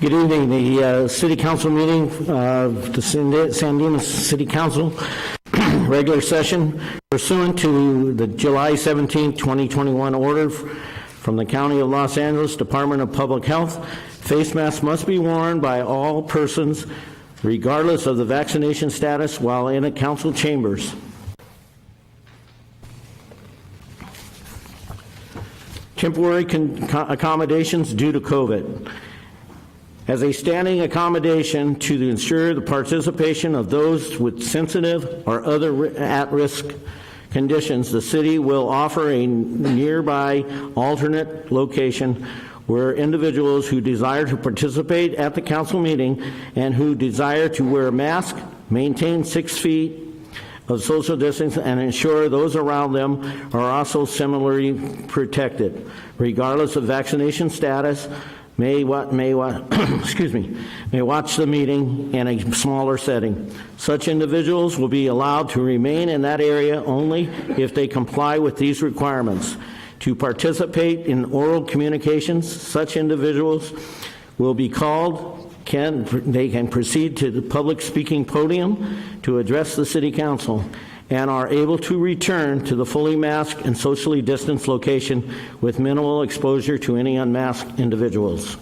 Good evening. The City Council meeting of the San Dimas City Council regular session pursuant to the July 17, 2021 order from the County of Los Angeles Department of Public Health. Face masks must be worn by all persons regardless of the vaccination status while in a council chambers. Temporary accommodations due to COVID. As a standing accommodation to ensure the participation of those with sensitive or other at-risk conditions, the city will offer a nearby alternate location where individuals who desire to participate at the council meeting and who desire to wear a mask, maintain 6 feet of social distance, and ensure those around them are also similarly protected, regardless of vaccination status, may watch the meeting in a smaller setting. Such individuals will be allowed to remain in that area only if they comply with these requirements. To participate in oral communications, such individuals will be called. They can proceed to the public speaking podium to address the City Council and are able to return to the fully masked and socially distanced location with minimal exposure to any unmasked individuals.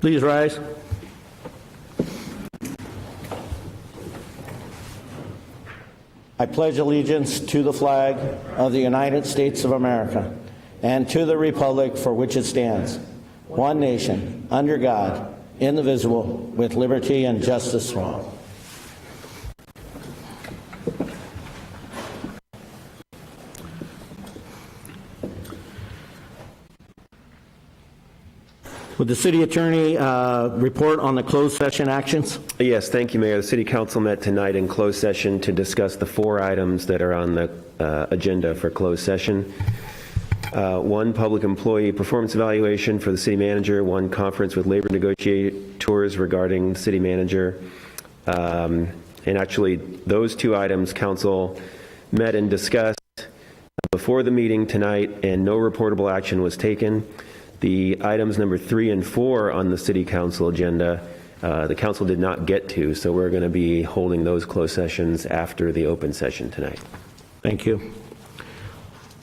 Please rise. I pledge allegiance to the flag of the United States of America and to the republic for which it stands, one nation, under God, indivisible, with liberty and justice for all. Would the city attorney report on the closed session actions? Yes, thank you, Mayor. The City Council met tonight in closed session to discuss the 4 items that are on the agenda for closed session. 1 public employee performance evaluation for the city manager, 1 conference with labor negotiators regarding the city manager. And actually, those 2 items council met and discussed before the meeting tonight, and no reportable action was taken. The items number 3 and 4 on the City Council agenda, the council did not get to, so we're going to be holding those closed sessions after the open session tonight. Thank you.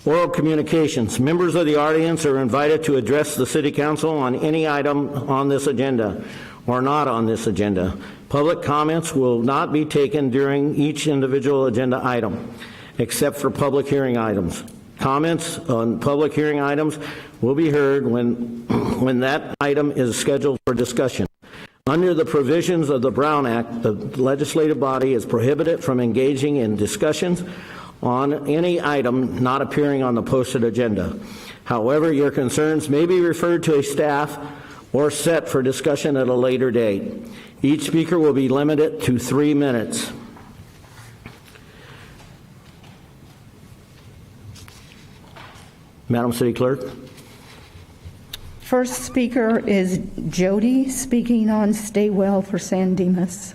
Oral communications. Members of the audience are invited to address the City Council on any item on this agenda or not on this agenda. Public comments will not be taken during each individual agenda item, except for public hearing items. Comments on public hearing items will be heard when that item is scheduled for discussion. Under the provisions of the Brown Act, the legislative body is prohibited from engaging in discussions on any item not appearing on the posted agenda. However, your concerns may be referred to a staff or set for discussion at a later date. Each speaker will be limited to 3 minutes. Madam City Clerk. First speaker is Jody, speaking on Stay Well for San Dimas.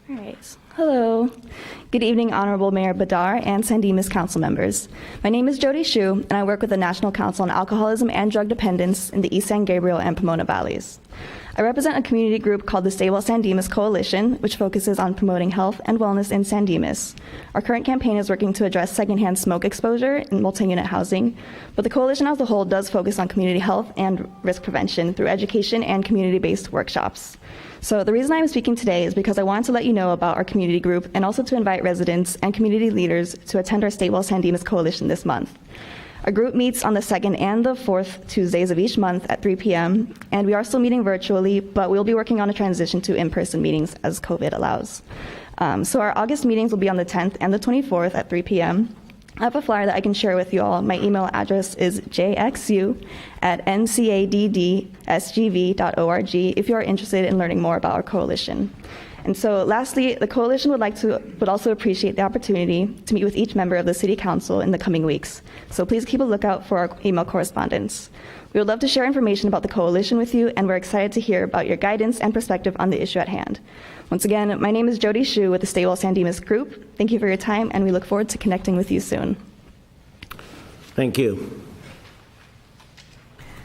All right. Hello. Good evening, Honorable Mayor Badar and San Dimas Council members. My name is Jody Shu, and I work with the National Council on Alcoholism and Drug Dependence in the East San Gabriel and Pomona Valleys. I represent a community group called the Stay Well San Dimas Coalition, which focuses on promoting health and wellness in San Dimas. Our current campaign is working to address secondhand smoke exposure in multi-unit housing, but the coalition as a whole does focus on community health and risk prevention through education and community-based workshops. So the reason I'm speaking today is because I wanted to let you know about our community group and also to invite residents and community leaders to attend our Stay Well San Dimas Coalition this month. Our group meets on the 2nd and the 4th Tuesdays of each month at 3 p.m., and we are still meeting virtually, but we'll be working on a transition to in-person meetings as COVID allows. So our August meetings will be on the 10th and the 24th at 3 p.m. I have a flyer that I can share with you all. My email address is jxu@ncaddsgv.org if you are interested in learning more about our coalition. And so lastly, the coalition would also appreciate the opportunity to meet with each member of the City Council in the coming weeks. So please keep a lookout for our email correspondence. We would love to share information about the coalition with you, and we're excited to hear about your guidance and perspective on the issue at hand. Once again, my name is Jody Hsu with the Stay-Well San Dimas Group. Thank you for your time, and we look forward to connecting with you soon. Thank you.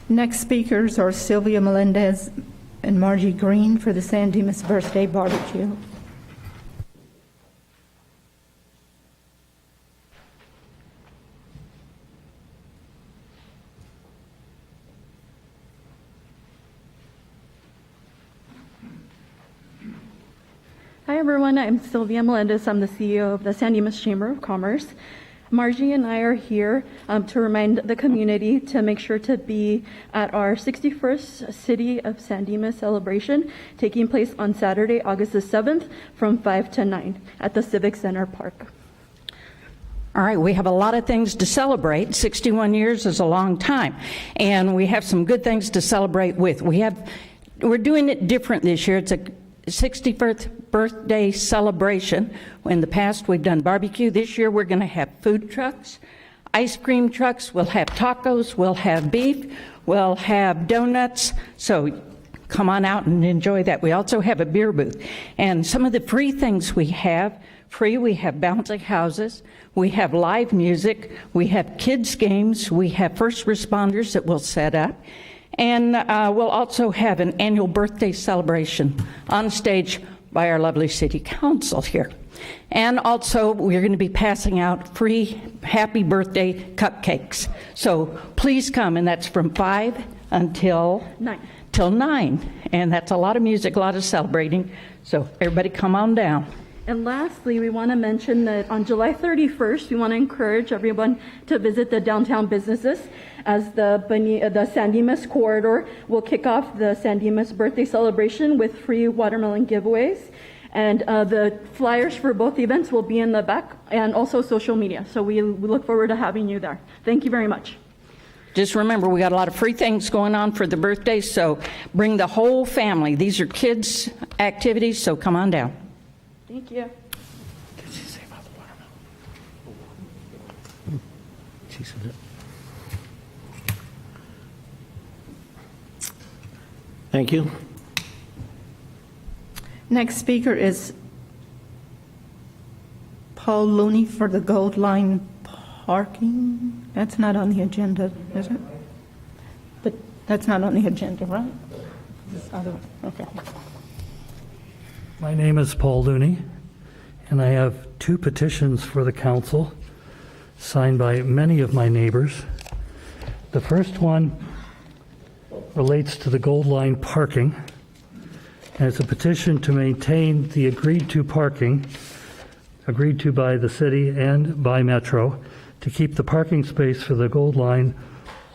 Next speakers are Sylvia Melendez and Margie Green for the San Dimas Birthday Barbecue. Hi everyone, I'm Sylvia Melendez. I'm the CEO of the San Dimas Chamber of Commerce. Margie and I are here to remind the community to make sure to be at our 61st City of San Dimas celebration taking place on Saturday, August the 7th from 5 to 9 at the Civic Center Park. All right, we have a lot of things to celebrate. 61 years is a long time, and we have some good things to celebrate with. We're doing it different this year. It's a 61st birthday celebration. In the past, we've done barbecue. This year, we're going to have food trucks, ice cream trucks. We'll have tacos. We'll have beef. We'll have donuts. So come on out and enjoy that. We also have a beer booth. And some of the free things we have, we have bouncy houses. We have live music. We have kids' games. We have first responders that we'll set up. And we'll also have an annual birthday celebration on stage by our lovely City Council here. And also, we're going to be passing out free happy birthday cupcakes. So please come, and that's from 5 until 9. And that's a lot of music, a lot of celebrating. So everybody come on down. And lastly, we want to mention that on July 31st, we want to encourage everyone to visit the downtown businesses as the San Dimas corridor will kick off the San Dimas birthday celebration with free watermelon giveaways. And the flyers for both events will be in the back and also social media. So we look forward to having you there. Thank you very much. Just remember, we got a lot of free things going on for the birthdays, so bring the whole family. These are kids' activities, so come on down. Thank you. Did she say about the watermelon? She said it. Thank you. Next speaker is Paul Looney for the Gold Line parking. That's not on the agenda, is it? But that's not on the agenda, right? This other one. Okay. My name is Paul Looney, and I have 2 petitions for the council signed by many of my neighbors. The first one relates to the Gold Line parking, and it's a petition to maintain the agreed-to parking, agreed to by the city and by Metro, to keep the parking space for the Gold Line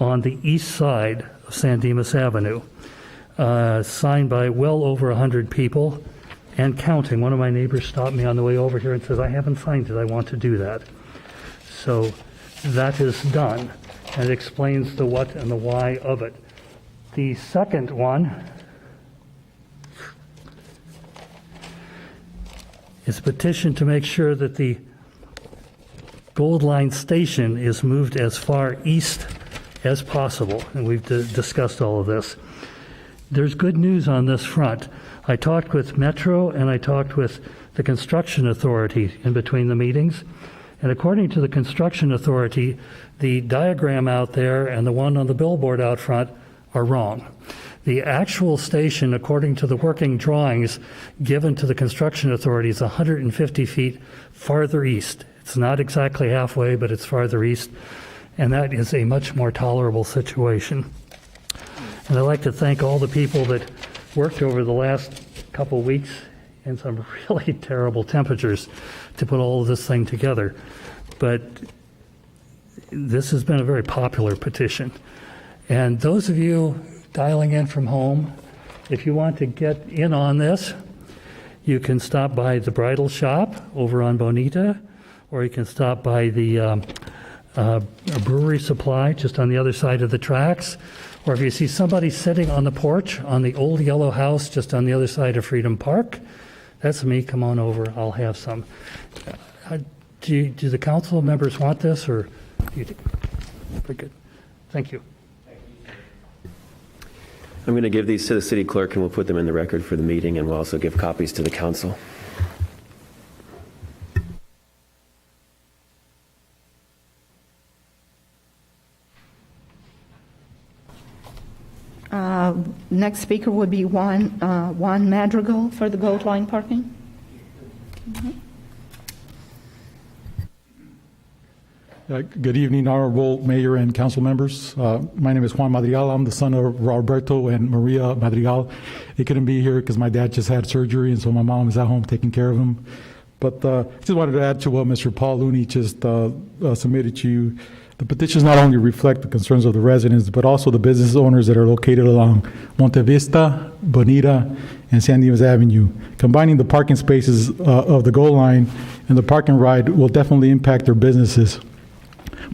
on the east side of San Dimas Avenue, signed by well over 100 people and counting. One of my neighbors stopped me on the way over here and says, I haven't signed it, I want to do that. So that is done, and it explains the what and the why of it. The second one is a petition to make sure that the Gold Line station is moved as far east as possible, and we've discussed all of this. There's good news on this front. I talked with Metro and I talked with the Construction Authority in between the meetings, and according to the Construction Authority, the diagram out there and the one on the billboard out front are wrong. The actual station, according to the working drawings given to the Construction Authority, is 150 feet farther east. It's not exactly halfway, but it's farther east, and that is a much more tolerable situation. And I'd like to thank all the people that worked over the last couple weeks in some really terrible temperatures to put all of this thing together. But this has been a very popular petition. And those of you dialing in from home, if you want to get in on this, you can stop by the bridal shop over on Bonita, or you can stop by the brewery supply just on the other side of the tracks. Or if you see somebody sitting on the porch on the old yellow house just on the other side of Freedom Park, That's me, come on over, I'll have some. Do the council members want this, or do you? Very good. Thank you. I'm going to give these to the city clerk, and we'll put them in the record for the meeting, and we'll also give copies to the council. Next speaker would be Juan Madrigal for the Gold Line parking. Good evening, Honorable Mayor and council members. My name is Juan Madrigal. I'm the son of Roberto and Maria Madrigal. He couldn't be here because my dad just had surgery, and so my mom is at home taking care of him. But just wanted to add to what Mr. Paul Looney just submitted to you. The petitions not only reflect the concerns of the residents, but also the business owners that are located along Monte Vista, Bonita, and San Dimas Avenue. Combining the parking spaces of the Gold Line and the parking ride will definitely impact their businesses.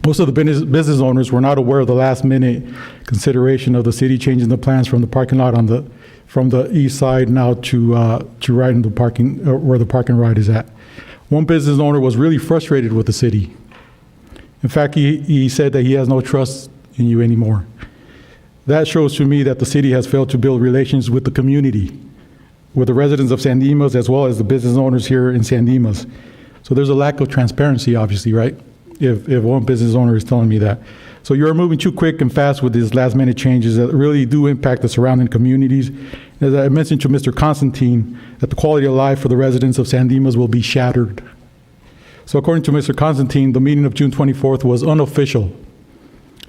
Most of the business owners were not aware of the last-minute consideration of the city changing the plans from the parking lot from the east side now to right in the parking where the parking ride is at. One business owner was really frustrated with the city. In fact, he said that he has no trust in you anymore. That shows to me that the city has failed to build relations with the community, with the residents of San Dimas, as well as the business owners here in San Dimas. So there's a lack of transparency, obviously, right? If one business owner is telling me that. So you're moving too quick and fast with these last-minute changes that really do impact the surrounding communities. As I mentioned to Mr. Constantine, that the quality of life for the residents of San Dimas will be shattered. So according to Mr. Constantine, the meeting of June 24th was unofficial.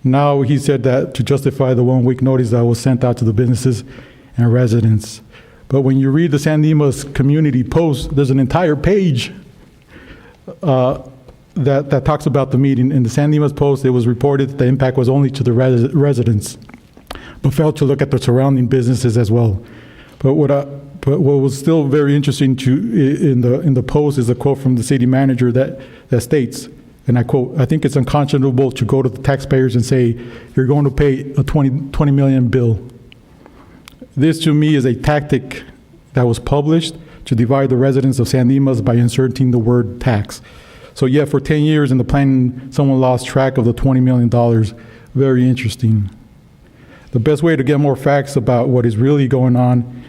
Now he said that to justify the one-week notice that was sent out to the businesses and residents. But when you read the San Dimas community post, there's an entire page that talks about the meeting. In the San Dimas Post, it was reported that the impact was only to the residents, but failed to look at the surrounding businesses as well. But what was still very interesting in the Post is a quote from the city manager that states, and I quote, "I think it's unconscionable to go to the taxpayers and say, you're going to pay a 20 million bill." This to me is a tactic that was published to divide the residents of San Dimas by inserting the word tax. So yeah, for 10 years in the planning, someone lost track of the $20 million. Very interesting. The best way to get more facts about what is really going on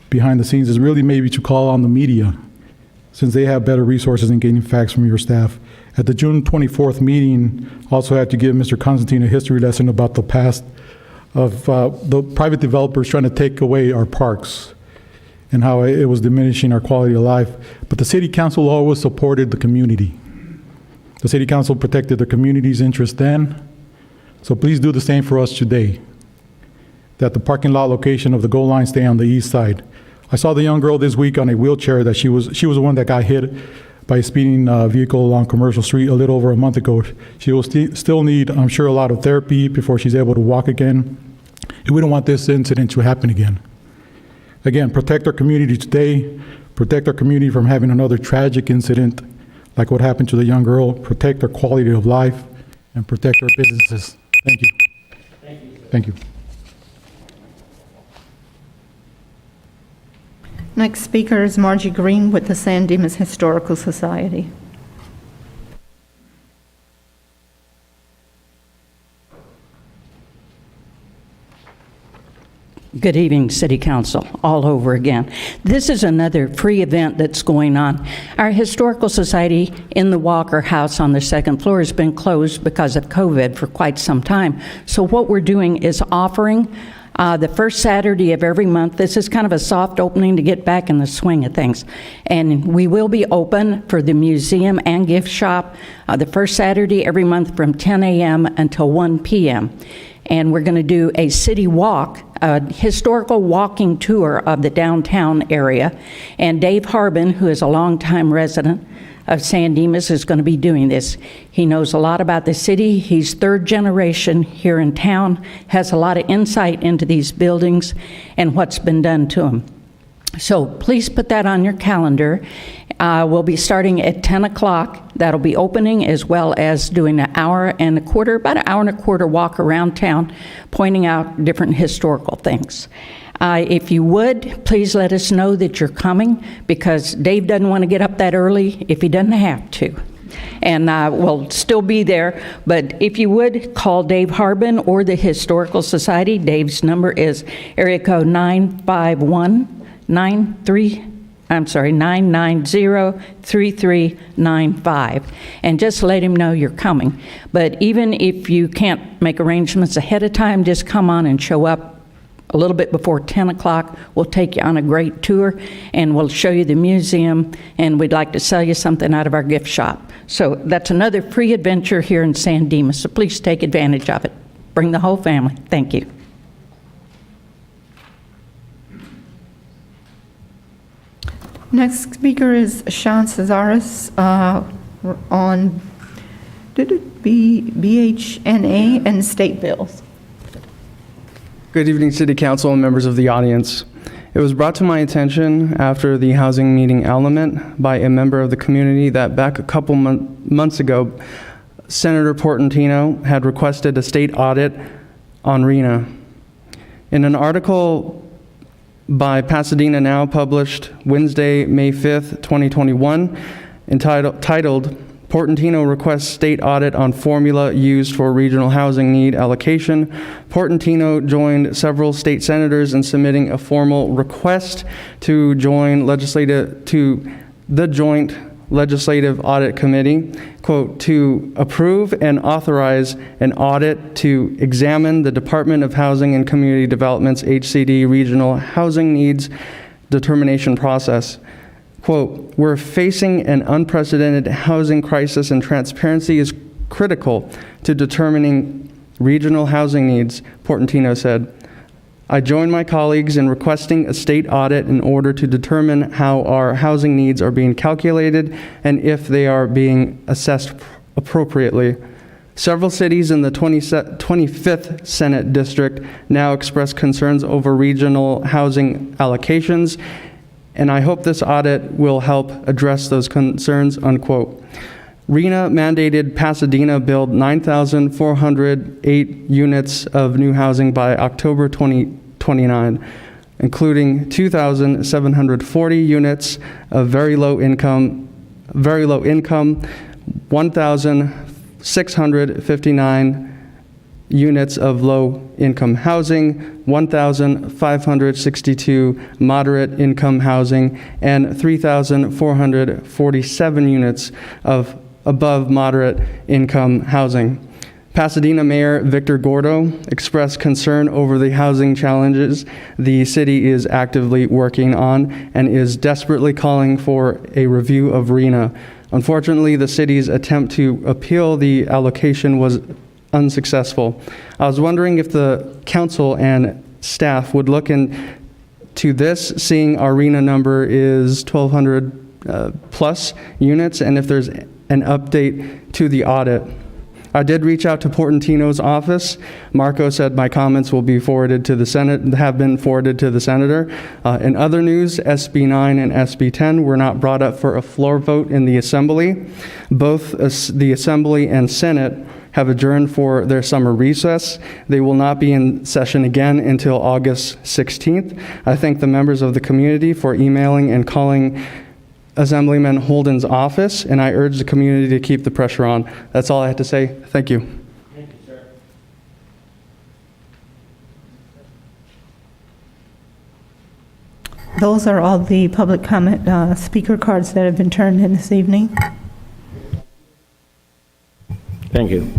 behind the scenes is really maybe to call on the media, since they have better resources in getting facts from your staff. At the June 24th meeting, also had to give Mr. Constantine a history lesson about the past of the private developers trying to take away our parks and how it was diminishing our quality of life. But the city council always supported the community. The city council protected the community's interest then, so please do the same for us today, that the parking lot location of the Gold Line stay on the east side. I saw the young girl this week on a wheelchair that she was the one that got hit by a speeding vehicle along Commercial Street a little over a month ago. She will still need, I'm sure, a lot of therapy before she's able to walk again. And we don't want this incident to happen again. Again, protect our community today, protect our community from having another tragic incident like what happened to the young girl, protect our quality of life, and protect our businesses. Thank you. Thank you. Thank you. Next speaker is Margie Green with the San Dimas Historical Society. Good evening, City Council, all over again. This is another free event that's going on. Our Historical Society in the Walker House on the second floor has been closed because of COVID for quite some time. So what we're doing is offering the first Saturday of every month. This is kind of a soft opening to get back in the swing of things. And we will be open for the museum and gift shop the first Saturday every month from 10 a.m. until 1 p.m. And we're going to do a city walk, a historical walking tour of the downtown area. And Dave Harbin, who is a longtime resident of San Dimas, is going to be doing this. He knows a lot about the city. He's third generation here in town, has a lot of insight into these buildings and what's been done to them. So please put that on your calendar. We'll be starting at 10 o'clock. That'll be opening, as well as doing about an hour and a quarter walk around town, pointing out different historical things. If you would, please let us know that you're coming, because Dave doesn't want to get up that early if he doesn't have to. And we'll still be there, but if you would, call Dave Harbin or the Historical Society. Dave's number is area code 990-3395, and just let him know you're coming. But even if you can't make arrangements ahead of time, just come on and show up a little bit before 10 o'clock. We'll take you on a great tour, and we'll show you the museum, and we'd like to sell you something out of our gift shop. So that's another free adventure here in San Dimas, so please take advantage of it. Bring the whole family. Thank you. Next speaker is Sean Cesaris on BHNA and state bills. Good evening, City Council and members of the audience. It was brought to my attention after the housing meeting element by a member of the community that back a couple months ago, Senator Portantino had requested a state audit on RENA. In an article by Pasadena Now published Wednesday, May 5th, 2021, titled Portantino requests state audit on formula used for regional housing need allocation, Portantino joined several state senators in submitting a formal request to the Joint Legislative Audit Committee, quote, to approve and authorize an audit to examine the Department of Housing and Community Development's HCD regional housing needs determination process. Quote, we're facing an unprecedented housing crisis, and transparency is critical to determining regional housing needs, Portantino said. I join my colleagues in requesting a state audit in order to determine how our housing needs are being calculated and if they are being assessed appropriately. Several cities in the 25th Senate District now express concerns over regional housing allocations, and I hope this audit will help address those concerns, unquote. RENA mandated Pasadena build 9,408 units of new housing by October 2029, including 2,740 units of very low income, 1,659 units of low-income housing, 1,562 moderate-income housing, and 3,447 units of above-moderate-income housing. Pasadena Mayor Victor Gordo expressed concern over the housing challenges the city is actively working on and is desperately calling for a review of RENA. Unfortunately, the city's attempt to appeal the allocation was unsuccessful. I was wondering if the council and staff would look into this, seeing our RENA number is 1,200 plus units, and if there's an update to the audit. I did reach out to Portantino's office. Marco said my comments will be forwarded to the Senate, have been forwarded to the senator. In other news, SB 9 and SB 10 were not brought up for a floor vote in the Assembly. Both the Assembly and Senate have adjourned for their summer recess. They will not be in session again until August 16th. I thank the members of the community for emailing and calling Assemblyman Holden's office, and I urge the community to keep the pressure on. That's all I had to say. Thank you. Thank you, sir. Those are all the public comment speaker cards that have been turned in this evening. Thank you.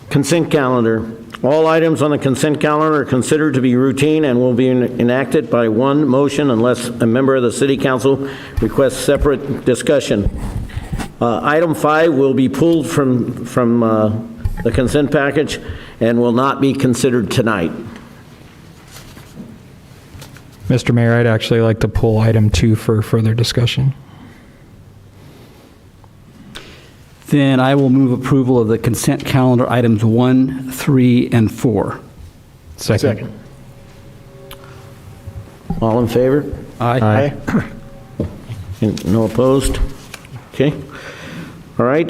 Consent calendar. All items on the consent calendar are considered to be routine and will be enacted by one motion unless a member of the City Council requests separate discussion. Item 5 will be pulled from the consent package and will not be considered tonight. Mr. Mayor, I'd actually like to pull item 2 for further discussion. Then I will move approval of the consent calendar items 1, 3, and 4. Second. All in favor? Aye. No opposed? Okay. All right.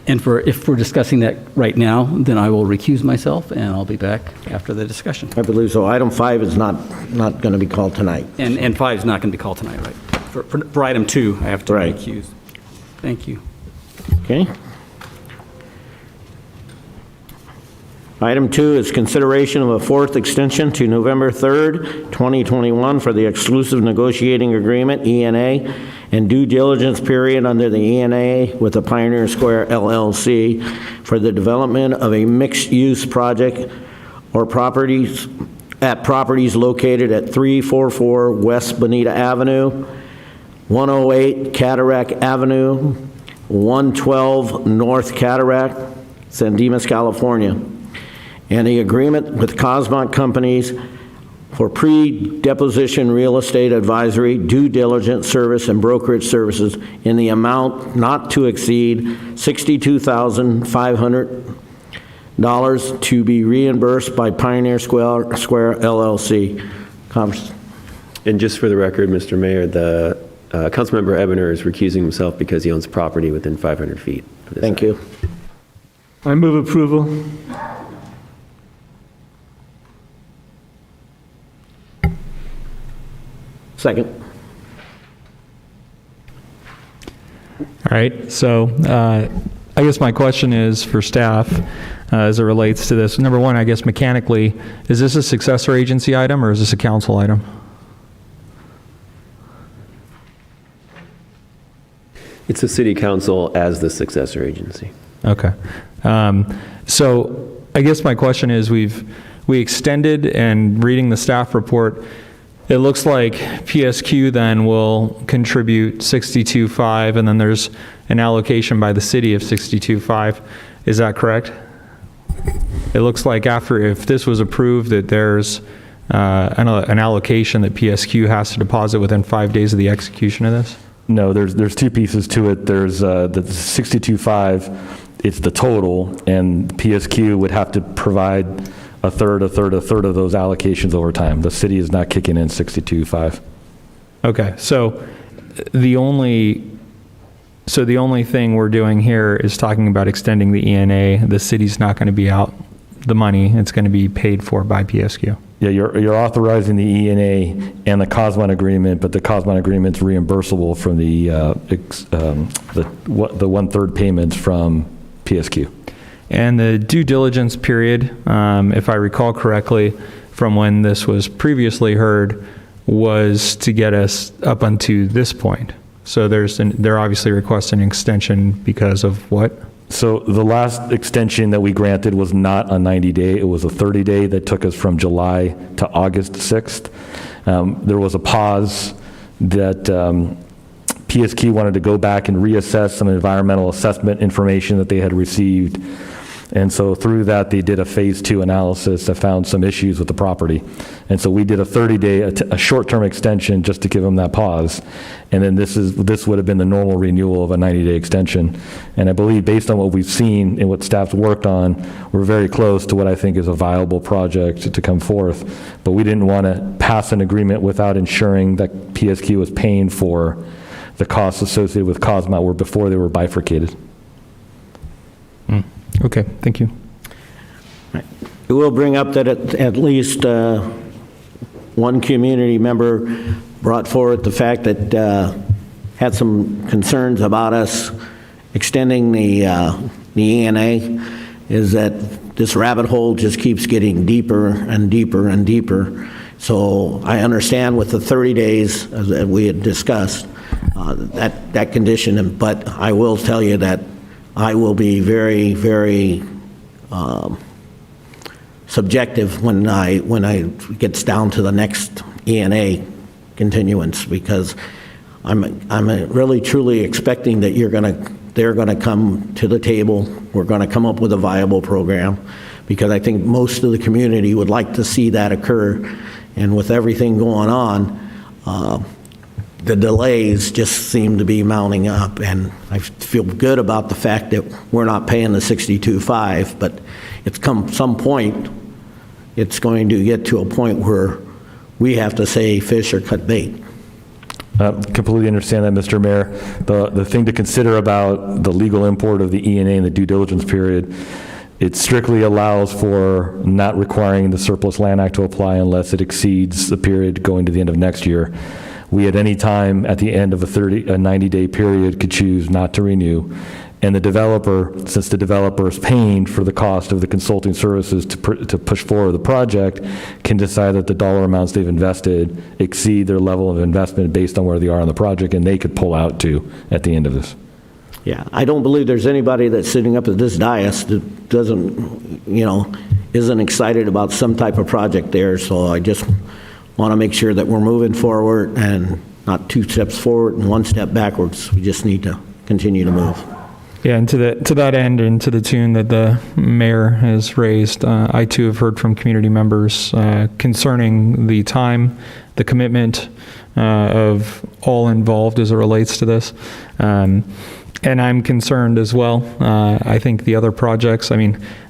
And if we're discussing that right now, then I will recuse myself, and I'll be back after the discussion. I believe so. Item 5 is not going to be called tonight. And 5 is not going to be called tonight, right? For item 2, I have to Right. recuse. Thank you. Okay. Item 2 is consideration of a fourth extension to November 3rd, 2021 for the exclusive negotiating agreement, ENA, and due diligence period under the ENA with the Pioneer Square LLC for the development of a mixed-use project or properties located at 344 West Bonita Avenue, 108 Cataract Avenue, 112 North Cataract, San Dimas, California, and the agreement with Cosmont Companies for pre-deposition real estate advisory, due diligence service, and brokerage services in the amount not to exceed $62,500 to be reimbursed by Pioneer Square LLC. And just for the record, Mr. Mayor, the Councilmember Ebner is recusing himself because he owns property within 500 feet. Thank you. I move approval. Second. All right, so I guess my question is for staff as it relates to this. Number one, I guess mechanically, is this a successor agency item or is this a council item? It's the city council as the successor agency. Okay. So I guess my question is we extended, and reading the staff report, it looks like PSQ then will contribute 62.5, and then there's an allocation by the city of 62.5. Is that correct? It looks like if this was approved, that there's an allocation that PSQ has to deposit within 5 days of the execution of this? No, there's two pieces to it. There's the 62.5, it's the total, and PSQ would have to provide a third of those allocations over time. The city is not kicking in 62.5. Okay, so the only thing we're doing here is talking about extending the ENA. The city's not going to be out the money. It's going to be paid for by PSQ. Yeah, you're authorizing the ENA and the Cosmont agreement, but the Cosmont agreement's reimbursable from the 1/3 payments from PSQ. And the due diligence period, if I recall correctly, from when this was previously heard, was to get us up unto this point. So they're obviously requesting an extension because of what? So the last extension that we granted was not a 90-day, it was a 30-day that took us from July to August 6th. There was a pause that PSQ wanted to go back and reassess some environmental assessment information that they had received. And so through that, they did a phase 2 analysis that found some issues with the property. And so we did a 30-day, a short-term extension just to give them that pause. And then this would have been the normal renewal of a 90-day extension. And I believe based on what we've seen and what staff's worked on, we're very close to what I think is a viable project to come forth. But we didn't want to pass an agreement without ensuring that PSQ was paying for the costs associated with Cosmont before they were bifurcated. Okay, thank you. It will bring up that at least one community member brought forward the fact that had some concerns about us extending the ENA, is that this rabbit hole just keeps getting deeper and deeper and deeper. So I understand with the 30 days that we had discussed, that condition, but I will tell you that I will be very, very subjective when I gets down to the next ENA continuance, because I'm really truly expecting that they're gonna come to the table. We're gonna come up with a viable program, because I think most of the community would like to see that occur. And with everything going on, the delays just seem to be mounting up, and I feel good about the fact that we're not paying the 62.5, but it's come some point, it's going to get to a point where we have to say fish or cut bait. Completely understand that, Mr. Mayor. The thing to consider about the legal import of the E&A and the due diligence period, it strictly allows for not requiring the Surplus Land Act to apply unless it exceeds the period going to the end of next year. We at any time at the end of a 90-day period could choose not to renew. And the developer, since the developer is paying for the cost of the consulting services to push forward the project, can decide that the dollar amounts they've invested exceed their level of investment based on where they are on the project, and they could pull out too at the end of this. Yeah, I don't believe there's anybody that's sitting up at this dais that doesn't, isn't excited about some type of project there, so I just want to make sure that we're moving forward and not 2 steps forward and 1 step backwards. We just need to continue to move. Yeah, and to that end, and to the tune that the mayor has raised, I too have heard from community members concerning the time, the commitment of all involved as it relates to this. And I'm concerned as well. I think the other projects, as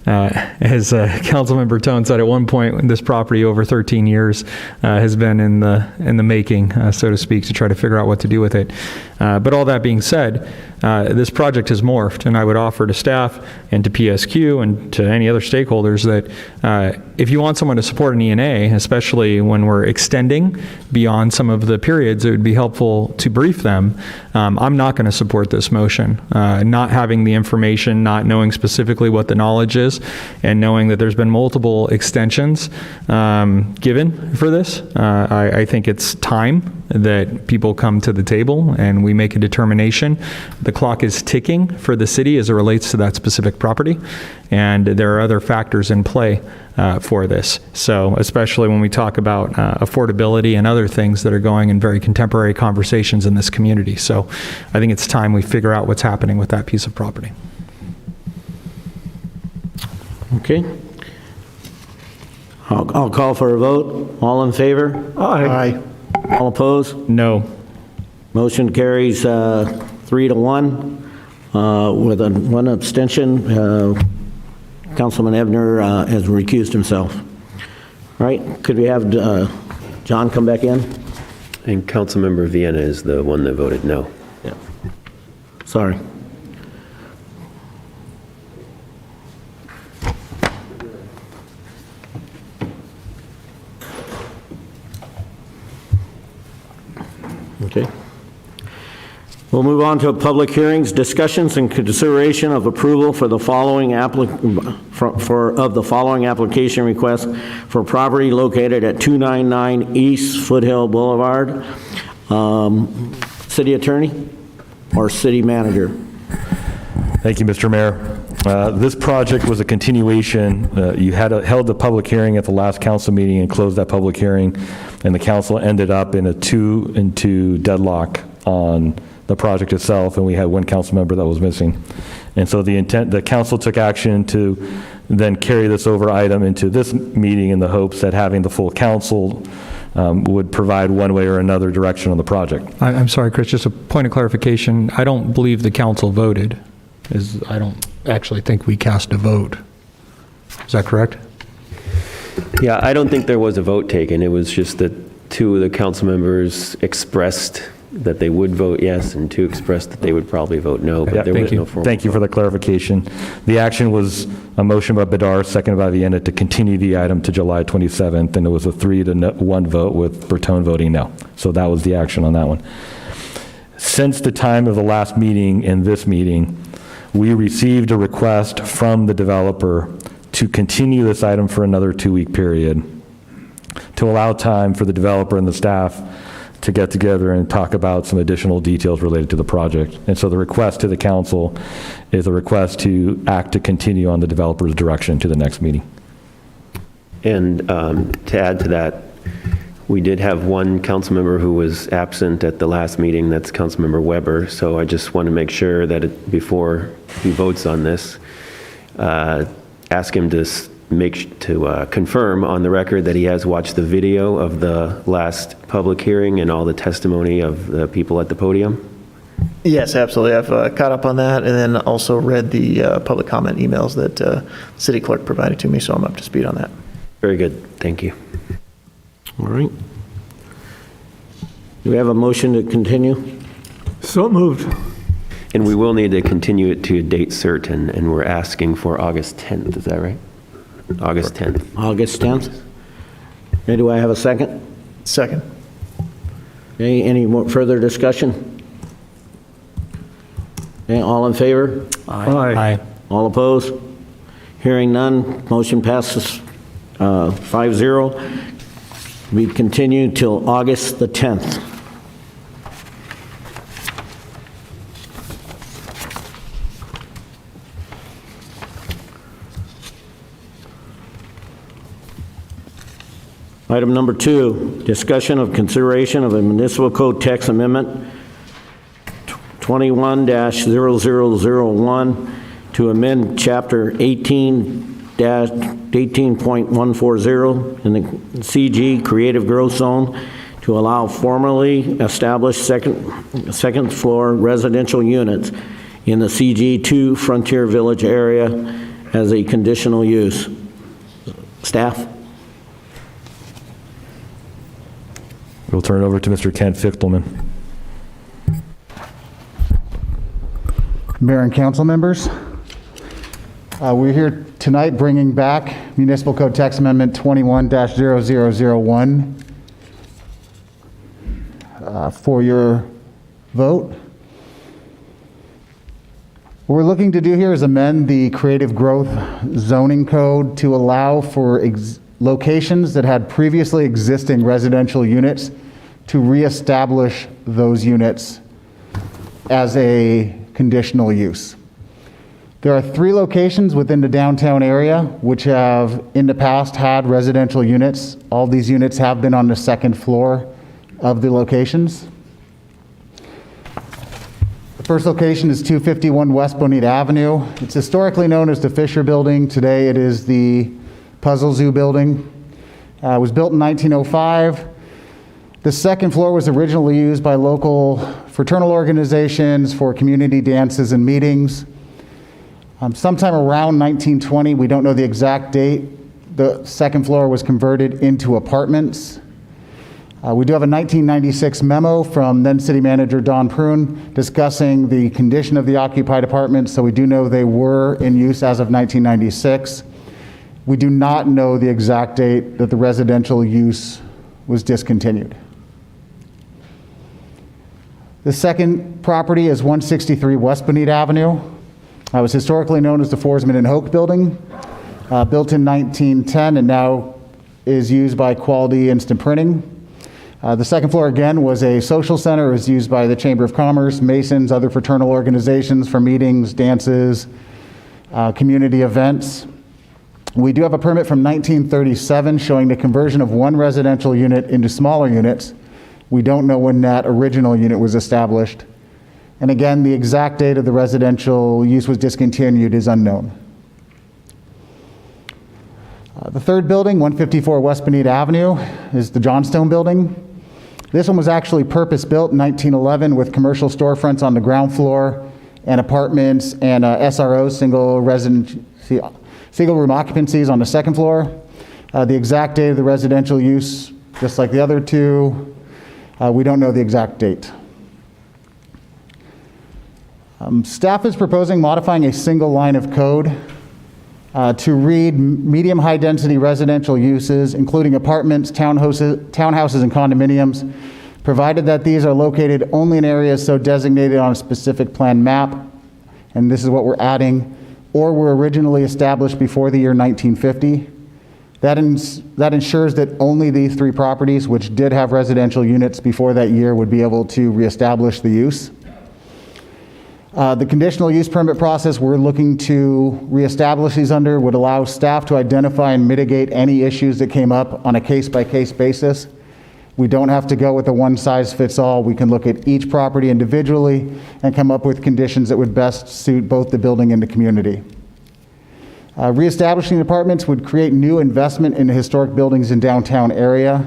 Councilmember Tone said at one point, this property over 13 years has been in the making, so to speak, to try to figure out what to do with it. But all that being said, this project has morphed, and I would offer to staff and to PSQ and to any other stakeholders that if you want someone to support an E&A, especially when we're extending beyond some of the periods, it would be helpful to brief them. I'm not going to support this motion. Not having the information, not knowing specifically what the knowledge is, and knowing that there's been multiple extensions given for this, I think it's time that people come to the table and we make a determination. The clock is ticking for the city as it relates to that specific property, and there are other factors in play for this. So especially when we talk about affordability and other things that are going in very contemporary conversations in this community. So I think it's time we figure out what's happening with that piece of property. Okay. I'll call for a vote. All in favor? Aye. All opposed? No. Motion carries 3-1 with one abstention. Councilman Ebner has recused himself. All right, could we have John come back in? And Councilmember Vienna is the one that voted no. Yeah. Sorry. Okay. We'll move on to public hearings, discussions, and consideration of approval for the following application request for property located at 299 East Foothill Boulevard. City Attorney or City Manager? Thank you, Mr. Mayor. This project was a continuation. You held the public hearing at the last council meeting and closed that public hearing, and the council ended up in a 2-2 deadlock on the project itself, and we had one council member that was missing. And so the council took action to then carry this over item into this meeting in the hopes that having the full council would provide one way or another direction on the project. I'm sorry, Chris, just a point of clarification. I don't believe the council voted. I don't actually think we cast a vote. Is that correct? Yeah, I don't think there was a vote taken. It was just that 2 of the council members expressed that they would vote yes, and 2 expressed that they would probably vote no, but there was no formal Thank you for the clarification. The action was a motion by Bedard, seconded by Vienna, to continue the item to July 27th, and it was a 3-1 vote with Bertone voting no. So that was the action on that one. Since the time of the last meeting and this meeting, we received a request from the developer to continue this item for another 2-week period to allow time for the developer and the staff to get together and talk about some additional details related to the project. And so the request to the council is a request to act to continue on the developer's direction to the next meeting. And to add to that, we did have one council member who was absent at the last meeting. That's Councilmember Weber. So I just want to make sure that before he votes on this, ask him to confirm on the record that he has watched the video of the last public hearing and all the testimony of the people at the podium. Yes, absolutely. I've caught up on that, and then also read the public comment emails that city clerk provided to me, so I'm up to speed on that. Very good. Thank you. All right. Do we have a motion to continue? So moved. And we will need to continue it to a date certain, and we're asking for August 10th, is that right? August 10th. August 10th? Okay, do I have a second? Second. Okay, any more further discussion? Okay, all in favor? Aye. All opposed? Hearing none, motion passes 5-0. We continue till August the 10th. Item number 2, discussion of consideration of a municipal code text amendment 21-0001 to amend chapter 18-18.140 in the CG Creative Growth Zone to allow formerly established second floor residential units in the CG2 Frontier Village area as a conditional use. Staff? We'll turn it over to Mr. Kent Fichtelman. Mayor and council members, we're here tonight bringing back Municipal Code Text Amendment 21-0001 for your vote. What we're looking to do here is amend the creative growth zoning code to allow for locations that had previously existing residential units to reestablish those units as a conditional use. There are 3 locations within the downtown area which have in the past had residential units. All these units have been on the second floor of the locations. The first location is 251 West Bonita Avenue. It's historically known as the Fisher Building. Today it is the Puzzle Zoo Building. It was built in 1905. The second floor was originally used by local fraternal organizations for community dances and meetings. Sometime around 1920, we don't know the exact date, the second floor was converted into apartments. We do have a 1996 memo from then City Manager Don Prune discussing the condition of the occupied apartments, so we do know they were in use as of 1996. We do not know the exact date that the residential use was discontinued. The second property is 163 West Bonita Avenue. It was historically known as the Forsman and Hoke Building, built in 1910 and now is used by Quality Instant Printing. The second floor again was a social center. It was used by the Chamber of Commerce, Masons, other fraternal organizations for meetings, dances, community events. We do have a permit from 1937 showing the conversion of one residential unit into smaller units. We don't know when that original unit was established. And again, the exact date of the residential use was discontinued is unknown. The third building, 154 West Bonita Avenue, is the Johnstone Building. This one was actually purpose-built in 1911 with commercial storefronts on the ground floor and apartments and SROs, single room occupancies on the second floor. The exact date of the residential use, just like the other two, we don't know the exact date. Staff is proposing modifying a single line of code to read medium high density residential uses, including apartments, townhouses, and condominiums, provided that these are located only in areas so designated on a specific plan map, and this is what we're adding, or were originally established before the year 1950. That ensures that only these 3 properties, which did have residential units before that year, would be able to reestablish the use. The conditional use permit process we're looking to reestablish these under would allow staff to identify and mitigate any issues that came up on a case-by-case basis. We don't have to go with a one-size-fits-all. We can look at each property individually and come up with conditions that would best suit both the building and the community. Reestablishing apartments would create new investment in the historic buildings in downtown area.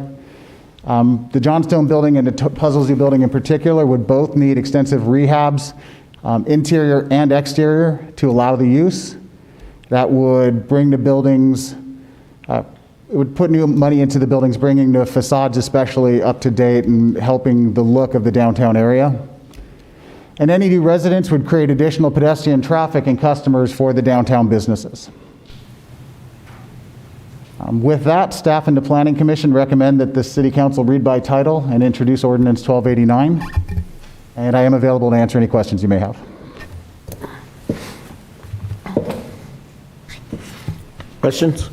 The Johnstone Building and the Puzzle Zoo Building in particular would both need extensive rehabs, interior and exterior, to allow the use. That would bring the buildings it would put new money into the buildings, bringing the facades especially up to date and helping the look of the downtown area. And any new residents would create additional pedestrian traffic and customers for the downtown businesses. With that, staff and the Planning Commission recommend that the City Council read by title and introduce Ordinance 1289. And I am available to answer any questions you may have. Questions?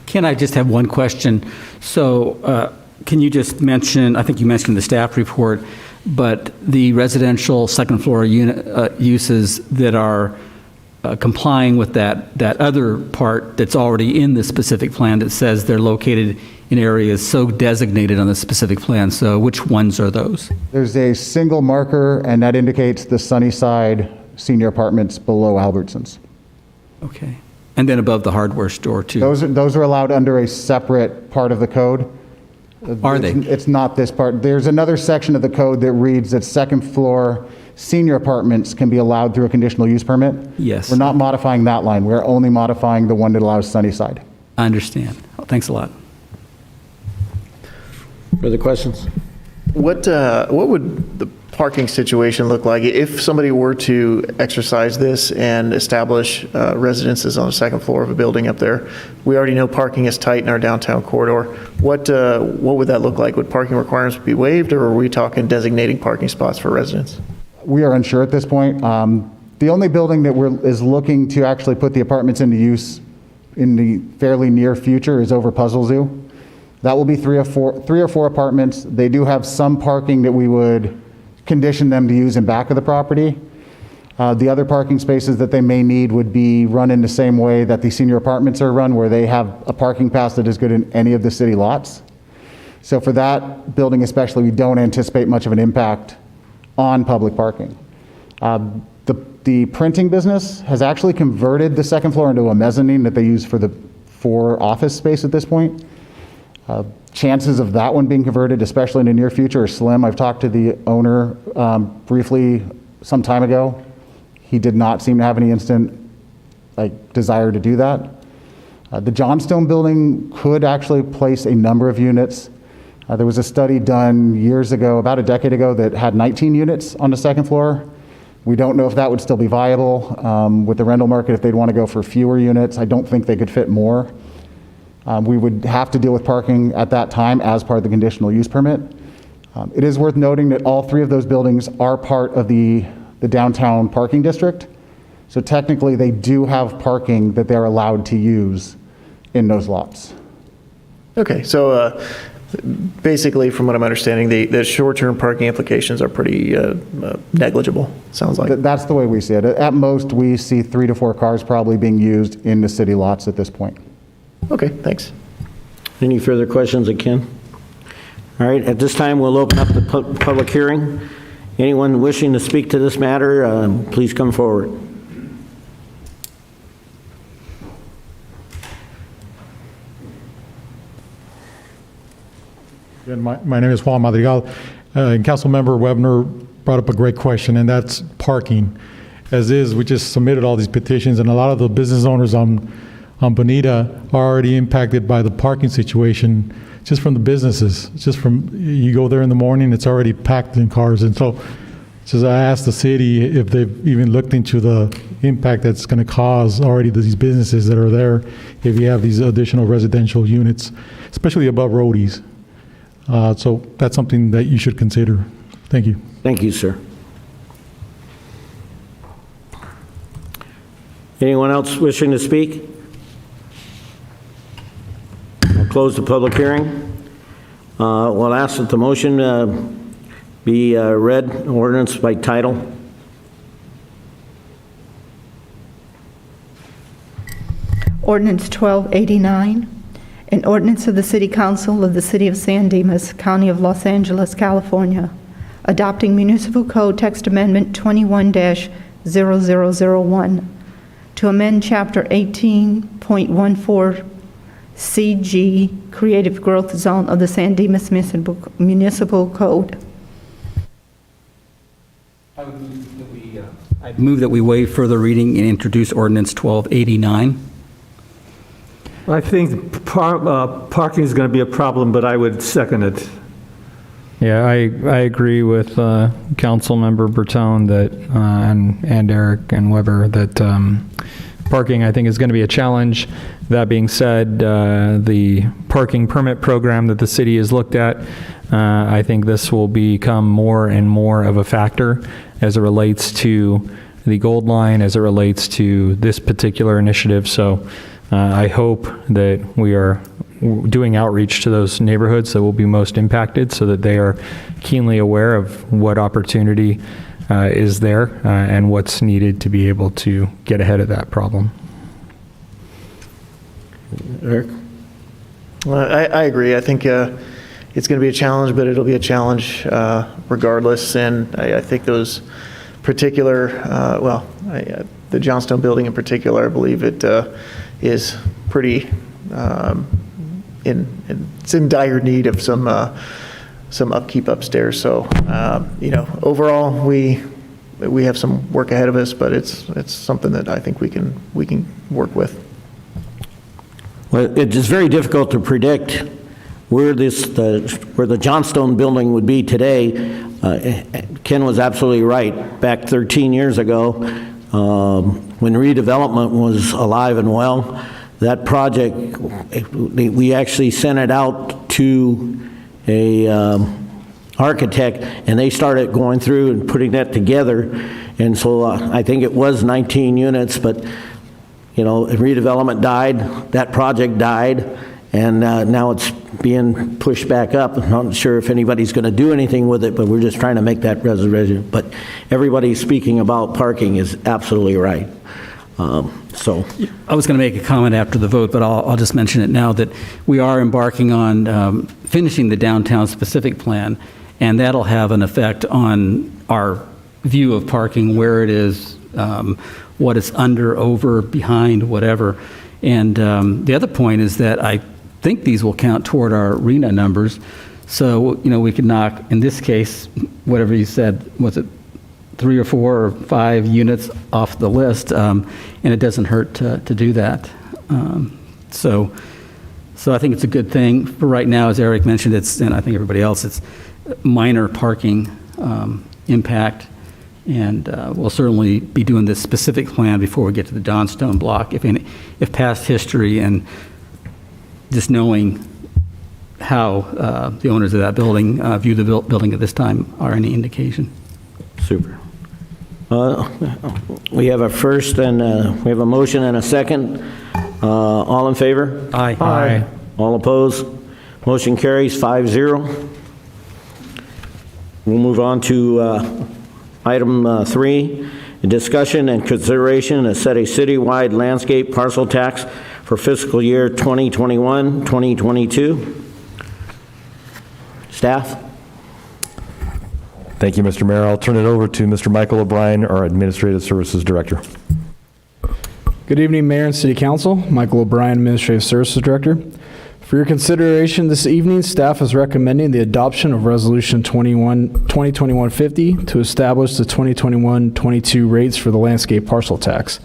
Can I just have one question? So can you just mention, I think you mentioned the staff report, but the residential second floor unit uses that are complying with that other part that's already in the specific plan that says they're located in areas so designated on the specific plan. So which ones are those? There's a single marker, and that indicates the Sunnyside senior apartments below Albertsons. Okay. And then above the hardware store, too? Those are allowed under a separate part of the code. Are they? It's not this part. There's another section of the code that reads that second floor senior apartments can be allowed through a conditional use permit. Yes. We're not modifying that line. We're only modifying the one that allows Sunnyside. I understand. Thanks a lot. Further questions? What would the parking situation look like if somebody were to exercise this and establish residences on the second floor of a building up there? We already know parking is tight in our downtown corridor. What would that look like? Would parking requirements be waived, or are we talking designating parking spots for residents? We are unsure at this point. The only building that is looking to actually put the apartments into use in the fairly near future is over Puzzle Zoo. That will be three or four apartments. They do have some parking that we would condition them to use in back of the property. The other parking spaces that they may need would be run in the same way that the senior apartments are run, where they have a parking pass that is good in any of the city lots. So for that building especially, we don't anticipate much of an impact on public parking. The printing business has actually converted the second floor into a mezzanine that they use for office space at this point. Chances of that one being converted, especially in the near future, are slim. I've talked to the owner briefly some time ago. He did not seem to have any instant desire to do that. The Johnstone building could actually place a number of units. There was a study done years ago, about a decade ago, that had 19 units on the second floor. We don't know if that would still be viable with the rental market, if they'd want to go for fewer units. I don't think they could fit more. We would have to deal with parking at that time as part of the conditional use permit. It is worth noting that all three of those buildings are part of the downtown parking district. So technically, they do have parking that they're allowed to use in those lots. Okay, so basically, from what I'm understanding, the short-term parking implications are pretty negligible, sounds like. That's the way we see it. At most, we see 3 to 4 cars probably being used in the city lots at this point. Okay, thanks. Any further questions of Ken? All right, at this time, we'll open up the public hearing. Anyone wishing to speak to this matter, please come forward. Again, my name is Juan Madrigal. Councilmember Webner brought up a great question, and that's parking. As is, we just submitted all these petitions, and a lot of the business owners on Bonita are already impacted by the parking situation just from the businesses. Just from, you go there in the morning, it's already packed in cars. And so I asked the city if they've even looked into the impact that's going to cause already these businesses that are there if you have these additional residential units, especially above roadies. So that's something that you should consider. Thank you. Thank you, sir. Anyone else wishing to speak? I'll close the public hearing. We'll ask that the motion be read, ordinance by title. Ordinance 1289, an ordinance of the City Council of the City of San Dimas, County of Los Angeles, California, adopting Municipal Code Text Amendment 21-0001 to amend Chapter 18.14 CG Creative Growth Zone of the San Dimas Municipal Code. I move that we waive further reading and introduce ordinance 1289. I think parking is going to be a problem, but I would second it. Yeah, I agree with Councilmember Bertone that, and Eric and Weber that parking, I think, is going to be a challenge. That being said, the parking permit program that the city has looked at, I think this will become more and more of a factor as it relates to the Gold Line, as it relates to this particular initiative. So I hope that we are doing outreach to those neighborhoods that will be most impacted so that they are keenly aware of what opportunity is there and what's needed to be able to get ahead of that problem. Eric? Well, I agree. I think it's going to be a challenge, but it'll be a challenge regardless. And I think those particular, the Johnstone building in particular, I believe it is pretty, it's in dire need of some upkeep upstairs. So, overall, we have some work ahead of us, but it's something that I think we can work with. Well, it is very difficult to predict where the Johnstone building would be today. Ken was absolutely right. Back 13 years ago, when redevelopment was alive and well, that project, we actually sent it out to a architect, and they started going through and putting that together. And so I think it was 19 units, but redevelopment died, that project died, and now it's being pushed back up. I'm not sure if anybody's going to do anything with it, but we're just trying to make that reservation. But everybody speaking about parking is absolutely right. So I was going to make a comment after the vote, but I'll just mention it now that we are embarking on finishing the downtown specific plan, and that'll have an effect on our view of parking, where it is, what it's under, over, behind, whatever. And the other point is that I think these will count toward our RENA numbers. So, we could knock, in this case, whatever you said, was it 3 or 4 or 5 units off the list, and it doesn't hurt to do that. So I think it's a good thing. For right now, as Eric mentioned, and I think everybody else, it's minor parking impact. And we'll certainly be doing this specific plan before we get to the Johnstone block. If past history and just knowing how the owners of that building view the building at this time are any indication. Super. We have a first and we have a motion and a second. All in favor? Aye. Aye. All opposed? Motion carries 5-0. We'll move on to Item 3, a discussion and consideration to set a citywide landscape parcel tax for fiscal year 2021-2022. Staff? Thank you, Mr. Mayor. I'll turn it over to Mr. Michael O'Brien, our Administrative Services Director. Good evening, Mayor and City Council. Michael O'Brien, Administrative Services Director. For your consideration this evening, staff is recommending the adoption of Resolution 2021-50 to establish the 2021-22 rates for the landscape parcel tax.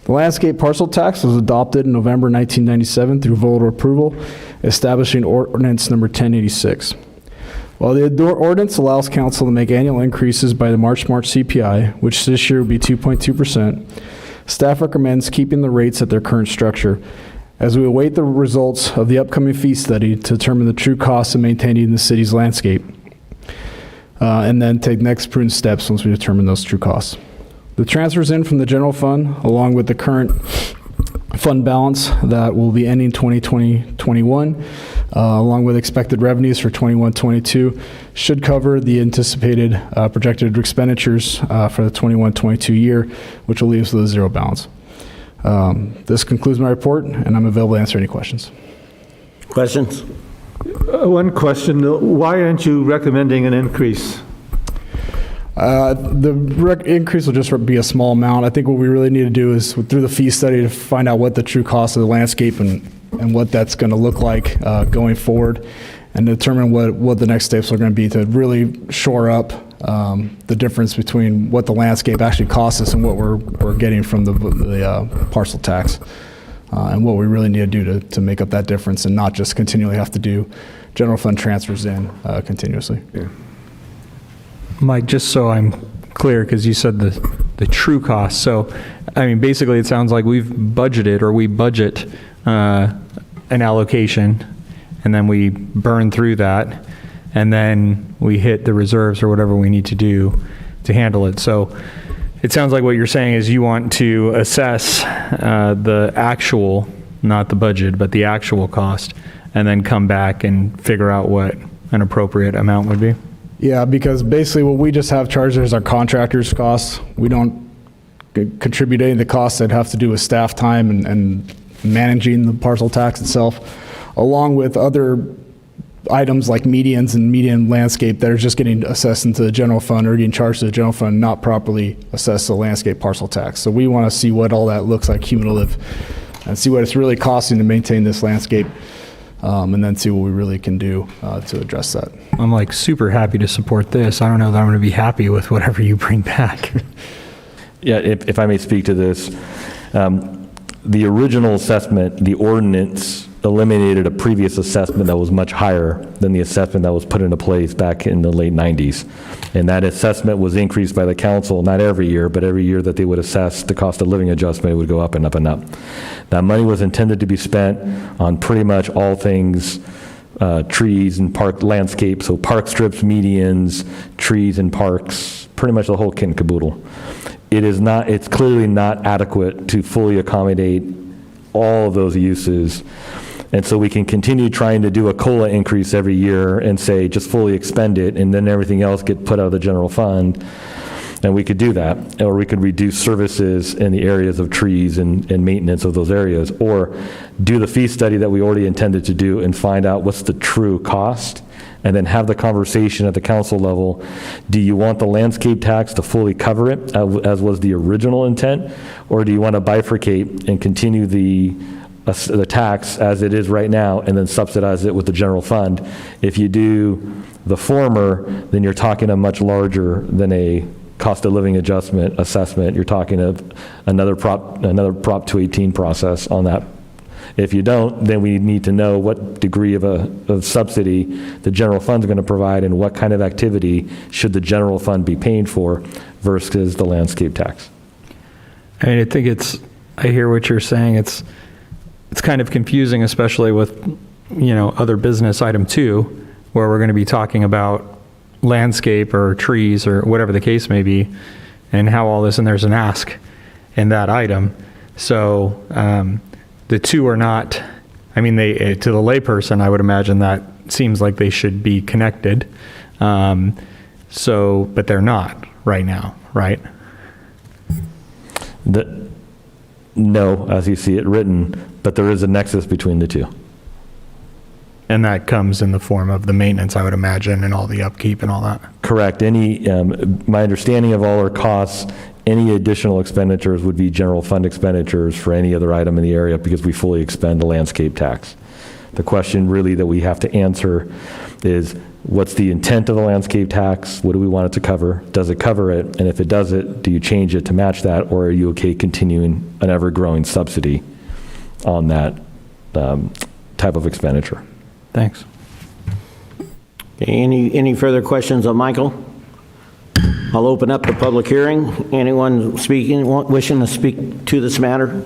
The landscape parcel tax was adopted in November 1997 through voter approval, establishing ordinance number 1086. While the ordinance allows council to make annual increases by the March CPI, which this year will be 2.2%, staff recommends keeping the rates at their current structure as we await the results of the upcoming fee study to determine the true cost of maintaining the city's landscape, and then take next prudent steps once we determine those true costs. The transfers in from the general fund, along with the current fund balance that will be ending 2020-21, along with expected revenues for 21-22, should cover the anticipated projected expenditures for the 21-22 year, which will leave us with a zero balance. This concludes my report, and I'm available to answer any questions. Questions? One question, why aren't you recommending an increase? The increase will just be a small amount. I think what we really need to do is, through the fee study, to find out what the true cost of the landscape and what that's going to look like going forward, and determine what the next steps are going to be to really shore up the difference between what the landscape actually costs us and what we're getting from the parcel tax. and what we really need to do to make up that difference and not just continually have to do general fund transfers in continuously. Mike, just so I'm clear, because you said the true cost. So, I mean, basically it sounds like we budget an allocation, and then we burn through that, and then we hit the reserves or whatever we need to do to handle it. So it sounds like what you're saying is you want to assess the actual, not the budget, but the actual cost, and then come back and figure out what an appropriate amount would be. Yeah, because basically what we just have charged as our contractors' costs. We don't contribute any of the costs that have to do with staff time and managing the parcel tax itself, along with other items like medians and median landscape that are just getting assessed into the general fund or getting charged to the general fund, not properly assessed the landscape parcel tax. So we want to see what all that looks like cumulative and see what it's really costing to maintain this landscape, and then see what we really can do to address that. I'm like super happy to support this. I don't know that I'm going to be happy with whatever you bring back. Yeah, if I may speak to this, the original assessment, the ordinance eliminated a previous assessment that was much higher than the assessment that was put into place back in the late 90s. And that assessment was increased by the council, not every year, but every year that they would assess the cost of living adjustment, it would go up and up and up. That money was intended to be spent on pretty much all things trees and park landscape, so park strips, medians, trees and parks, pretty much the whole kit and caboodle. It's clearly not adequate to fully accommodate all of those uses. And so we can continue trying to do a COLA increase every year and say, just fully expend it, and then everything else get put out of the general fund. And we could do that. Or we could reduce services in the areas of trees and maintenance of those areas. Or do the fee study that we already intended to do and find out what's the true cost, and then have the conversation at the council level. Do you want the landscape tax to fully cover it, as was the original intent? Or do you want to bifurcate and continue the tax as it is right now and then subsidize it with the general fund? If you do the former, then you're talking a much larger than a cost of living adjustment assessment. You're talking of another Prop 218 process on that. If you don't, then we need to know what degree of subsidy the general fund is going to provide and what kind of activity should the general fund be paying for versus the landscape tax. I mean, I hear what you're saying. It's kind of confusing, especially with, other business item 2, where we're going to be talking about landscape or trees or whatever the case may be, and how all this, and there's an ask in that item. So the two are not, I mean, to the layperson, I would imagine that seems like they should be connected. But they're not right now, right? No, as you see it written, but there is a nexus between the two. And that comes in the form of the maintenance, I would imagine, and all the upkeep and all that. Correct. My understanding of all our costs, any additional expenditures would be general fund expenditures for any other item in the area because we fully expend the landscape tax. The question really that we have to answer is, what's the intent of the landscape tax? What do we want it to cover? Does it cover it? And if it does it, do you change it to match that, or are you okay continuing an ever-growing subsidy on that type of expenditure? Thanks. Okay, any further questions of Michael? I'll open up the public hearing. Anyone wishing to speak to this matter?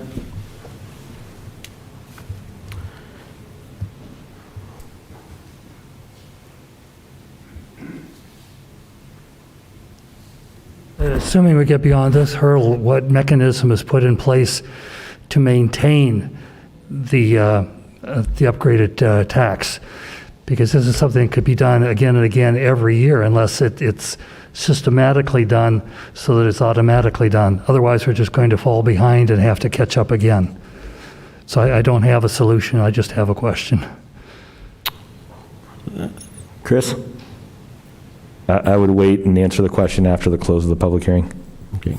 Assuming we get beyond this hurdle, what mechanism is put in place to maintain the upgraded tax? Because this is something that could be done again and again every year unless it's systematically done so that it's automatically done. Otherwise, we're just going to fall behind and have to catch up again. So I don't have a solution, I just have a question. Chris? I would wait and answer the question after the close of the public hearing. Okay.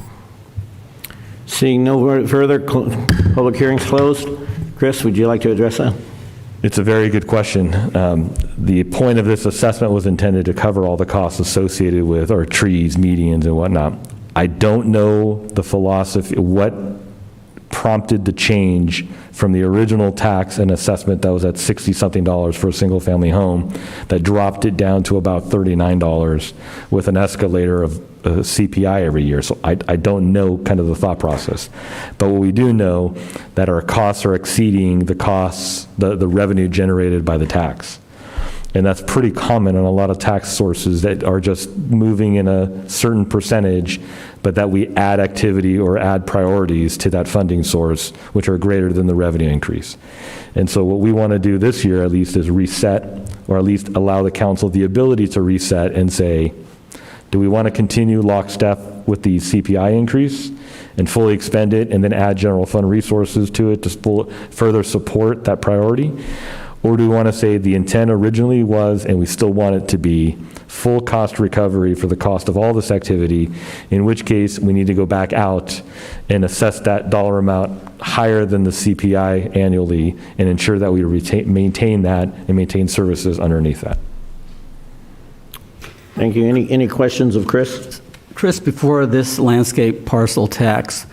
Seeing no further, public hearing's closed. Chris, would you like to address that? It's a very good question. The point of this assessment was intended to cover all the costs associated with our trees, medians, and whatnot. I don't know the philosophy, what prompted the change from the original tax and assessment that was at $60-something for a single-family home, that dropped it down to about $39 with an escalator of CPI every year. So I don't know kind of the thought process. But what we do know that our costs are exceeding the costs, the revenue generated by the tax. And that's pretty common on a lot of tax sources that are just moving in a certain percentage, but that we add activity or add priorities to that funding source, which are greater than the revenue increase. And so what we want to do this year, at least, is reset, or at least allow the council the ability to reset and say, do we want to continue lockstep with the CPI increase and fully expend it and then add general fund resources to it to further support that priority? Or do we want to say the intent originally was, and we still want it to be, full cost recovery for the cost of all this activity, in which case we need to go back out and assess that dollar amount higher than the CPI annually and ensure that we maintain that and maintain services underneath that. Thank you. Any questions of Chris? Chris, before this landscape parcel tax,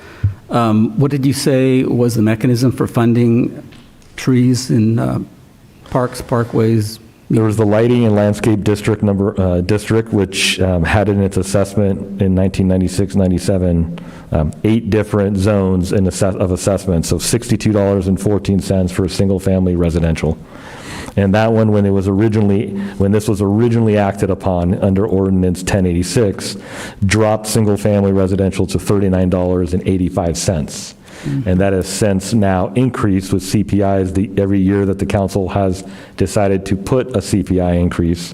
what did you say was the mechanism for funding trees in parks, parkways? There was the Lighting and Landscape District which had in its assessment in 1996-97 8 different zones of assessment, so $62.14 for a single-family residential. And that one, when this was originally acted upon under Ordinance 1086, dropped single-family residential to $39.85. And that has since now increased with CPIs every year that the council has decided to put a CPI increase.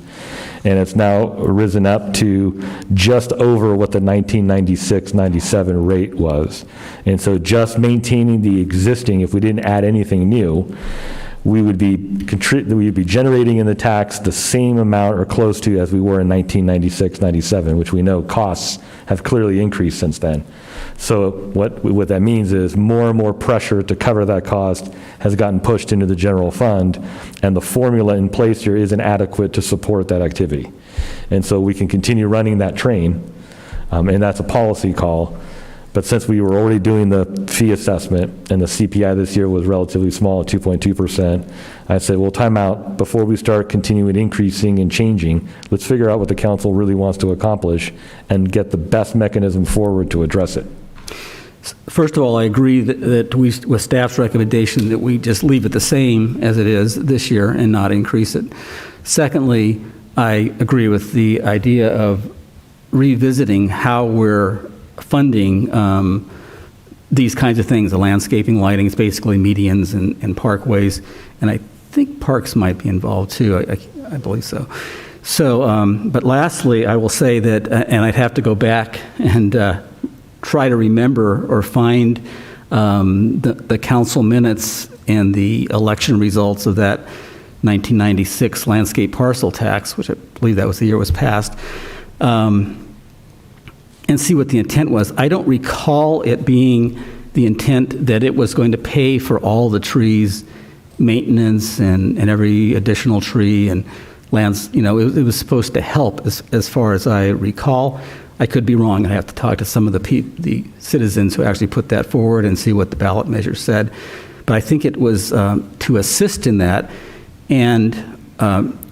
And it's now risen up to just over what the 1996-97 rate was. And so just maintaining the existing, if we didn't add anything new, we would be generating in the tax the same amount or close to as we were in 1996-97, which we know costs have clearly increased since then. So what that means is more and more pressure to cover that cost has gotten pushed into the general fund, and the formula in place here isn't adequate to support that activity. And so we can continue running that train, and that's a policy call. But since we were already doing the fee assessment and the CPI this year was relatively small at 2.2%, I said, well, time out. Before we start continuing increasing and changing, let's figure out what the council really wants to accomplish and get the best mechanism forward to address it. First of all, I agree that with staff's recommendation that we just leave it the same as it is this year and not increase it. Secondly, I agree with the idea of revisiting how we're funding these kinds of things. The landscaping, lighting, it's basically medians and parkways, and I think parks might be involved too. I believe so. So, but lastly, I will say that, and I'd have to go back and try to remember or find the council minutes and the election results of that 1996 landscape parcel tax, which I believe that was the year it was passed, and see what the intent was. I don't recall it being the intent that it was going to pay for all the trees, maintenance and every additional tree and lands. You know, it was supposed to help as far as I recall. I could be wrong. I have to talk to some of the citizens who actually put that forward and see what the ballot measure said. But I think it was to assist in that. And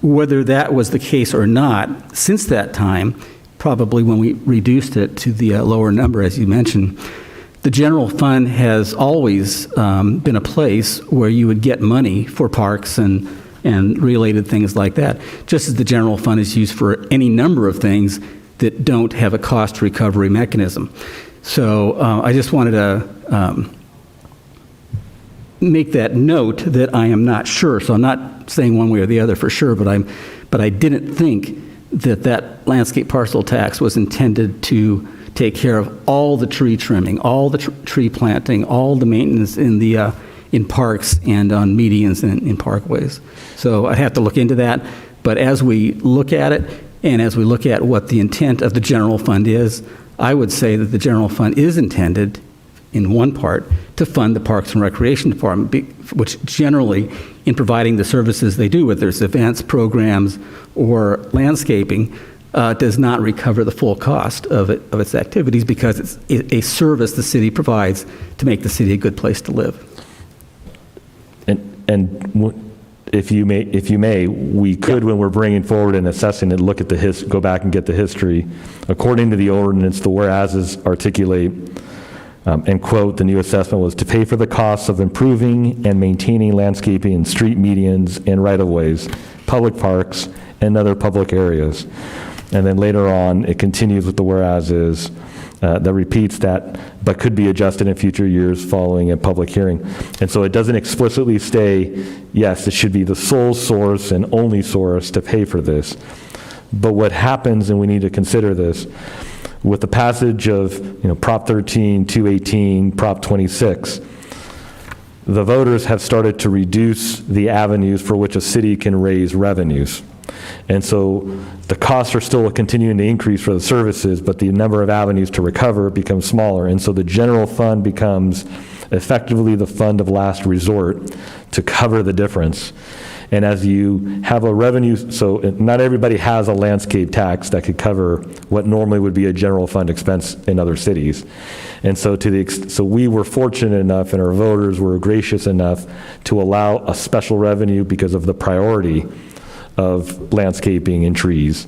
whether that was the case or not, since that time, probably when we reduced it to the lower number, as you mentioned, the general fund has always been a place where you would get money for parks and related things like that, just as the general fund is used for any number of things that don't have a cost recovery mechanism. So I just wanted to make that note that I am not sure. So I'm not saying one way or the other for sure, but I didn't think that landscape parcel tax was intended to take care of all the tree trimming, all the tree planting, all the maintenance in parks and on medians and in parkways. So I have to look into that. But as we look at it, and as we look at what the intent of the general fund is, I would say that the general fund is intended, in one part, to fund the Parks and Recreation Department, which generally, in providing the services they do, whether it's events, programs, or landscaping, does not recover the full cost of its activities because it's a service the city provides to make the city a good place to live. If you may, we could, when we're bringing forward and assessing it, look at go back and get the history. According to the ordinance, the whereases articulate, and quote, the new assessment was to pay for the costs of improving and maintaining landscaping and street medians and right-of-ways, public parks, and other public areas. And then later on, it continues with the whereases that repeats that, but could be adjusted in future years following a public hearing. And so it doesn't explicitly say, yes, it should be the sole source and only source to pay for this. But what happens, and we need to consider this, with the passage of Prop 13, 218, Prop 26, the voters have started to reduce the avenues for which a city can raise revenues. And so the costs are still continuing to increase for the services, but the number of avenues to recover becomes smaller. And so the general fund becomes effectively the fund of last resort to cover the difference. And as you have a revenue, so not everybody has a landscape tax that could cover what normally would be a general fund expense in other cities. And so so we were fortunate enough, and our voters were gracious enough to allow a special revenue because of the priority of landscaping and trees.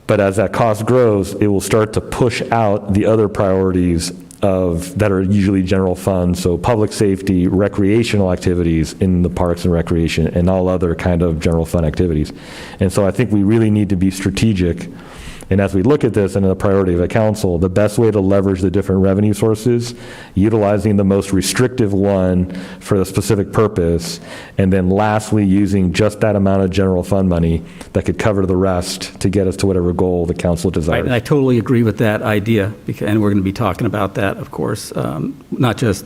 But as that cost grows, it will start to push out the other priorities that are usually general funds, so public safety, recreational activities in the parks and recreation, and all other kind of general fund activities. And so I think we really need to be strategic. And as we look at this and the priority of the council, the best way to leverage the different revenue sources, utilizing the most restrictive one for the specific purpose, and then lastly, using just that amount of general fund money that could cover the rest to get us to whatever goal the council desires. I totally agree with that idea, and we're going to be talking about that, of course, not just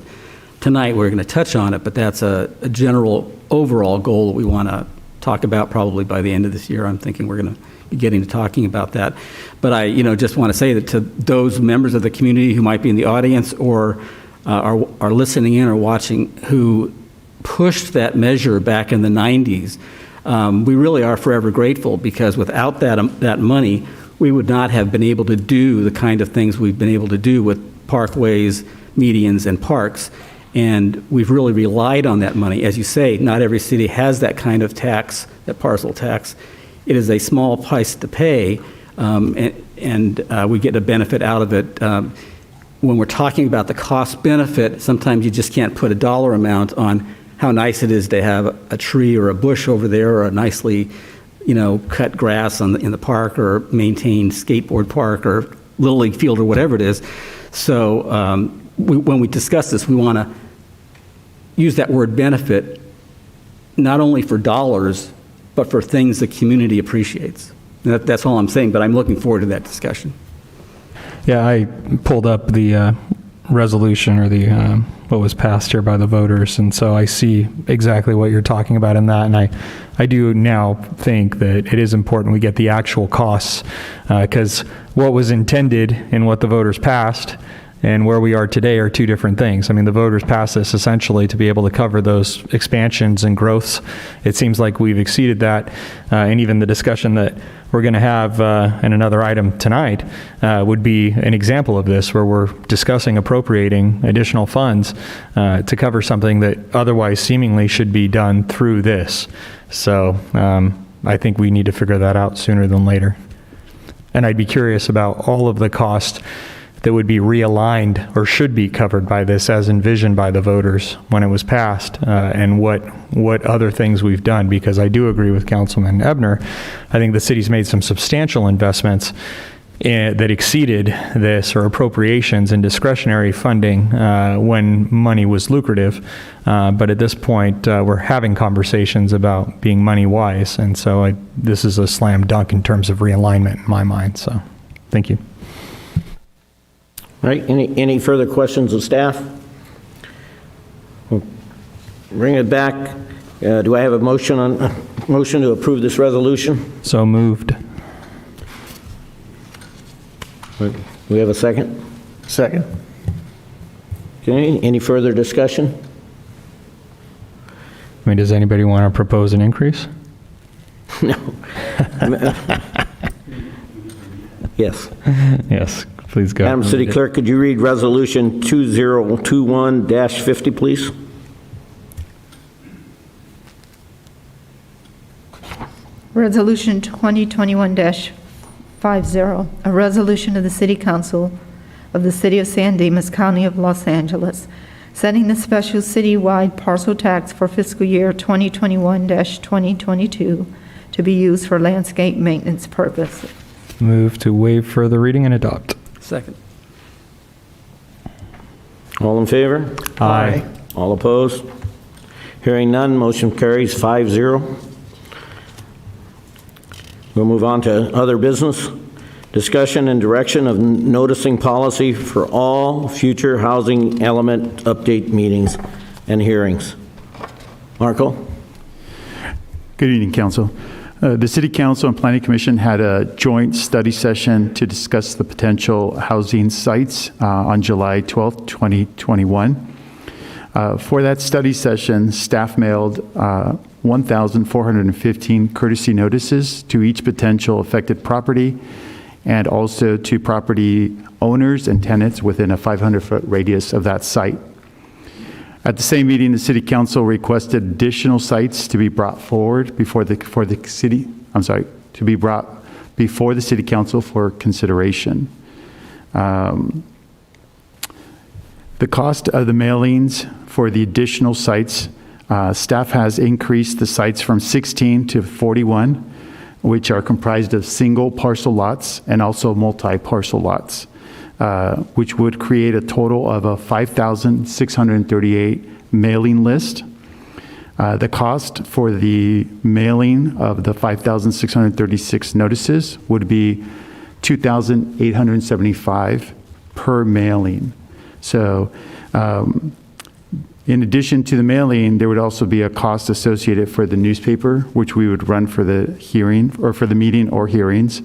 tonight, we're going to touch on it, but that's a general overall goal that we want to talk about probably by the end of this year. I'm thinking we're going to be getting to talking about that. But I just want to say that to those members of the community who might be in the audience or are listening in or watching who pushed that measure back in the 90s, we really are forever grateful, because without that money, we would not have been able to do the kind of things we've been able to do with parkways, medians, and parks. And we've really relied on that money. As you say, not every city has that kind of tax, that parcel tax. It is a small price to pay, and we get a benefit out of it. When we're talking about the cost benefit, sometimes you just can't put a dollar amount on how nice it is to have a tree or a bush over there, or a nicely, cut grass in the park, or maintained skateboard park, or Little League field, or whatever it is. So when we discuss this, we want to use that word benefit not only for dollars, but for things the community appreciates. That's all I'm saying, but I'm looking forward to that discussion. Yeah, I pulled up the resolution, or the what was passed here by the voters, and so I see exactly what you're talking about in that, and I do now think that it is important we get the actual costs, because what was intended and what the voters passed and where we are today are two different things. I mean, the voters passed this essentially to be able to cover those expansions and growths. It seems like we've exceeded that, and even the discussion that we're going to have in another item tonight would be an example of this, where we're discussing appropriating additional funds to cover something that otherwise seemingly should be done through this. So I think we need to figure that out sooner than later. And I'd be curious about all of the costs that would be realigned or should be covered by this as envisioned by the voters when it was passed, and what other things we've done, because I do agree with Councilman Ebner. I think the city's made some substantial investments that exceeded this, or appropriations and discretionary funding when money was lucrative. But at this point, we're having conversations about being money wise. And so this is a slam dunk in terms of realignment in my mind. So thank you. All right, any further questions of staff? We'll bring it back. Do I have a motion to approve this resolution? So moved. We have a second? Second. Okay, any further discussion? I mean, does anybody want to propose an increase? No. Yes. Yes, please go. Madam City Clerk, could you read Resolution 2021-50, please? Resolution 2021-50, a resolution of the City Council of the City of San Dimas, County of Los Angeles, setting the special citywide parcel tax for fiscal year 2021-2022 to be used for landscape maintenance purposes. Move to waive further reading and adopt. Second. All in favor? Aye. All opposed? Hearing none, motion carries 5-0. We'll move on to other business. Discussion and direction of noticing policy for all future housing element update meetings and hearings. Marco? Good evening, Council. The City Council and Planning Commission had a joint study session to discuss the potential housing sites on July 12th, 2021. For that study session, staff mailed 1,415 courtesy notices to each potential affected property and also to property owners and tenants within a 500-foot radius of that site. At the same meeting, the City Council requested additional sites to be brought forward before the City Council for consideration. The cost of the mailings for the additional sites, staff has increased the sites from 16 to 41, which are comprised of single parcel lots and also multi-parcel lots, which would create a total of a 5,638 mailing list. The cost for the mailing of the 5,636 notices would be $2,875 per mailing. So, in addition to the mailing, there would also be a cost associated for the newspaper, which we would run for the hearing or for the meeting or hearings.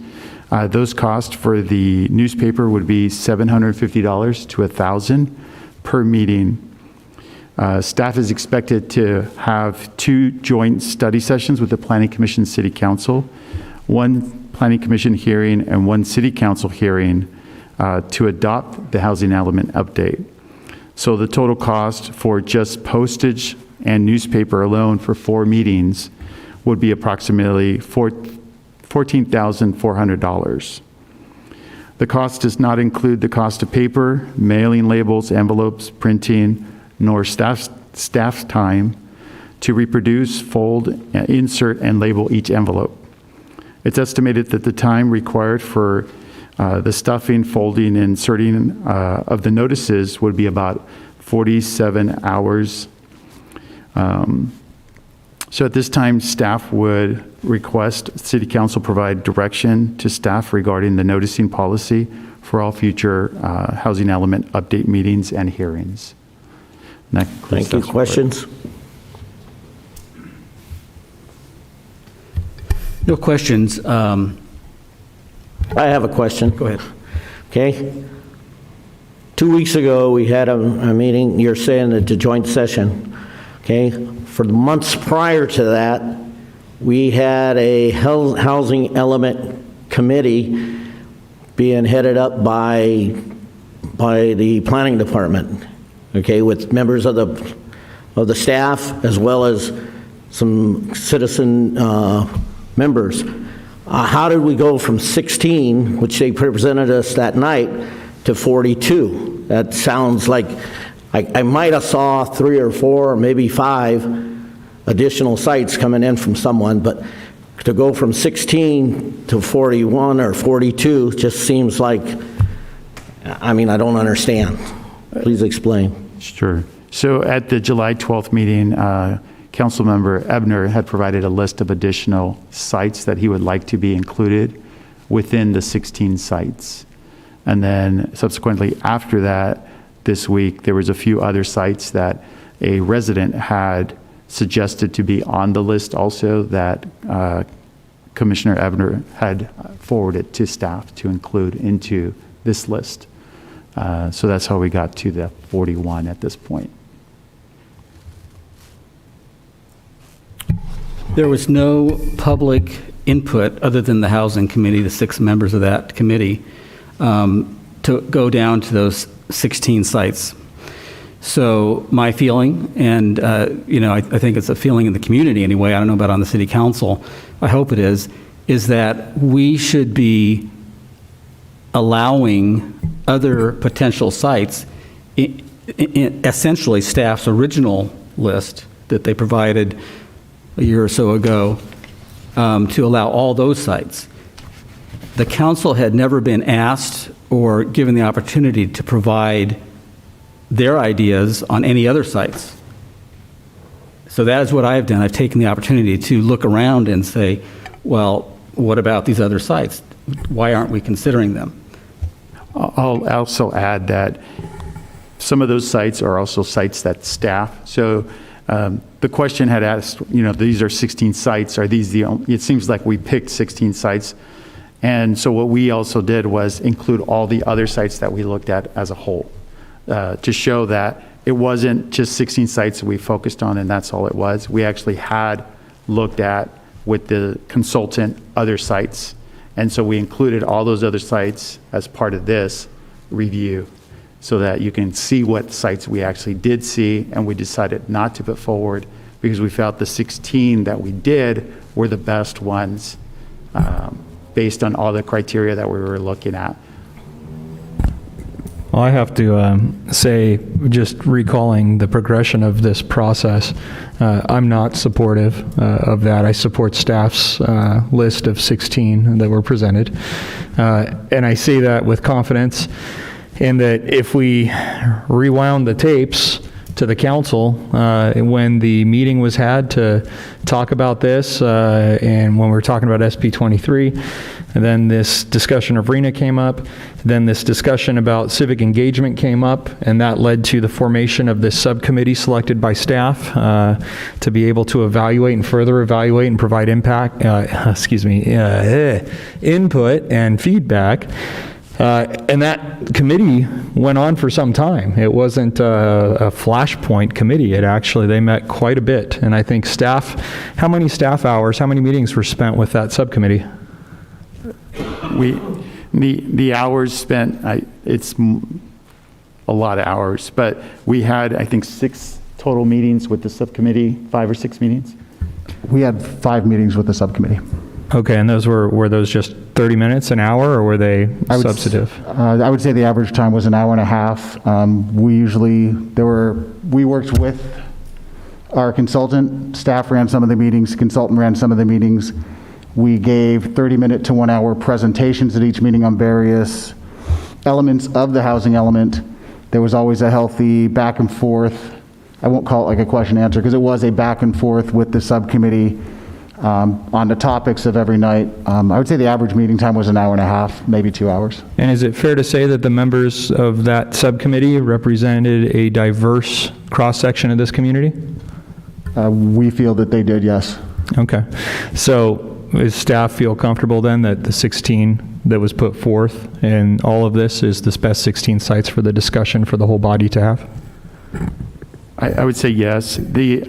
Those costs for the newspaper would be $750 to $1,000 per meeting. Staff is expected to have 2 joint study sessions with the Planning Commission City Council, 1 Planning Commission hearing and 1 City Council hearing to adopt the housing element update. So the total cost for just postage and newspaper alone for 4 meetings would be approximately $14,400. The cost does not include the cost of paper, mailing labels, envelopes, printing, nor staff's time to reproduce, fold, insert, and label each envelope. It's estimated that the time required for the stuffing, folding, and inserting of the notices would be about 47 hours. So at this time, staff would request City Council provide direction to staff regarding the noticing policy for all future housing element update meetings and hearings. And that concludes Thank you. staff's Questions? No questions. I have a question. Go ahead. Okay. 2 weeks ago, we had a meeting, you're saying at the joint session, okay? For the months prior to that, we had a housing element committee being headed up by the planning department, okay, with members of the staff as well as some citizen members. How did we go from 16, which they presented us that night, to 42? That sounds like I might have saw 3 or 4 or maybe 5 additional sites coming in from someone, but to go from 16 to 41 or 42 just seems like, I mean, I don't understand. Please explain. Sure. So at the July 12th meeting, Councilmember Ebner had provided a list of additional sites that he would like to be included within the 16 sites. And then subsequently after that, this week, there was a few other sites that a resident had suggested to be on the list also that Commissioner Ebner had forwarded to staff to include into this list. So that's how we got to the 41 at this point. There was no public input, other than the Housing Committee, the 6 members of that committee, to go down to those 16 sites. So my feeling, and I think it's a feeling in the community anyway, I don't know about on the city council, I hope it is that we should be allowing other potential sites, essentially staff's original list that they provided a year or so ago, to allow all those sites. The council had never been asked or given the opportunity to provide their ideas on any other sites. So that is what I've done. I've taken the opportunity to look around and say, well, what about these other sites? Why aren't we considering them? I'll also add that some of those sites are also sites that staff. So the question had asked, these are 16 sites. Are these the only? It seems like we picked 16 sites. And so what we also did was include all the other sites that we looked at as a whole, to show that it wasn't just 16 sites that we focused on and that's all it was. We actually had looked at, with the consultant, other sites. And so we included all those other sites as part of this review so that you can see what sites we actually did see, and we decided not to put forward because we felt the 16 that we did were the best ones based on all the criteria that we were looking at. Well, I have to say, just recalling the progression of this process, I'm not supportive of that. I support staff's list of 16 that were presented. And I say that with confidence in that if we rewound the tapes to the council when the meeting was had to talk about this, and when we were talking about SB 23, and then this discussion of RENA came up, then this discussion about civic engagement came up, and that led to the formation of this subcommittee selected by staff to be able to evaluate and further evaluate and provide input and feedback. And that committee went on for some time. It wasn't a flashpoint committee. They met quite a bit. And I think how many staff hours, how many meetings were spent with that subcommittee? The hours spent, it's a lot of hours, but we had, I think, 6 total meetings with the subcommittee, 5 or 6 meetings. We had 5 meetings with the subcommittee. Okay, and those were those just 30 minutes, an hour, or were they substantive? I would say the average time was an hour and a half. We worked with our consultant, staff ran some of the meetings, consultant ran some of the meetings. We gave 30-minute to 1-hour presentations at each meeting on various elements of the housing element. There was always a healthy back and forth. I won't call it like a question answer because it was a back and forth with the subcommittee on the topics of every night. I would say the average meeting time was an hour and a half, maybe 2 hours. And is it fair to say that the members of that subcommittee represented a diverse cross-section of this community? We feel that they did, yes. Okay. So does staff feel comfortable then that the 16 that was put forth in all of this is the best 16 sites for the discussion for the whole body to have? I would say yes. The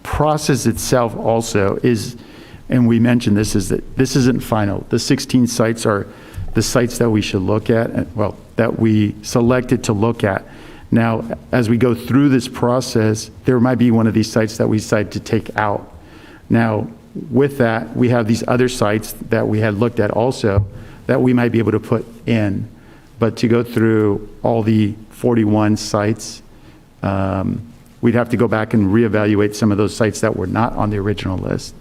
process itself also is, and we mentioned this, is that this isn't final. The 16 sites are the sites that we should look at, well, that we selected to look at. Now, as we go through this process, there might be one of these sites that we decide to take out. Now, with that, we have these other sites that we had looked at also that we might be able to put in. But to go through all the 41 sites, we'd have to go back and reevaluate some of those sites that were not on the original list.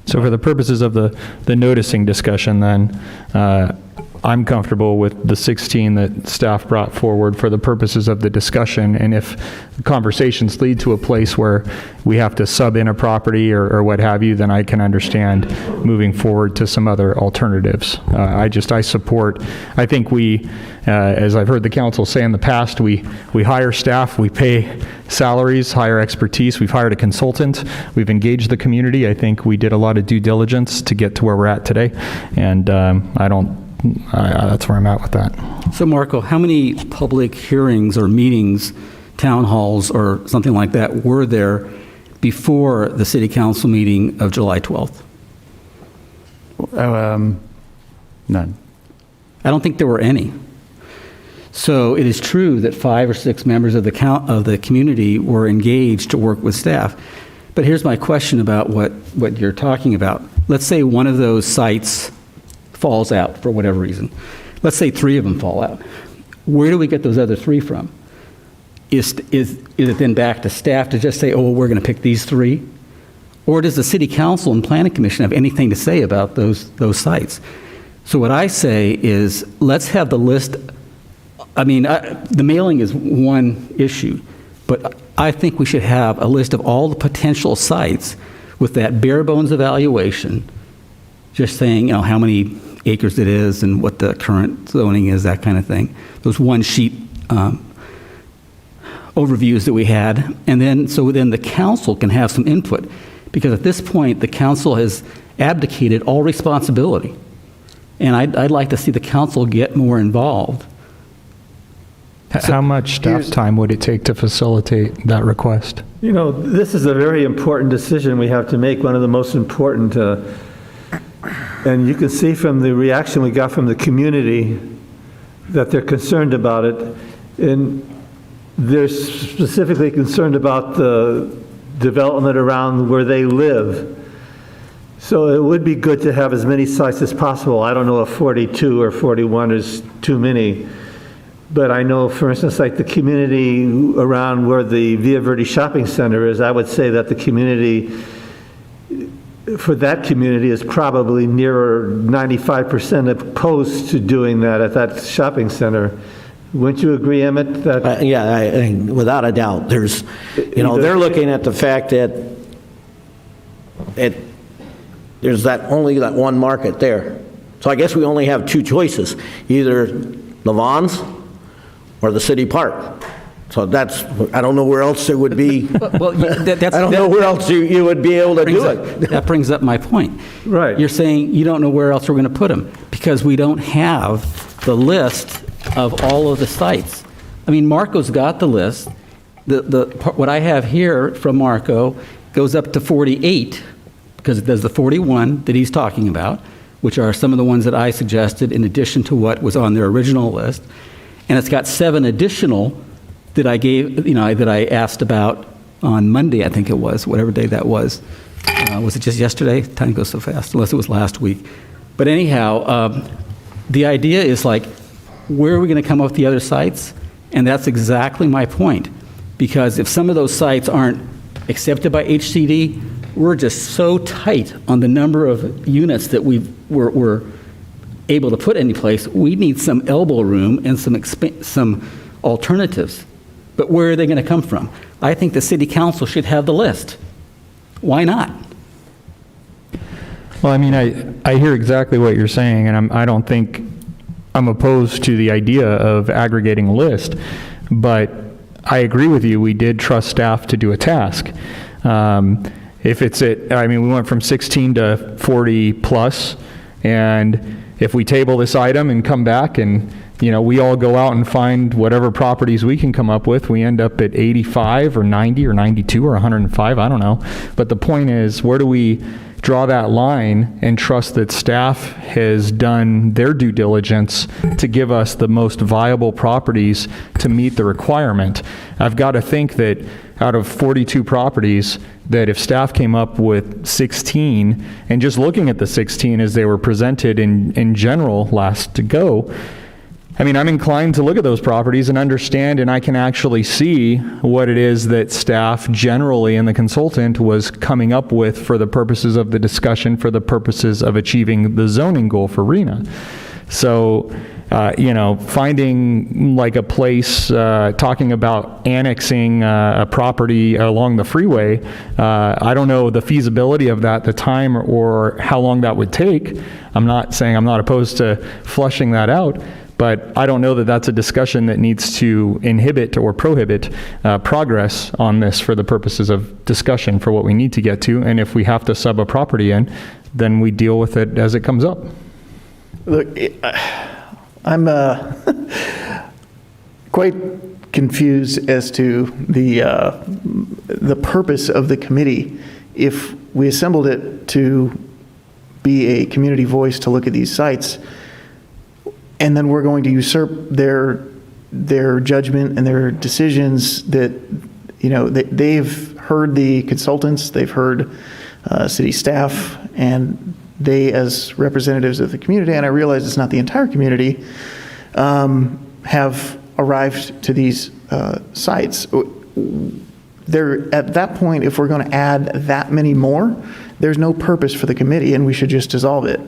So for the purposes of the noticing discussion then, I'm comfortable with the 16 that staff brought forward for the purposes of the discussion. And if conversations lead to a place where we have to sub in a property or what have you, then I can understand moving forward to some other alternatives. I support, I think we, as I've heard the council say in the past, we hire staff, we pay salaries, hire expertise, we've hired a consultant, we've engaged the community. I think we did a lot of due diligence to get to where we're at today. And that's where I'm at with that. So Marco, how many public hearings or meetings, town halls or something like that were there before the city council meeting of July 12th? None. I don't think there were any. So it is true that 5 or 6 members of the community were engaged to work with staff. But here's my question about what you're talking about. Let's say one of those sites falls out for whatever reason. Let's say 3 of them fall out. Where do we get those other 3 from? Is it then back to staff to just say, oh, well, we're going to pick these 3? Or does the city council and planning commission have anything to say about those sites? So what I say is, let's have the list. I mean, the mailing is one issue, but I think we should have a list of all the potential sites with that bare bones evaluation, just saying, how many acres it is and what the current zoning is, that kind of thing. Those one sheet overviews that we had, and then the council can have some input, because at this point the council has abdicated all responsibility, and I'd like to see the council get more involved. How much staff time would it take to facilitate that request? This is a very important decision we have to make, one of the most important, and you can see from the reaction we got from the community that they're concerned about it, and they're specifically concerned about the development around where they live. So it would be good to have as many sites as possible. I don't know if 42 or 41 is too many, but I know, for instance, like the community around where the Via Verde Shopping Center is, I would say that the community, for that community, is probably nearer 95% opposed to doing that at that shopping center. Wouldn't you agree, Emmett? That Yeah, without a doubt. There's, they're looking at the fact that there's only that one market there. So I guess we only have 2 choices, either Levon's or the city park. So I don't know where else there would be. I don't know where else you would be able to do it. That brings up my point. Right. You're saying you don't know where else we're going to put them because we don't have the list of all of the sites. I mean, Marco's got the list. What I have here from Marco goes up to 48, because there's the 41 that he's talking about, which are some of the ones that I suggested in addition to what was on their original list. And it's got 7 additional that I gave, that I asked about on Monday, I think it was, whatever day that was. Was it just yesterday? Time goes so fast, unless it was last week. But anyhow, the idea is like, where are we going to come up with the other sites? And that's exactly my point. Because if some of those sites aren't accepted by HCD, we're just so tight on the number of units that we're able to put any place. We need some elbow room and some alternatives. But where are they going to come from? I think the city council should have the list. Why not? Well, I mean, I hear exactly what you're saying, and I don't think I'm opposed to the idea of aggregating a list, but I agree with you. We did trust staff to do a task. If it's we went from 16 to 40 plus, and if we table this item and come back and, we all go out and find whatever properties we can come up with, we end up at 85 or 90 or 92 or 105, I don't know. But the point is, where do we draw that line and trust that staff has done their due diligence to give us the most viable properties to meet the requirement? I've got to think that out of 42 properties, that if staff came up with 16, and just looking at the 16 as they were presented in general last to go, I mean, I'm inclined to look at those properties and understand, and I can actually see what it is that staff generally and the consultant was coming up with for the purposes of the discussion, for the purposes of achieving the zoning goal for RENA. So, finding like a place, talking about annexing a property along the freeway, I don't know the feasibility of that, the time or how long that would take. I'm not saying I'm not opposed to flushing that out, but I don't know that that's a discussion that needs to inhibit or prohibit progress on this for the purposes of discussion for what we need to get to. And if we have to sub a property in, then we deal with it as it comes up. Look, I'm quite confused as to the purpose of the committee. If we assembled it to be a community voice to look at these sites, and then we're going to usurp their judgment and their decisions that, they've heard the consultants, they've heard city staff, and they, as representatives of the community, and I realize it's not the entire community, have arrived to these sites. At that point, if we're going to add that many more, there's no purpose for the committee, and we should just dissolve it,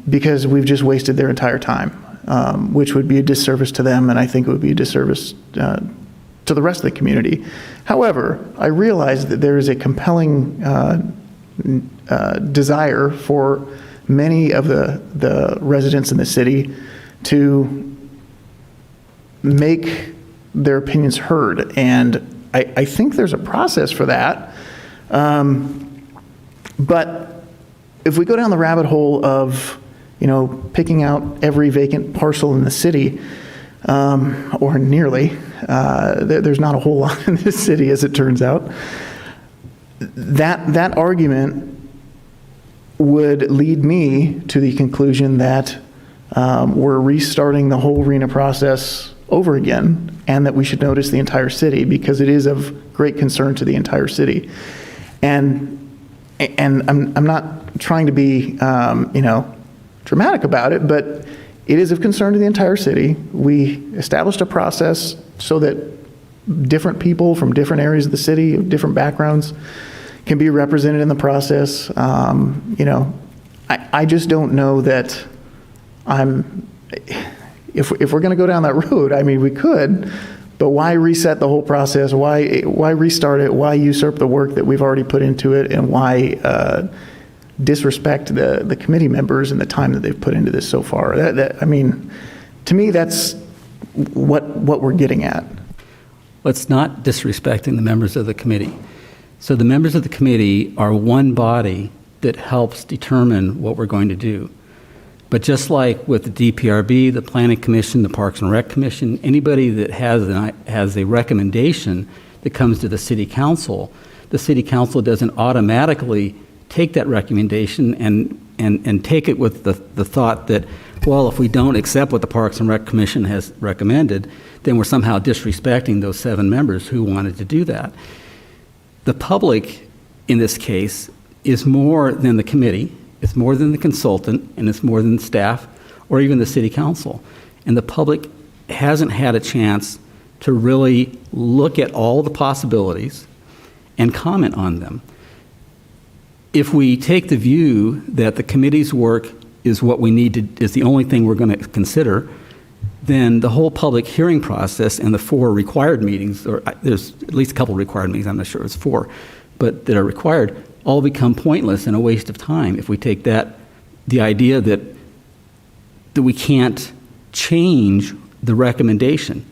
because we've just wasted their entire time, which would be a disservice to them, and I think it would be a disservice to the rest of the community. However, I realize that there is a compelling desire for many of the residents in the city to make their opinions heard, and I think there's a process for that. But if we go down the rabbit hole of, picking out every vacant parcel in the city, or nearly, there's not a whole lot in this city, as it turns out, that argument would lead me to the conclusion that we're restarting the whole RENA process over again, and that we should notice the entire city, because it is of great concern to the entire city. And I'm not trying to be, dramatic about it, but it is of concern to the entire city. We established a process so that different people from different areas of the city, of different backgrounds, can be represented in the process. I just don't know that if we're going to go down that road, I mean, we could, but why reset the whole process? Why restart it? Why usurp the work that we've already put into it? And why disrespect the committee members and the time that they've put into this so far? I mean, to me, that's what we're getting at. Well, it's not disrespecting the members of the committee. So the members of the committee are one body that helps determine what we're going to do. But just like with the DPRB, the Planning Commission, the Parks and Rec Commission, anybody that has a recommendation that comes to the city council doesn't automatically take that recommendation and take it with the thought that, well, if we don't accept what the Parks and Rec Commission has recommended, then we're somehow disrespecting those 7 members who wanted to do that. The public, in this case, is more than the committee. It's more than the consultant, and it's more than the staff, or even the city council. And the public hasn't had a chance to really look at all the possibilities and comment on them. If we take the view that the committee's work is what we need to, is the only thing we're going to consider, then the whole public hearing process and the 4 required meetings, or there's at least a couple required meetings, I'm not sure it's 4, but that are required, all become pointless and a waste of time if we take the idea that we can't change the recommendation.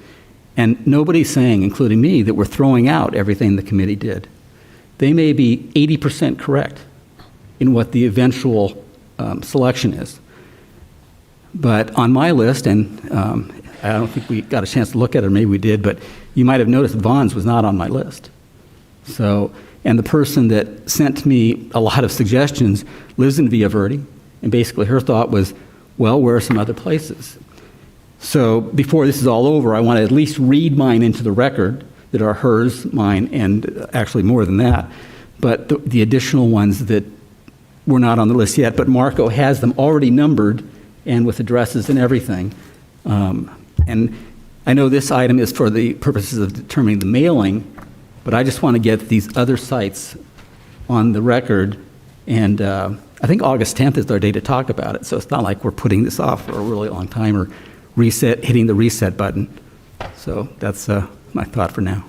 And nobody's saying, including me, that we're throwing out everything the committee did. They may be 80% correct in what the eventual selection is. But on my list, and I don't think we got a chance to look at it, or maybe we did, but you might have noticed Vaughn's was not on my list. So, and the person that sent me a lot of suggestions lives in Villa Verde, and basically her thought was, well, where are some other places? So before this is all over, I want to at least read mine into the record that are hers, mine, and actually more than that, but the additional ones that were not on the list yet, but Marco has them already numbered and with addresses and everything. And I know this item is for the purposes of determining the mailing, but I just want to get these other sites on the record, and I think August 10th is our day to talk about it, so it's not like we're putting this off for a really long time or hitting the reset button. So that's my thought for now.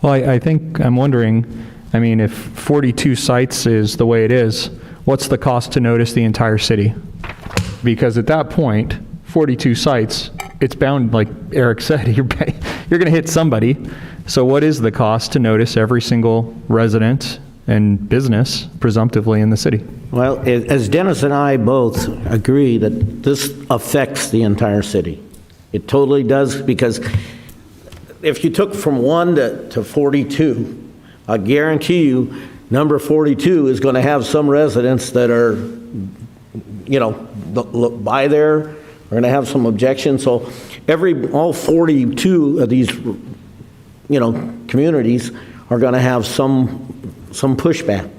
Well, I think I'm wondering, I mean, if 42 sites is the way it is, what's the cost to notice the entire city? Because at that point, 42 sites, it's bound, like Eric said, you're going to hit somebody. So what is the cost to notice every single resident and business, presumptively, in the city? Well, as Dennis and I both agree that this affects the entire city. It totally does, because if you took from 1 to 42, I guarantee you number 42 is going to have some residents that are, look by there, are going to have some objections. So all 42 of these, communities are going to have some pushback.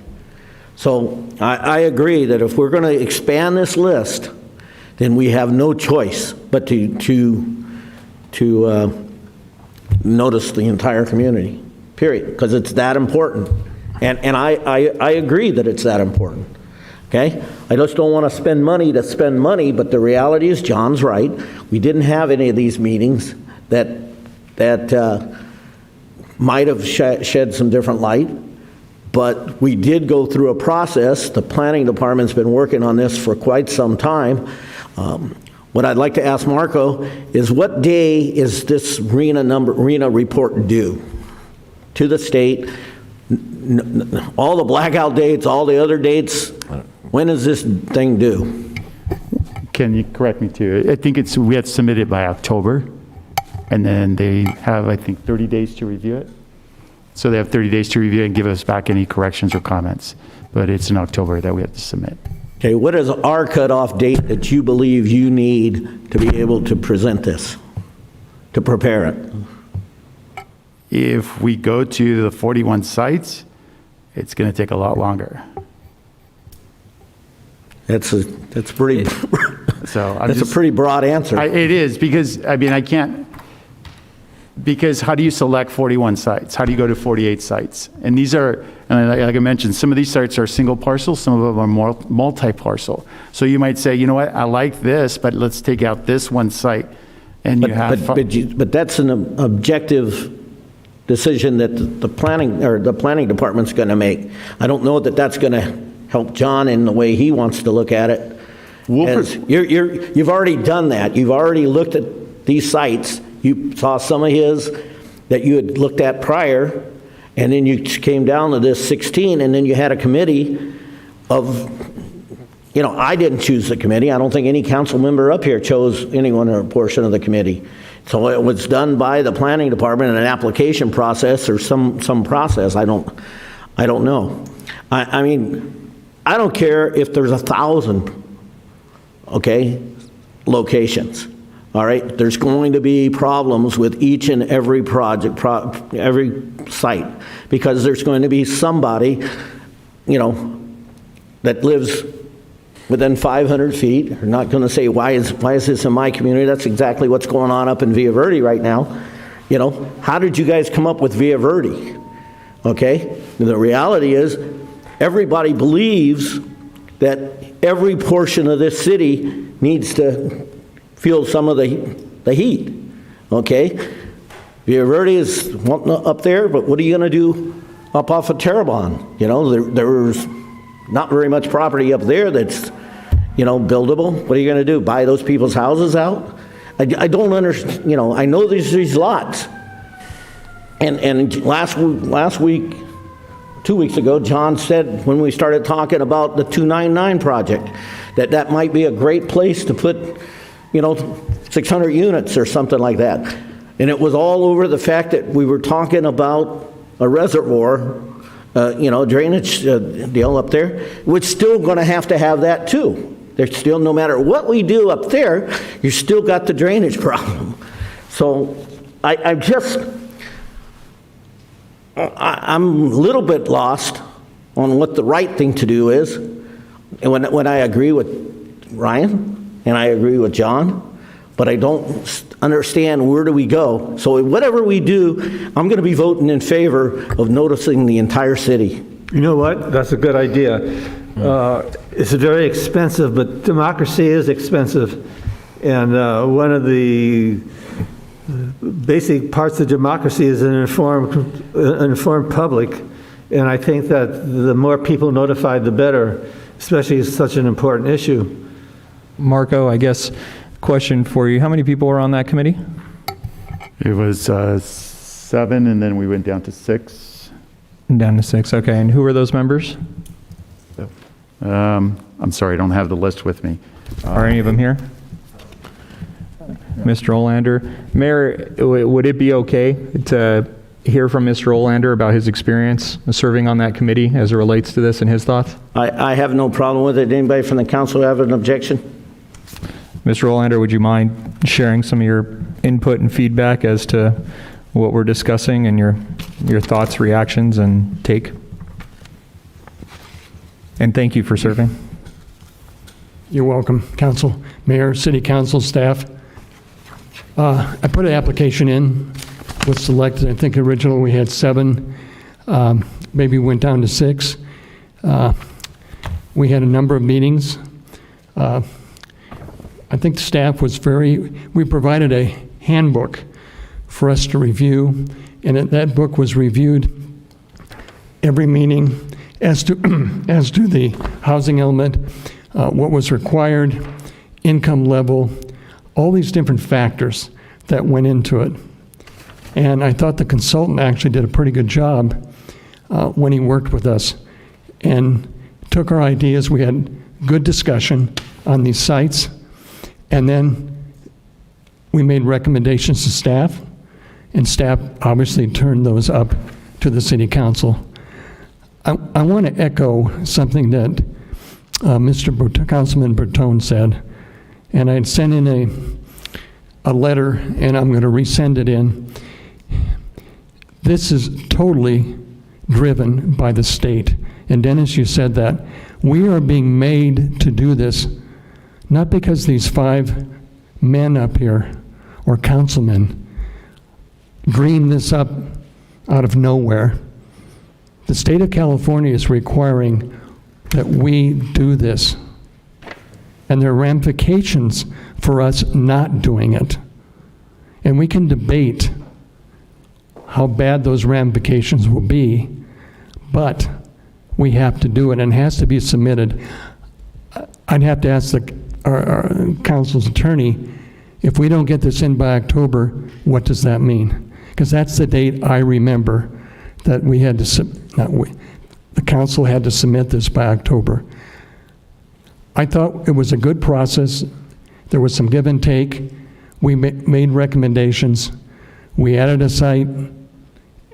So I agree that if we're going to expand this list, then we have no choice but to notice the entire community, period, because it's that important. And I agree that it's that important, okay? I just don't want to spend money, but the reality is, John's right. We didn't have any of these meetings that might have shed some different light, but we did go through a process. The planning department's been working on this for quite some time. What I'd like to ask Marco is, what day is this RENA report due to the state? All the blackout dates, all the other dates, when is this thing due? Can you correct me too? I think we had submitted by October, and then they have, I think, 30 days to review it. So they have 30 days to review it and give us back any corrections or comments. But it's in October that we have to submit. Okay, what is our cutoff date that you believe you need to be able to present this, to prepare it? If we go to the 41 sites, it's going to take a lot longer. That's pretty. So that's a pretty broad answer. It is, because I can't. Because how do you select 41 sites? How do you go to 48 sites? And these are, and like I mentioned, some of these sites are single parcel, some of them are multi-parcel. So you might say, you know what, I like this, but let's take out this one site. And but that's an objective decision that the planning department's going to make. I don't know that that's going to help John in the way he wants to look at it. You've already done that. You've already looked at these sites. You saw some of his that you had looked at prior, and then you came down to this 16, and then you had a committee of, I didn't choose the committee. I don't think any council member up here chose anyone or a portion of the committee. So it was done by the planning department in an application process or some process. I don't know. I mean, I don't care if there's 1,000, locations. All right, there's going to be problems with each and every project, every site, because there's going to be somebody, that lives within 500 feet. I'm not going to say, why is this in my community? That's exactly what's going on up in Villa Verde right now. How did you guys come up with Villa Verde? Okay, the reality is, everybody believes that every portion of this city needs to feel some of the heat, okay? Villa Verde is up there, but what are you going to do up off of Terrebonne? There's not very much property up there that's, buildable. What are you going to do, buy those people's houses out? I don't understand, I know there's these lots. And last week, 2 weeks ago, John said, when we started talking about the 299 project, that might be a great place to put 600 units or something like that. And it was all over the fact that we were talking about a reservoir, drainage deal up there. We're still going to have that too. There's still, no matter what we do up there, you still got the drainage problem. So I'm a little bit lost on what the right thing to do is. And when I agree with Ryan, and I agree with John, but I don't understand where do we go. So whatever we do, I'm going to be voting in favor of noticing the entire city. You know what? That's a good idea. It's very expensive, but democracy is expensive. And one of the basic parts of democracy is an informed public. And I think that the more people notified, the better, especially it's such an important issue. Marco, I guess, question for you. How many people were on that committee? It was 7, and then we went down to 6. Down to 6, okay. And who were those members? I'm sorry, I don't have the list with me. Are any of them here? Mr. Olander. Mayor, would it be okay to hear from Mr. Olander about his experience serving on that committee as it relates to this and his thoughts? I have no problem with it. Anybody from the council have an objection? Mr. Olander, would you mind sharing some of your input and feedback as to what we're discussing and your thoughts, reactions, and take? And thank you for serving. You're welcome, Council, Mayor, City Council, staff. I put an application in, was selected. I think originally we had 7, maybe went down to 6. We had a number of meetings. I think the staff was we provided a handbook for us to review, and that book was reviewed every meeting as to the housing element, what was required, income level, all these different factors that went into it. And I thought the consultant actually did a pretty good job when he worked with us and took our ideas. We had good discussion on these sites, and then we made recommendations to staff, and staff obviously turned those up to the City Council. I want to echo something that Councilman Bertone said, and I had sent in a letter, and I'm going to resend it in. This is totally driven by the state. And Dennis, you said that. We are being made to do this, not because these 5 men up here, or councilmen, dreamed this up out of nowhere. The state of California is requiring that we do this. And there are ramifications for us not doing it. And we can debate how bad those ramifications will be, but we have to do it, and it has to be submitted. I'd have to ask our council's attorney, if we don't get this in by October, what does that mean? Because that's the date I remember that we had to, the council had to submit this by October. I thought it was a good process. There was some give and take. We made recommendations. We added a site,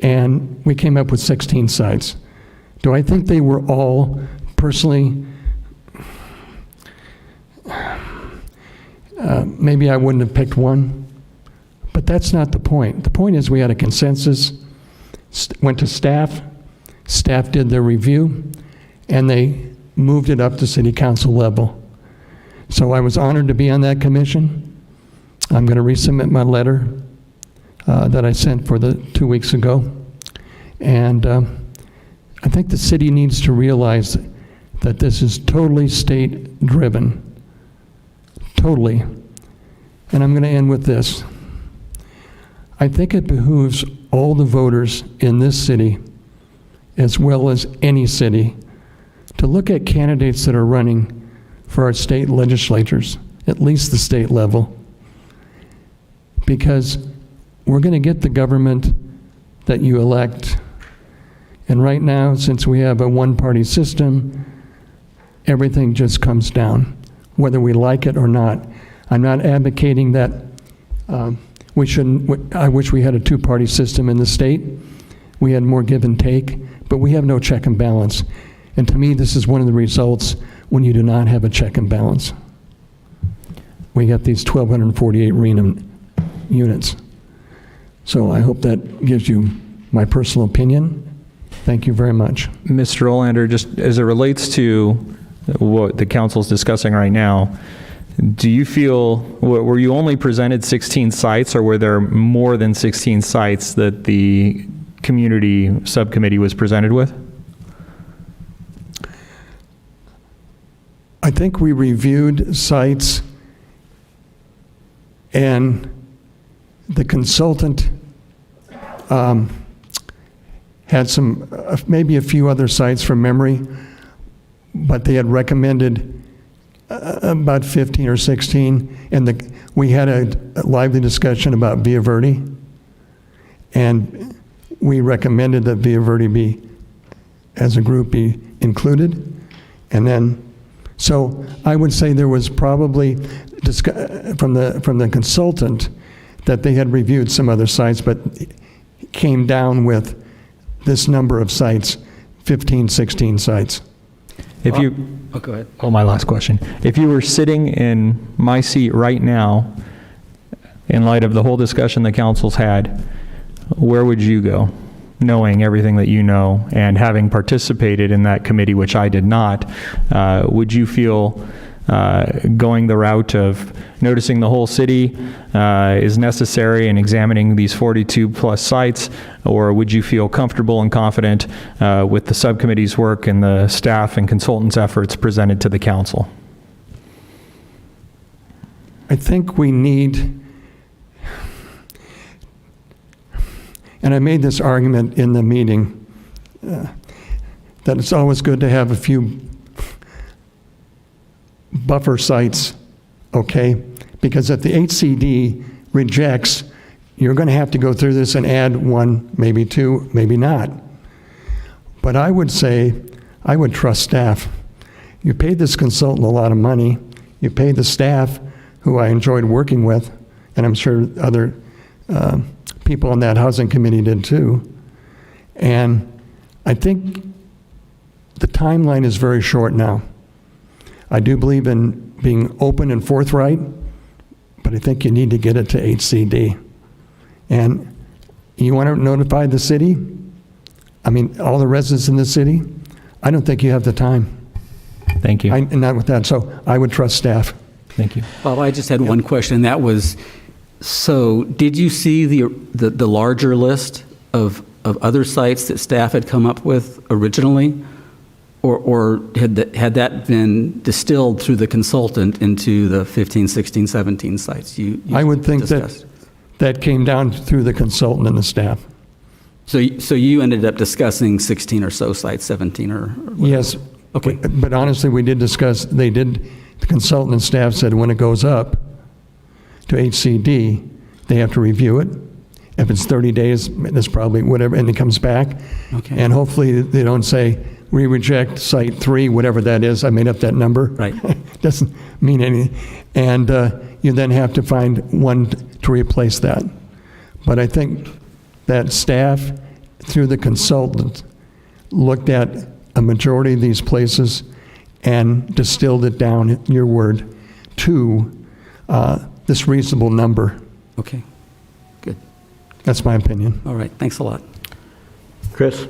and we came up with 16 sites. Do I think they were all personally, maybe I wouldn't have picked one, but that's not the point. The point is we had a consensus, went to staff did their review, and they moved it up to City Council level. So I was honored to be on that commission. I'm going to resubmit my letter that I sent for the 2 weeks ago. And I think the city needs to realize that this is totally state-driven. Totally. And I'm going to end with this. I think it behooves all the voters in this city, as well as any city, to look at candidates that are running for our state legislatures, at least the state level, because we're going to get the government that you elect. And right now, since we have a one-party system, everything just comes down, whether we like it or not. I'm not advocating that we shouldn't. I wish we had a two-party system in the state. We had more give and take, but we have no check and balance. And to me, this is one of the results when you do not have a check and balance. We got these 1,248 RENA units. So I hope that gives you my personal opinion. Thank you very much. Mr. Olander, just as it relates to what the council is discussing right now, do you feel, were you only presented 16 sites, or were there more than 16 sites that the community subcommittee was presented with? I think we reviewed sites, and the consultant had some, maybe a few other sites from memory, but they had recommended about 15 or 16, and we had a lively discussion about Villa Verde, and we recommended that Villa Verde be, as a group, be included. And then, so I would say there was probably, from the consultant, that they had reviewed some other sites, but came down with this number of sites, 15, 16 sites. If you, Oh, go ahead. oh, my last question. If you were sitting in my seat right now, in light of the whole discussion the council's had, where would you go, knowing everything that you know and having participated in that committee, which I did not? Would you feel going the route of noticing the whole city is necessary and examining these 42 plus sites, or would you feel comfortable and confident with the subcommittee's work and the staff and consultants' efforts presented to the council? I think we need, and I made this argument in the meeting, that it's always good to have a few buffer sites, okay? Because if the HCD rejects, you're going to have to go through this and add one, maybe two, maybe not. But I would say, I would trust staff. You paid this consultant a lot of money. You paid the staff, who I enjoyed working with, and I'm sure other people on that housing committee did too. And I think the timeline is very short now. I do believe in being open and forthright, but I think you need to get it to HCD. And you want to notify the city? I mean, all the residents in the city? I don't think you have the time. Thank you. Not with that, so I would trust staff. Thank you. Bob, I just had one question, and that was, so did you see the larger list of other sites that staff had come up with originally? Or had that been distilled through the consultant into the 15, 16, 17 sites you I would think discussed? that came down through the consultant and the staff. So you ended up discussing 16 or so sites, 17 or whatever. Yes. Okay. But honestly, we did discuss, the consultant and staff said when it goes up to HCD, they have to review it. If it's 30 days, that's probably whatever, and it comes back. Okay. And hopefully they don't say, we reject site 3, whatever that is. I made up that number. Right. Doesn't mean anything. And you then have to find one to replace that. But I think that staff, through the consultant, looked at a majority of these places and distilled it down, your word, to this reasonable number. Okay, good. That's my opinion. All right, thanks a lot. Chris?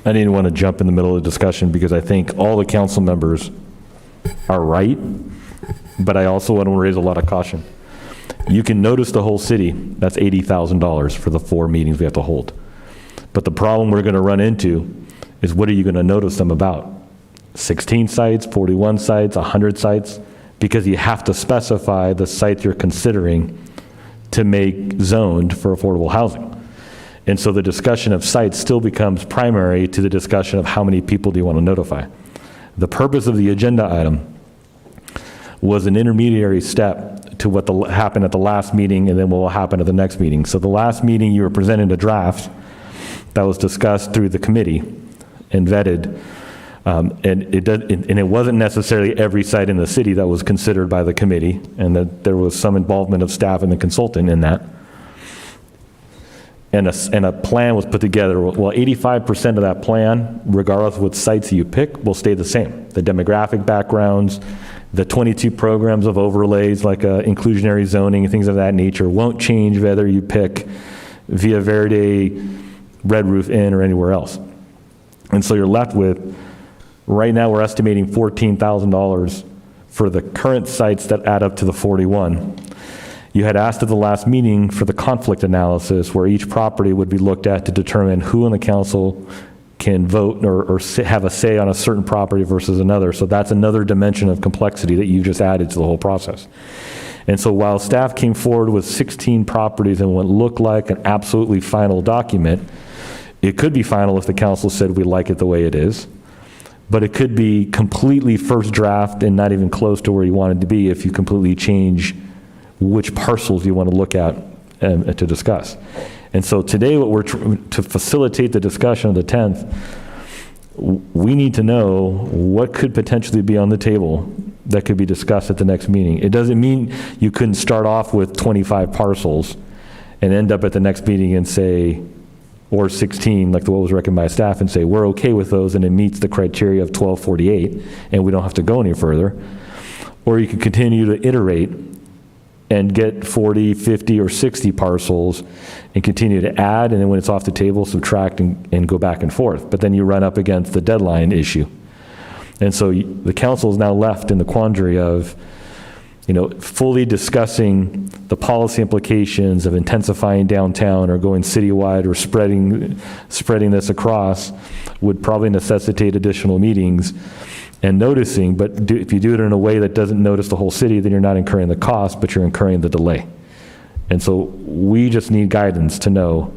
I didn't want to jump in the middle of the discussion because I think all the council members are right, but I also want to raise a lot of caution. You can notice the whole city, that's $80,000 for the 4 meetings we have to hold. But the problem we're going to run into is what are you going to notice them about? 16 sites, 41 sites, 100 sites? Because you have to specify the sites you're considering to make zoned for affordable housing. And so the discussion of sites still becomes primary to the discussion of how many people do you want to notify. The purpose of the agenda item was an intermediary step to what happened at the last meeting and then what will happen at the next meeting. So the last meeting you were presented a draft that was discussed through the committee and vetted, and it wasn't necessarily every site in the city that was considered by the committee, and that there was some involvement of staff and the consultant in that. And a plan was put together. Well, 85% of that plan, regardless of what sites you pick, will stay the same. The demographic backgrounds, the 22 programs of overlays like inclusionary zoning and things of that nature won't change whether you pick Villa Verde, Red Roof Inn, or anywhere else. And so you're left with, right now we're estimating $14,000 for the current sites that add up to the 41. You had asked at the last meeting for the conflict analysis where each property would be looked at to determine who in the council can vote or have a say on a certain property versus another. So that's another dimension of complexity that you just added to the whole process. And so while staff came forward with 16 properties and what looked like an absolutely final document, it could be final if the council said we like it the way it is, but it could be completely first draft and not even close to where you wanted to be if you completely change which parcels you want to look at to discuss. And so today, what we're to facilitate the discussion of the 10th, we need to know what could potentially be on the table that could be discussed at the next meeting. It doesn't mean you couldn't start off with 25 parcels and end up at the next meeting and say, or 16, like what was recommended by staff, and say, we're okay with those and it meets the criteria of 1248 and we don't have to go any further. Or you can continue to iterate and get 40, 50, or 60 parcels and continue to add, and then when it's off the table, subtract and go back and forth. But then you run up against the deadline issue. And so the council is now left in the quandary of, fully discussing the policy implications of intensifying downtown or going citywide or spreading this across would probably necessitate additional meetings and noticing, but if you do it in a way that doesn't notice the whole city, then you're not incurring the cost, but you're incurring the delay. And so we just need guidance to know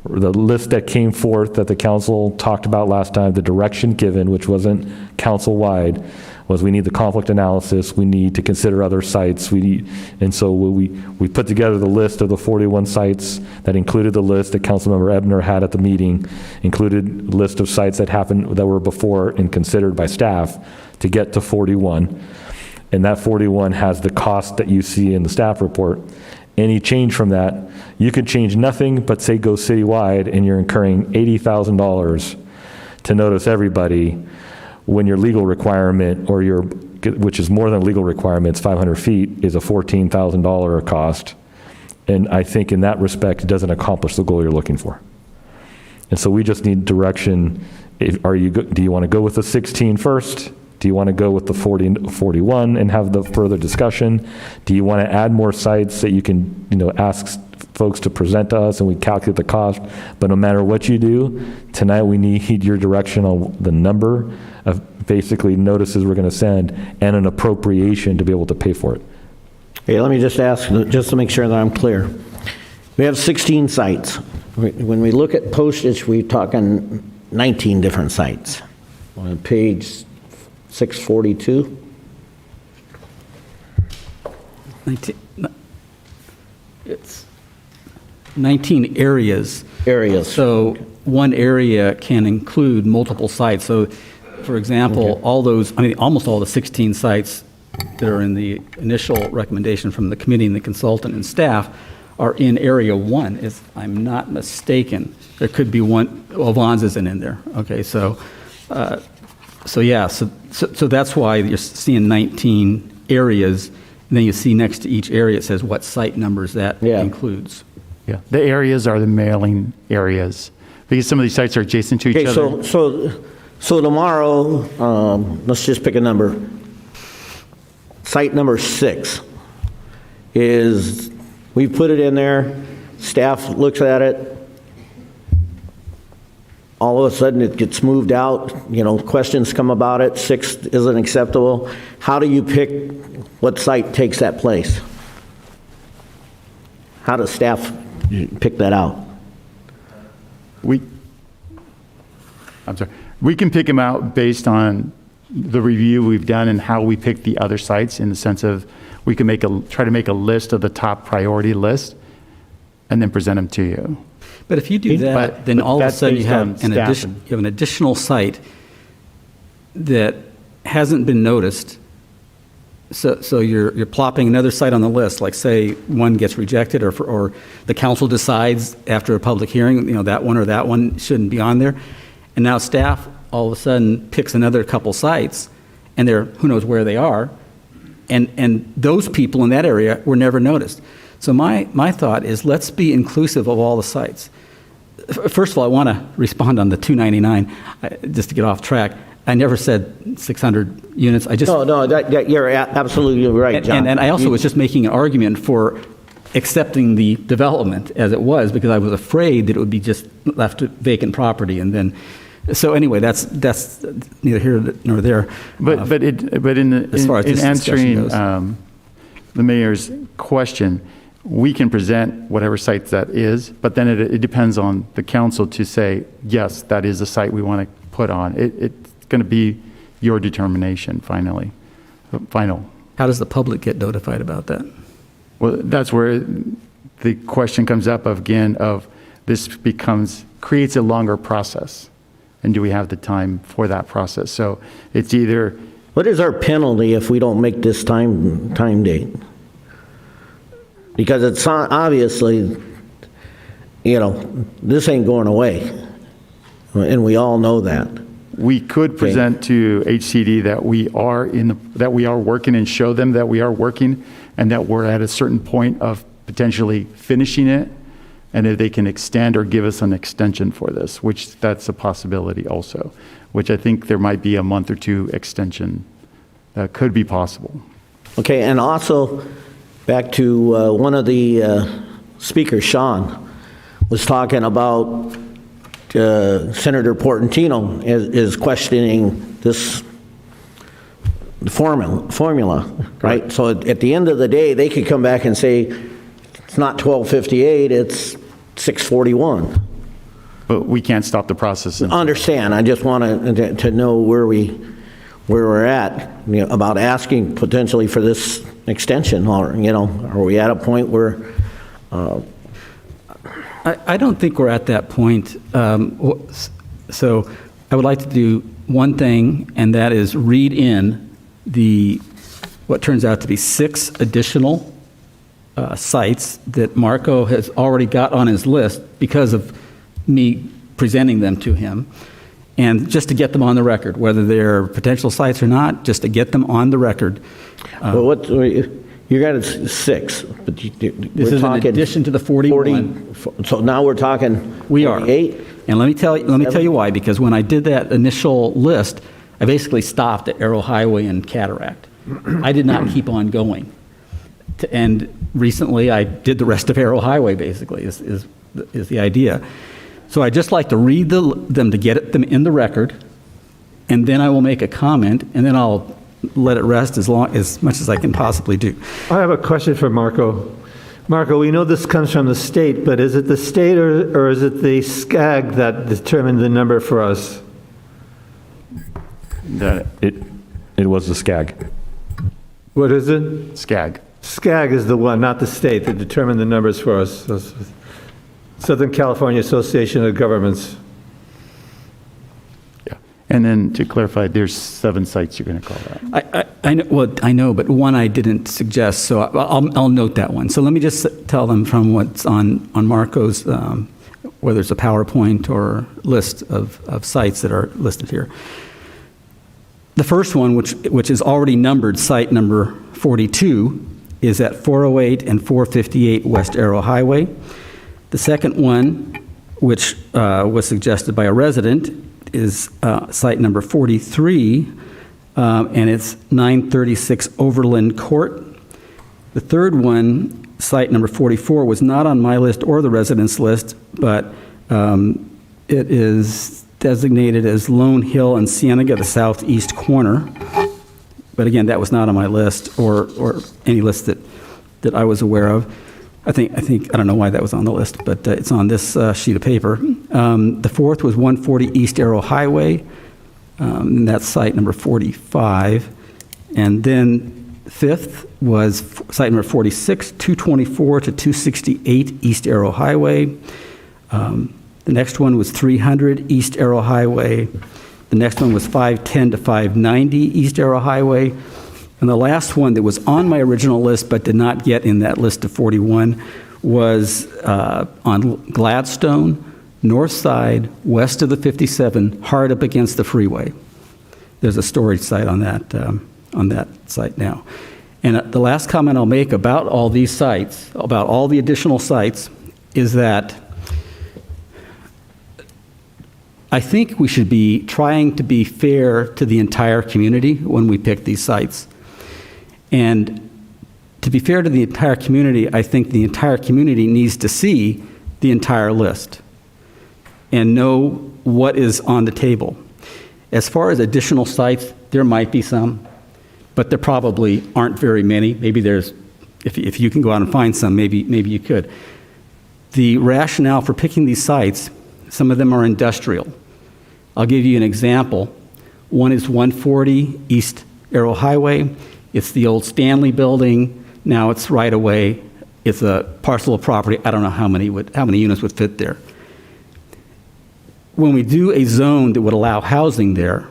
the list that came forth that the council talked about last time, the direction given, which wasn't council-wide, was we need the conflict analysis, we need to consider other sites, and so we put together the list of the 41 sites that included the list that Councilmember Ebner had at the meeting, included a list of sites that were before and considered by staff to get to 41. And that 41 has the cost that you see in the staff report. Any change from that, you could change nothing but say go citywide and you're incurring $80,000 to notice everybody when your legal requirement which is more than a legal requirement, it's 500 feet, is a $14,000 cost. And I think in that respect, it doesn't accomplish the goal you're looking for. And so we just need direction. Do you want to go with the 16 first? Do you want to go with the 41 and have the further discussion? Do you want to add more sites that you can, ask folks to present to us and we calculate the cost? But no matter what you do, tonight we need your direction on the number of basically notices we're going to send and an appropriation to be able to pay for it. Okay, let me just ask, just to make sure that I'm clear. We have 16 sites. When we look at postage, we're talking 19 different sites. On page 642. 19 areas. So one area can include multiple sites. So, for example, almost all the 16 sites that are in the initial recommendation from the committee and the consultant and staff are in Area 1, if I'm not mistaken. There could be one, Vaughn's isn't in there. Okay, so that's why you're seeing 19 areas, and then you see next to each area it says what site numbers that includes. Yeah, the areas are the mailing areas because some of these sites are adjacent to each other. So tomorrow, let's just pick a number. Site number 6 is, we put it in there, staff looks at it, all of a sudden it gets moved out, questions come about it, 6 isn't acceptable. How do you pick what site takes that place? How does staff pick that out? We can pick them out based on the review we've done and how we pick the other sites, in the sense of we can try to make a list of the top priority list and then present them to you. But if you do that, then all of a sudden you have an additional site that hasn't been noticed. So you're plopping another site on the list, like say one gets rejected or the council decides after a public hearing, that one or that one shouldn't be on there. And now staff all of a sudden picks another couple sites, and they're, who knows where they are, and those people in that area were never noticed. So my thought is, let's be inclusive of all the sites. First of all, I want to respond on the 299, just to get off track. I never said 600 units. I just you're absolutely right, John. And I also was just making an argument for accepting the development as it was, because I was afraid that it would be just left vacant property, and then. So anyway, that's neither here nor there. But in answering the mayor's question, we can present whatever site that is, but then it depends on the council to say, yes, that is a site we want to put on. It's going to be your determination final. How does the public get notified about that? Well, that's where the question comes up of this creates a longer process. And do we have the time for that process? So it's either... What is our penalty if we don't make this time date? Because it's obviously, this ain't going away. And we all know that. We could present to HCD that we are working and show them that we are working and that we're at a certain point of potentially finishing it, and if they can extend or give us an extension for this, which that's a possibility also, which I think there might be a month or two extension that could be possible. Okay, and also back to one of the speakers, Sean, was talking about Senator Portantino is questioning this formula, right? So at the end of the day, they could come back and say, it's not 1258, it's 641. But we can't stop the process. Understand, I just want to know where we're at, about asking potentially for this extension, or, are we at a point where... I don't think we're at that point. So I would like to do one thing, and that is read in what turns out to be 6 additional sites that Marco has already got on his list because of me presenting them to him, and just to get them on the record, whether they're potential sites or not, just to get them on the record. Well, you got 6, but this is in addition to the 41. So now we're talking 48? We are. And let me tell you why, because when I did that initial list, I basically stopped at Arrow Highway and Cataract. I did not keep on going. And recently I did the rest of Arrow Highway, basically, is the idea. So I just like to read them to get them in the record, and then I will make a comment, and then I'll let it rest as much as I can possibly do. I have a question for Marco. Marco, we know this comes from the state, but is it the state or is it the SCAG that determined the number for us? It was the SCAG. What is it? SCAG. SCAG is the one, not the state, that determined the numbers for us. Southern California Association of Governments. Yeah. And then to clarify, there's 7 sites you're going to call that. I know, but one I didn't suggest, so I'll note that one. So let me just tell them from what's on Marco's, whether it's a PowerPoint or list of sites that are listed here. The first one, which is already numbered, site number 42, is at 408 and 458 West Arrow Highway. The second one, which was suggested by a resident, is site number 43, and it's 936 Overland Court. The third one, site number 44, was not on my list or the residents' list, but it is designated as Lone Hill and Cienega, the southeast corner. But again, that was not on my list or any list that I was aware of. I don't know why that was on the list, but it's on this sheet of paper. The fourth was 140 East Arrow Highway, and that's site number 45. And then the fifth was site number 46, 224 to 268 East Arrow Highway. The next one was 300 East Arrow Highway. The next one was 510 to 590 East Arrow Highway. And the last one that was on my original list but did not get in that list of 41 was on Gladstone, north side, west of the 57, hard up against the freeway. There's a storage site on that site now. And the last comment I'll make about all these sites, about all the additional sites, is that I think we should be trying to be fair to the entire community when we pick these sites. And to be fair to the entire community, I think the entire community needs to see the entire list and know what is on the table. As far as additional sites, there might be some, but there probably aren't very many. Maybe there's, if you can go out and find some, maybe you could. The rationale for picking these sites, some of them are industrial. I'll give you an example. One is 140 East Arrow Highway. It's the old Stanley building. Now it's right away. It's a parcel of property. I don't know how many units would fit there. When we do a zone that would allow housing there,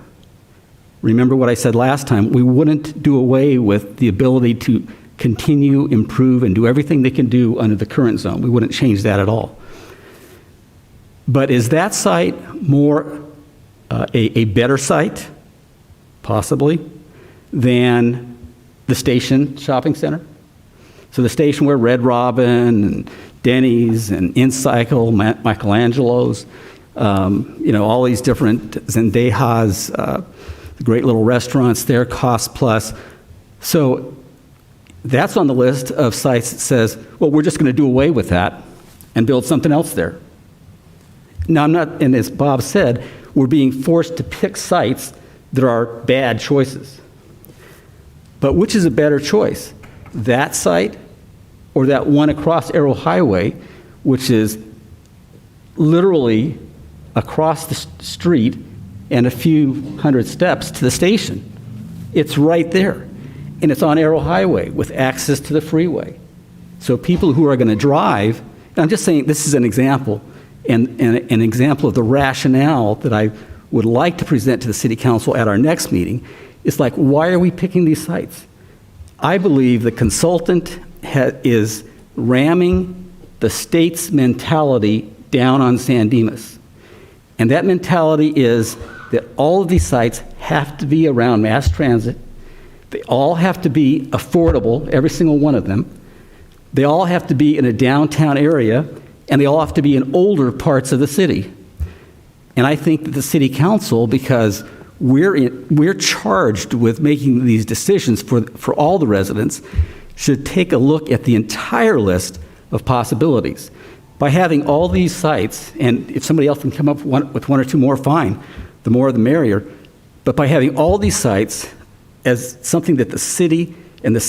remember what I said last time, we wouldn't do away with the ability to continue, improve, and do everything they can do under the current zone. We wouldn't change that at all. But is that site more a better site, possibly, than the Station Shopping Center? So the station where Red Robin and Denny's and InCycle, Michelangelo's, all these different Zendejas, great little restaurants there, cost plus. So that's on the list of sites that says, well, we're just going to do away with that and build something else there. Now, I'm not, and as Bob said, we're being forced to pick sites that are bad choices. But which is a better choice? That site or that one across Arrow Highway, which is literally across the street and a few hundred steps to the station? It's right there. And it's on Arrow Highway with access to the freeway. So people who are going to drive, and I'm just saying this is an example, and an example of the rationale that I would like to present to the City Council at our next meeting. It's like, why are we picking these sites? I believe the consultant is ramming the state's mentality down on San Dimas. And that mentality is that all of these sites have to be around mass transit. They all have to be affordable, every single one of them. They all have to be in a downtown area, and they all have to be in older parts of the city. And I think that the City Council, because we're charged with making these decisions for all the residents, should take a look at the entire list of possibilities. By having all these sites, and if somebody else can come up with one or two more, fine, the more the merrier, but by having all these sites as something that the city and the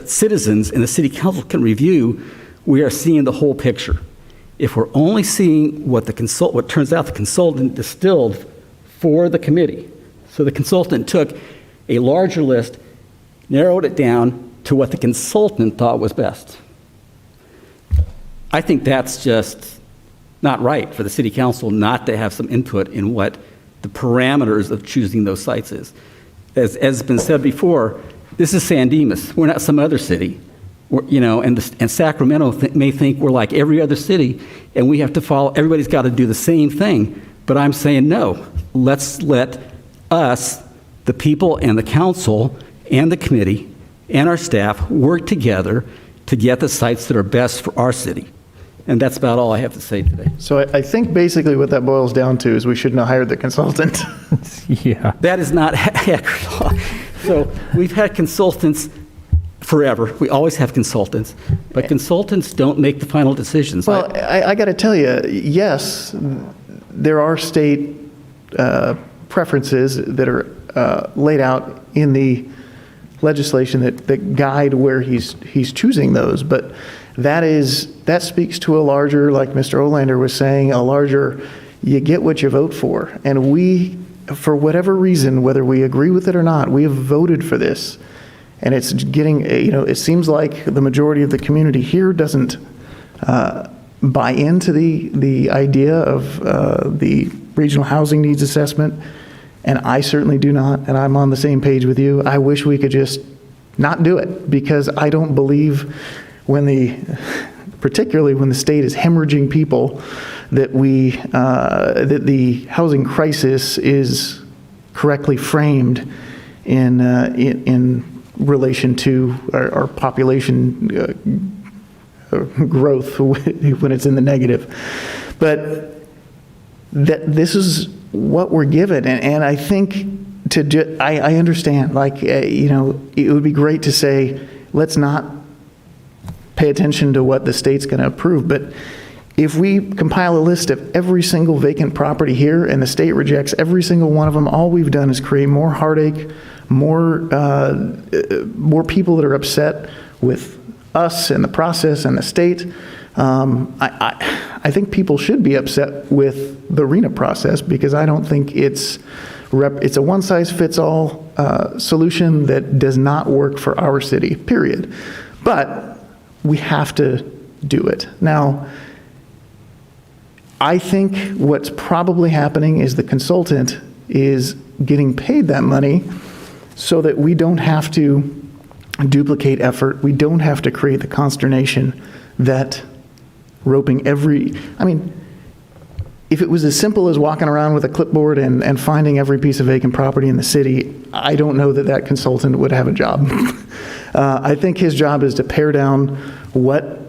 citizens and the City Council can review, we are seeing the whole picture. If we're only seeing what turns out the consultant distilled for the committee, so the consultant took a larger list, narrowed it down to what the consultant thought was best. I think that's just not right for the City Council not to have some input in what the parameters of choosing those sites is. As has been said before, this is San Dimas. We're not some other city. And Sacramento may think we're like every other city, and we have to follow, everybody's got to do the same thing. But I'm saying no. Let's let us, the people and the council and the committee and our staff work together to get the sites that are best for our city. And that's about all I have to say today. So I think basically what that boils down to is we shouldn't have hired the consultant. Yeah. That is not accurate. So we've had consultants forever. We always have consultants. But consultants don't make the final decisions. Well, I got to tell you, yes, there are state preferences that are laid out in the legislation that guide where he's choosing those. But that speaks to a larger, like Mr. Olander was saying, a larger, you get what you vote for. And we, for whatever reason, whether we agree with it or not, we have voted for this. And it's getting, it seems like the majority of the community here doesn't buy into the idea of the regional housing needs assessment. And I certainly do not, and I'm on the same page with you. I wish we could just not do it, because I don't believe particularly when the state is hemorrhaging people, that that the housing crisis is correctly framed in relation to our population growth when it's in the negative. But this is what we're given, and I think I understand, it would be great to say, let's not pay attention to what the state's going to approve, but if we compile a list of every single vacant property here and the state rejects every single one of them, all we've done is create more heartache, more people that are upset with us and the process and the state. I think people should be upset with the RENA process, because I don't think it's a one-size-fits-all solution that does not work for our city, period. But we have to do it. Now, I think what's probably happening is the consultant is getting paid that money so that we don't have to duplicate effort. We don't have to create the consternation that roping if it was as simple as walking around with a clipboard and finding every piece of vacant property in the city, I don't know that that consultant would have a job. I think his job is to pare down what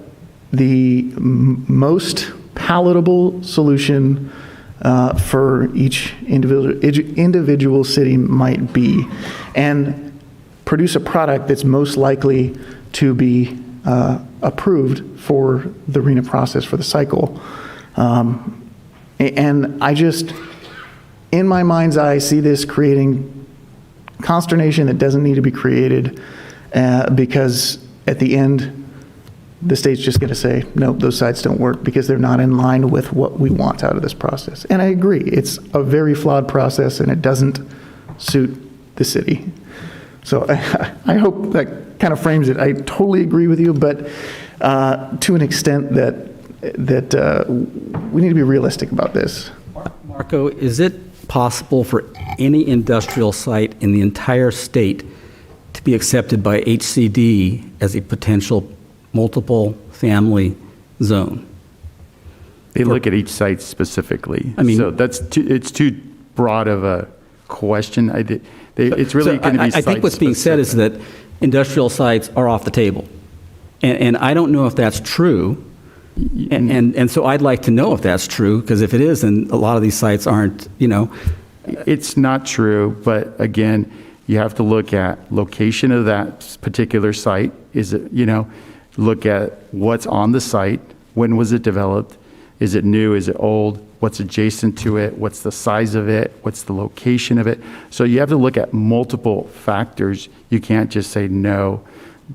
the most palatable solution for each individual city might be, and produce a product that's most likely to be approved for the RENA process, for the cycle. And I just, in my mind's eye, see this creating consternation that doesn't need to be created, because at the end, the state's just going to say, no, those sites don't work because they're not in line with what we want out of this process. And I agree, it's a very flawed process and it doesn't suit the city. So I hope that kind of frames it. I totally agree with you, but to an extent that we need to be realistic about this. Marco, is it possible for any industrial site in the entire state to be accepted by HCD as a potential multiple family zone? They look at each site specifically. I mean, so it's too broad of a question. It's really going to be I think what's being said is that industrial sites are off the table. And I don't know if that's true. And so I'd like to know if that's true, because if it is, then a lot of these sites aren't, It's not true, but again, you have to look at location of that particular site. Is it, look at what's on the site, when was it developed, is it new, is it old, what's adjacent to it, what's the size of it, what's the location of it. So you have to look at multiple factors. You can't just say no.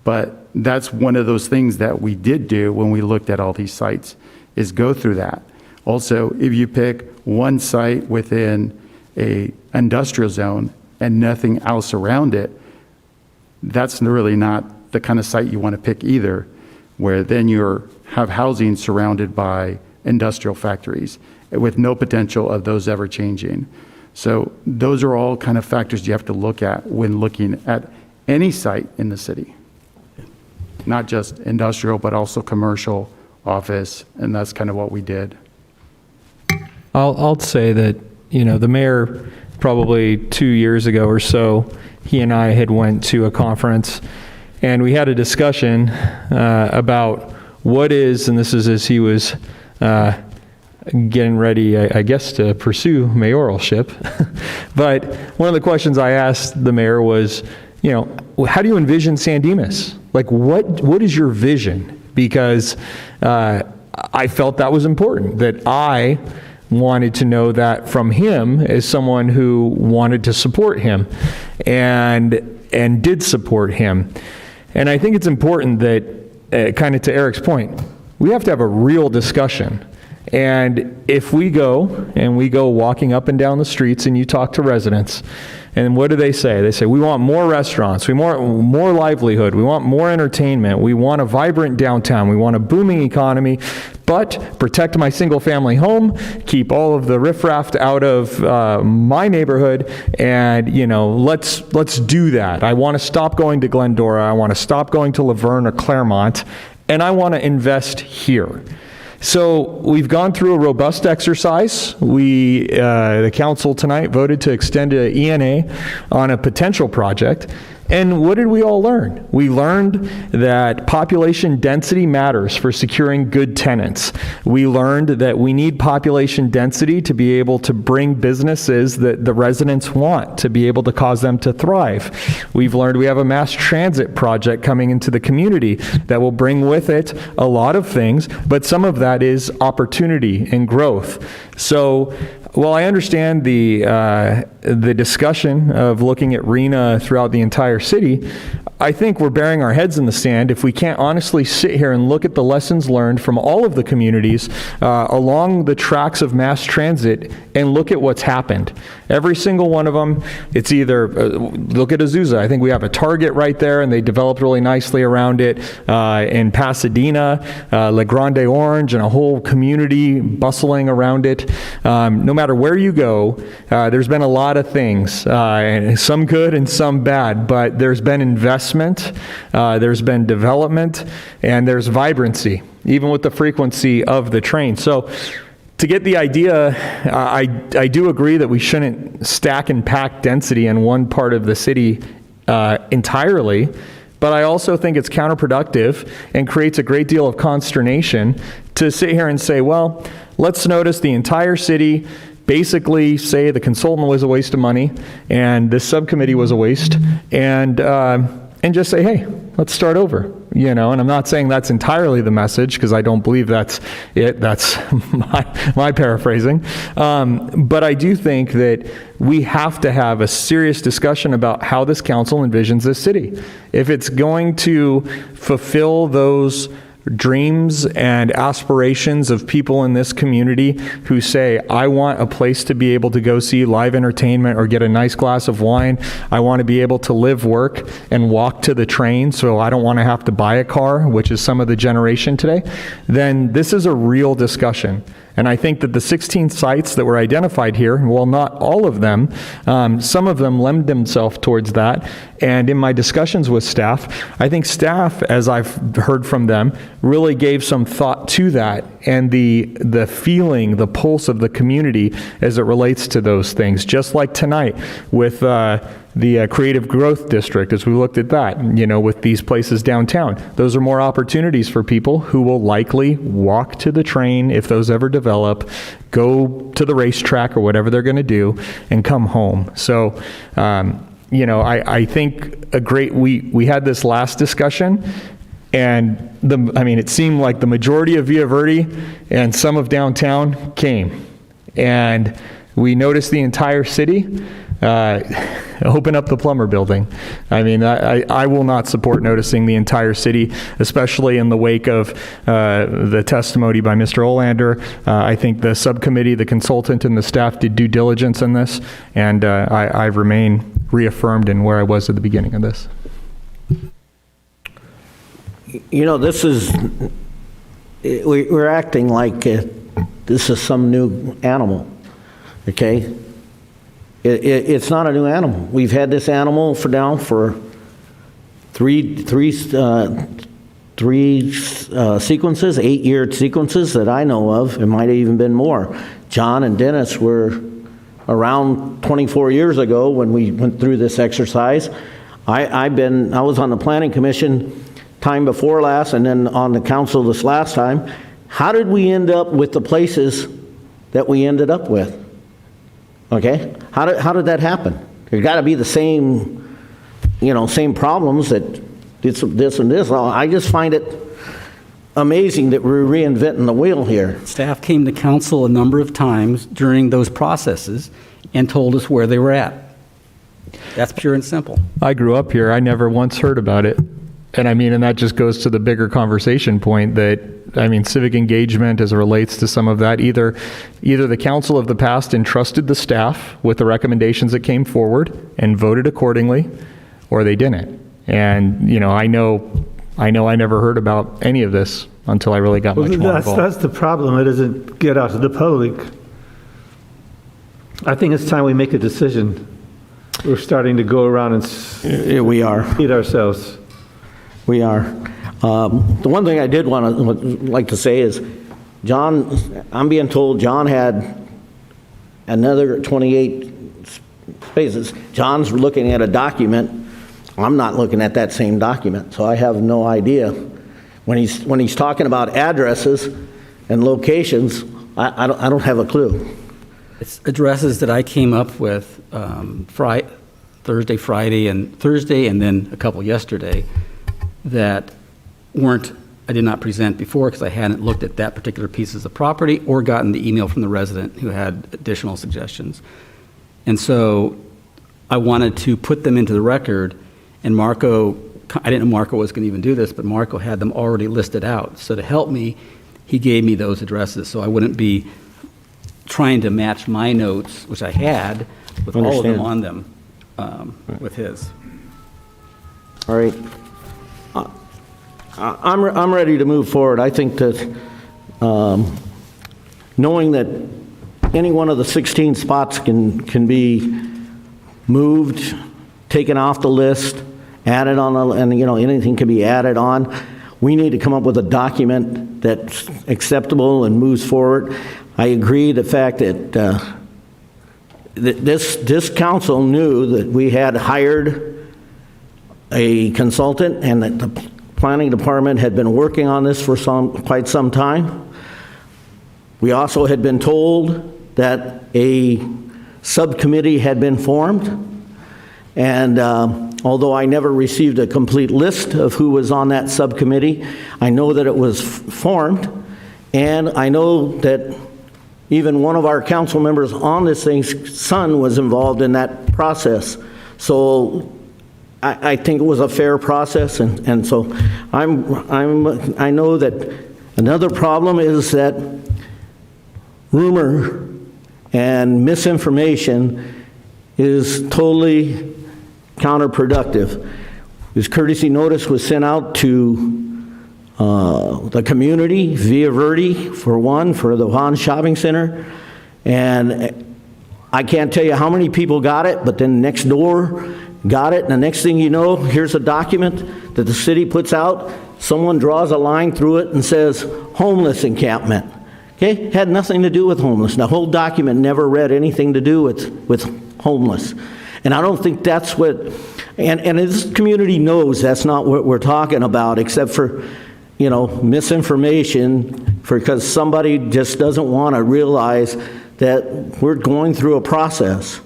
But that's one of those things that we did do when we looked at all these sites, is go through that. Also, if you pick one site within a industrial zone and nothing else around it, that's really not the kind of site you want to pick either, where then you have housing surrounded by industrial factories with no potential of those ever changing. So those are all kind of factors you have to look at when looking at any site in the city. Not just industrial, but also commercial, office, and that's kind of what we did. I'll say that, the mayor, probably 2 years ago or so, he and I had went to a conference, and we had a discussion about what is, and this is as he was getting ready, I guess, to pursue mayoralship. But one of the questions I asked the mayor was, how do you envision San Dimas? Like, what is your vision? Because I felt that was important, that I wanted to know that from him as someone who wanted to support him and did support him. And I think it's important that, kind of to Eric's point, we have to have a real discussion. And if we go walking up and down the streets and you talk to residents, and what do they say? They say, we want more restaurants, we want more livelihood, we want more entertainment, we want a vibrant downtown, we want a booming economy, but protect my single-family home, keep all of the riffraff out of my neighborhood, and let's do that. I want to stop going to Glendora, I want to stop going to Laverne or Claremont, and I want to invest here. So we've gone through a robust exercise. The council tonight voted to extend an ENA on a potential project. And what did we all learn? We learned that population density matters for securing good tenants. We learned that we need population density to be able to bring businesses that the residents want, to be able to cause them to thrive. We've learned we have a mass transit project coming into the community that will bring with it a lot of things, but some of that is opportunity and growth. So while I understand the discussion of looking at RENA throughout the entire city, I think we're burying our heads in the sand if we can't honestly sit here and look at the lessons learned from all of the communities along the tracks of mass transit and look at what's happened. Every single one of them, it's either, look at Azusa, I think we have a Target right there and they developed really nicely around it. In Pasadena, La Grande Orange and a whole community bustling around it. No matter where you go, there's been a lot of things, some good and some bad, but there's been investment, there's been development, and there's vibrancy, even with the frequency of the train. So to get the idea, I do agree that we shouldn't stack and pack density in one part of the city entirely, but I also think it's counterproductive and creates a great deal of consternation to sit here and say, well, let's notice the entire city, basically say the consultant was a waste of money and this subcommittee was a waste, and just say, hey, let's start over, you know. And I'm not saying that's entirely the message, because I don't believe that's it. That's my paraphrasing. But I do think that we have to have a serious discussion about how this council envisions this city. If it's going to fulfill those dreams and aspirations of people in this community who say, I want a place to be able to go see live entertainment or get a nice glass of wine. I want to be able to live, work, and walk to the train, so I don't want to have to buy a car, which is some of the generation today. Then this is a real discussion. And I think that the 16 sites that were identified here, well, not all of them, some of them lend themselves towards that. And in my discussions with staff, I think staff, as I've heard from them, really gave some thought to that and the feeling, the pulse of the community as it relates to those things. Just like tonight with the Creative Growth District, as we looked at that, you know, with these places downtown. Those are more opportunities for people who will likely walk to the train if those ever develop, go to the racetrack or whatever they're going to do, and come home. So, you know, I think we had this last discussion, and it seemed like the majority of Villa Verde and some of downtown came, and we noticed the entire city. Open up the Plumber Building. I mean, I will not support noticing the entire city, especially in the wake of the testimony by Mr. Olander. I think the subcommittee, the consultant, and the staff did due diligence in this, and I remain reaffirmed in where I was at the beginning of this. You know, we're acting like this is some new animal, okay? It's not a new animal. We've had this animal for three sequences, 8-year sequences that I know of. It might have even been more. John and Dennis were around 24 years ago when we went through this exercise. I was on the planning commission time before last, and then on the council this last time. How did we end up with the places that we ended up with? Okay, how did that happen? There got to be the same, same problems that this and this. I just find it amazing that we're reinventing the wheel here. Staff came to council a number of times during those processes and told us where they were at. That's pure and simple. I grew up here. I never once heard about it. And that just goes to the bigger conversation point that, civic engagement as it relates to some of that, either the council of the past entrusted the staff with the recommendations that came forward and voted accordingly, or they didn't. And, I know I never heard about any of this until I really got much more involved. That's the problem. It doesn't get out to the public. I think it's time we make a decision. We're starting to go around and we are feed ourselves. We are. The one thing I did like to say is, John, I'm being told John had another 28 spaces. John's looking at a document. I'm not looking at that same document, so I have no idea. When he's talking about addresses and locations, I don't have a clue. It's addresses that I came up with Thursday, Friday, and then a couple yesterday that I did not present before because I hadn't looked at that particular pieces of property or gotten the email from the resident who had additional suggestions. And so I wanted to put them into the record, and Marco, I didn't know Marco was going to even do this, but Marco had them already listed out. So to help me, he gave me those addresses so I wouldn't be trying to match my notes, which I had, with all of them on them, with his. All right. I'm ready to move forward. I think that knowing that any one of the 16 spots can be moved, taken off the list, added on, and anything can be added on. We need to come up with a document that's acceptable and moves forward. I agree the fact that this council knew that we had hired a consultant and that the planning department had been working on this for quite some time. We also had been told that a subcommittee had been formed, and although I never received a complete list of who was on that subcommittee, I know that it was formed, and I know that even one of our council members on this thing's son was involved in that process. So I think it was a fair process, and so I know that another problem is that rumor and misinformation is totally counterproductive. This courtesy notice was sent out to the community via Verde, for one, for the Vaughan Shopping Center, and I can't tell you how many people got it, but then next door got it, and the next thing you know, here's a document that the city puts out. Someone draws a line through it and says, homeless encampment. Okay, had nothing to do with homeless. The whole document never read anything to do with homeless. And I don't think that's what, and this community knows that's not what we're talking about, except for, you know, misinformation, because somebody just doesn't want to realize that we're going through a process,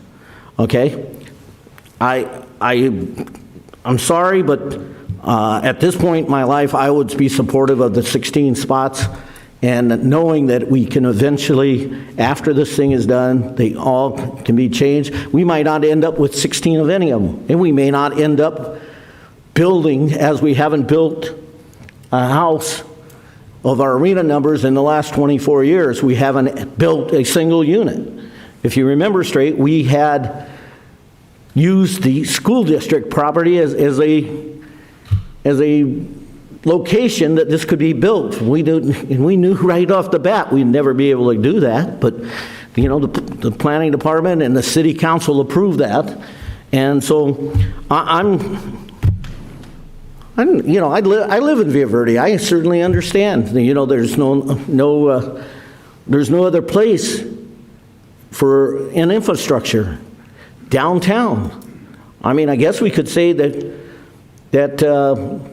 okay? I'm sorry, but at this point in my life, I would be supportive of the 16 spots, and knowing that we can eventually, after this thing is done, they all can be changed. We might not end up with 16 of any of them, and we may not end up building, as we haven't built a house of our arena numbers in the last 24 years. We haven't built a single unit. If you remember straight, we had used the school district property as a location that this could be built. We knew right off the bat we'd never be able to do that, but you know, the planning department and the city council approved that, and so I live in Villa Verde. I certainly understand. You know, there's no other place for an infrastructure downtown. I mean, I guess we could say that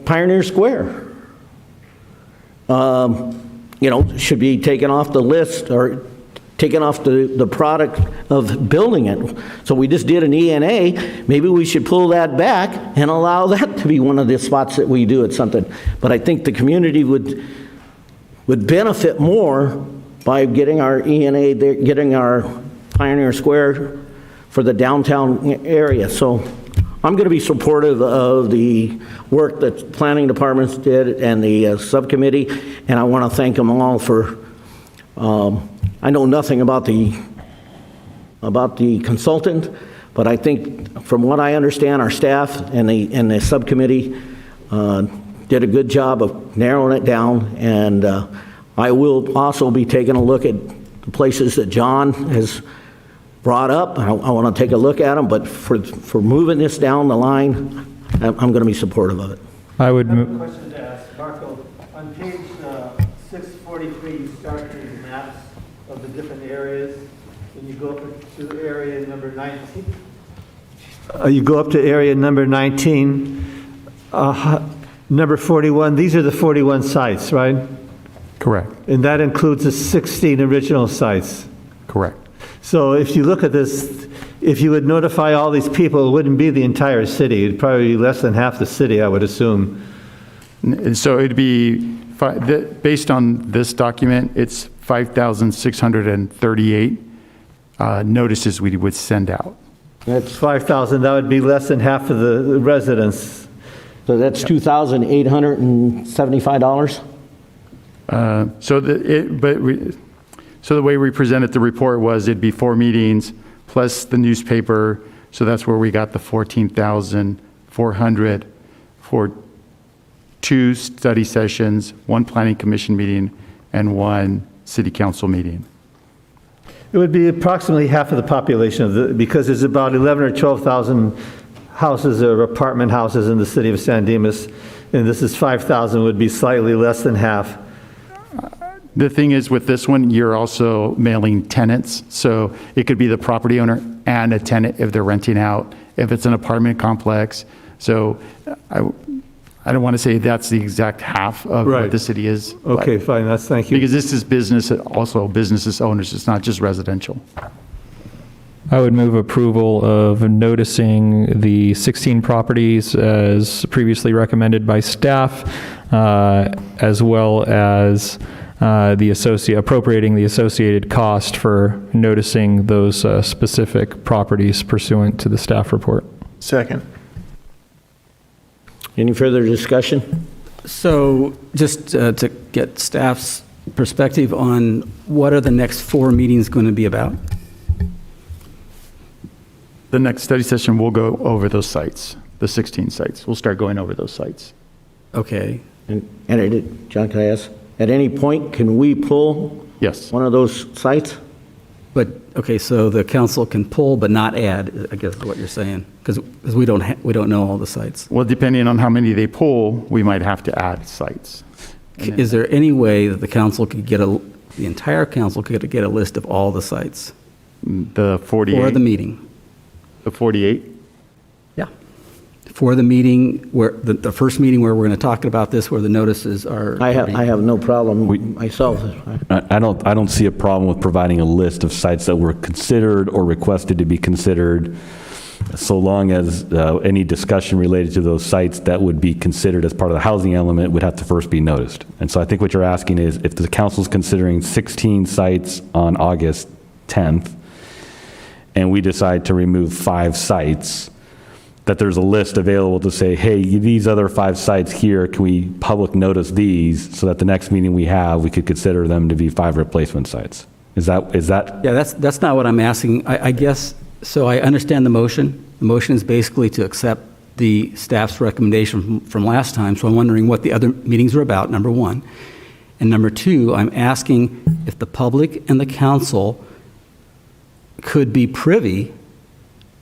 Pioneer Square, should be taken off the list, or taken off the product of building it. So we just did an ENA. Maybe we should pull that back and allow that to be one of the spots that we do at something. But I think the community would benefit more by getting our ENA there, getting our Pioneer Square for the downtown area. So I'm going to be supportive of the work that the planning departments did and the subcommittee, and I want to thank them all for, I know nothing about the consultant, but I think from what I understand, our staff and the subcommittee did a good job of narrowing it down, and I will also be taking a look at the places that John has brought up. I want to take a look at them, but for moving this down the line, I'm going to be supportive of it. I would. I have a question to ask. Marco, on page 643, you start these maps of the different areas, and you go up to area number 19. You go up to area number 19, number 41. These are the 41 sites, right? Correct. And that includes the 16 original sites. Correct. So if you look at this, if you would notify all these people, it wouldn't be the entire city. It'd probably be less than half the city, I would assume. So it'd be, based on this document, it's 5,638 notices we would send out. That's 5,000. That would be less than half of the residents. So that's $2,875? So the way we presented the report was it'd be 4 meetings plus the newspaper. So that's where we got the 14,400 for 2 study sessions, 1 planning commission meeting, and 1 city council meeting. It would be approximately half of the population because there's about 11 or 12,000 houses or apartment houses in the city of San Dimas, and this is 5,000, would be slightly less than half. The thing is, with this one, you're also mailing tenants, so it could be the property owner and a tenant if they're renting out, if it's an apartment complex. So I don't want to say that's the exact half of Right. what the city is. Okay, fine, thank you. Because this is business, also businesses owners, it's not just residential. I would move approval of noticing the 16 properties as previously recommended by staff, as well as appropriating the associated cost for noticing those specific properties pursuant to the staff report. Second. Any further discussion? So just to get staff's perspective on what are the next 4 meetings going to be about? The next study session, we'll go over those sites, the 16 sites. We'll start going over those sites. Okay. And John, can I ask, at any point, can we pull Yes. one of those sites? But, okay, so the council can pull but not add, I guess is what you're saying, because we don't know all the sites. Well, depending on how many they pull, we might have to add sites. Is there any way that the council could the entire council could get a list of all the sites? The 48. For the meeting? The 48? Yeah. For the meeting, where the first meeting where we're going to talk about this, where the notices are. I have no problem myself. I don't see a problem with providing a list of sites that were considered or requested to be considered, so long as any discussion related to those sites that would be considered as part of the housing element would have to first be noticed. And so I think what you're asking is, if the council's considering 16 sites on August 10th, and we decide to remove 5 sites, that there's a list available to say, hey, these other 5 sites here, can we public notice these so that the next meeting we have, we could consider them to be 5 replacement sites? Is that? Yeah, that's not what I'm asking. I guess, so I understand the motion. The motion is basically to accept the staff's recommendation from last time, so I'm wondering what the other meetings are about, number one. And number two, I'm asking if the public and the council could be privy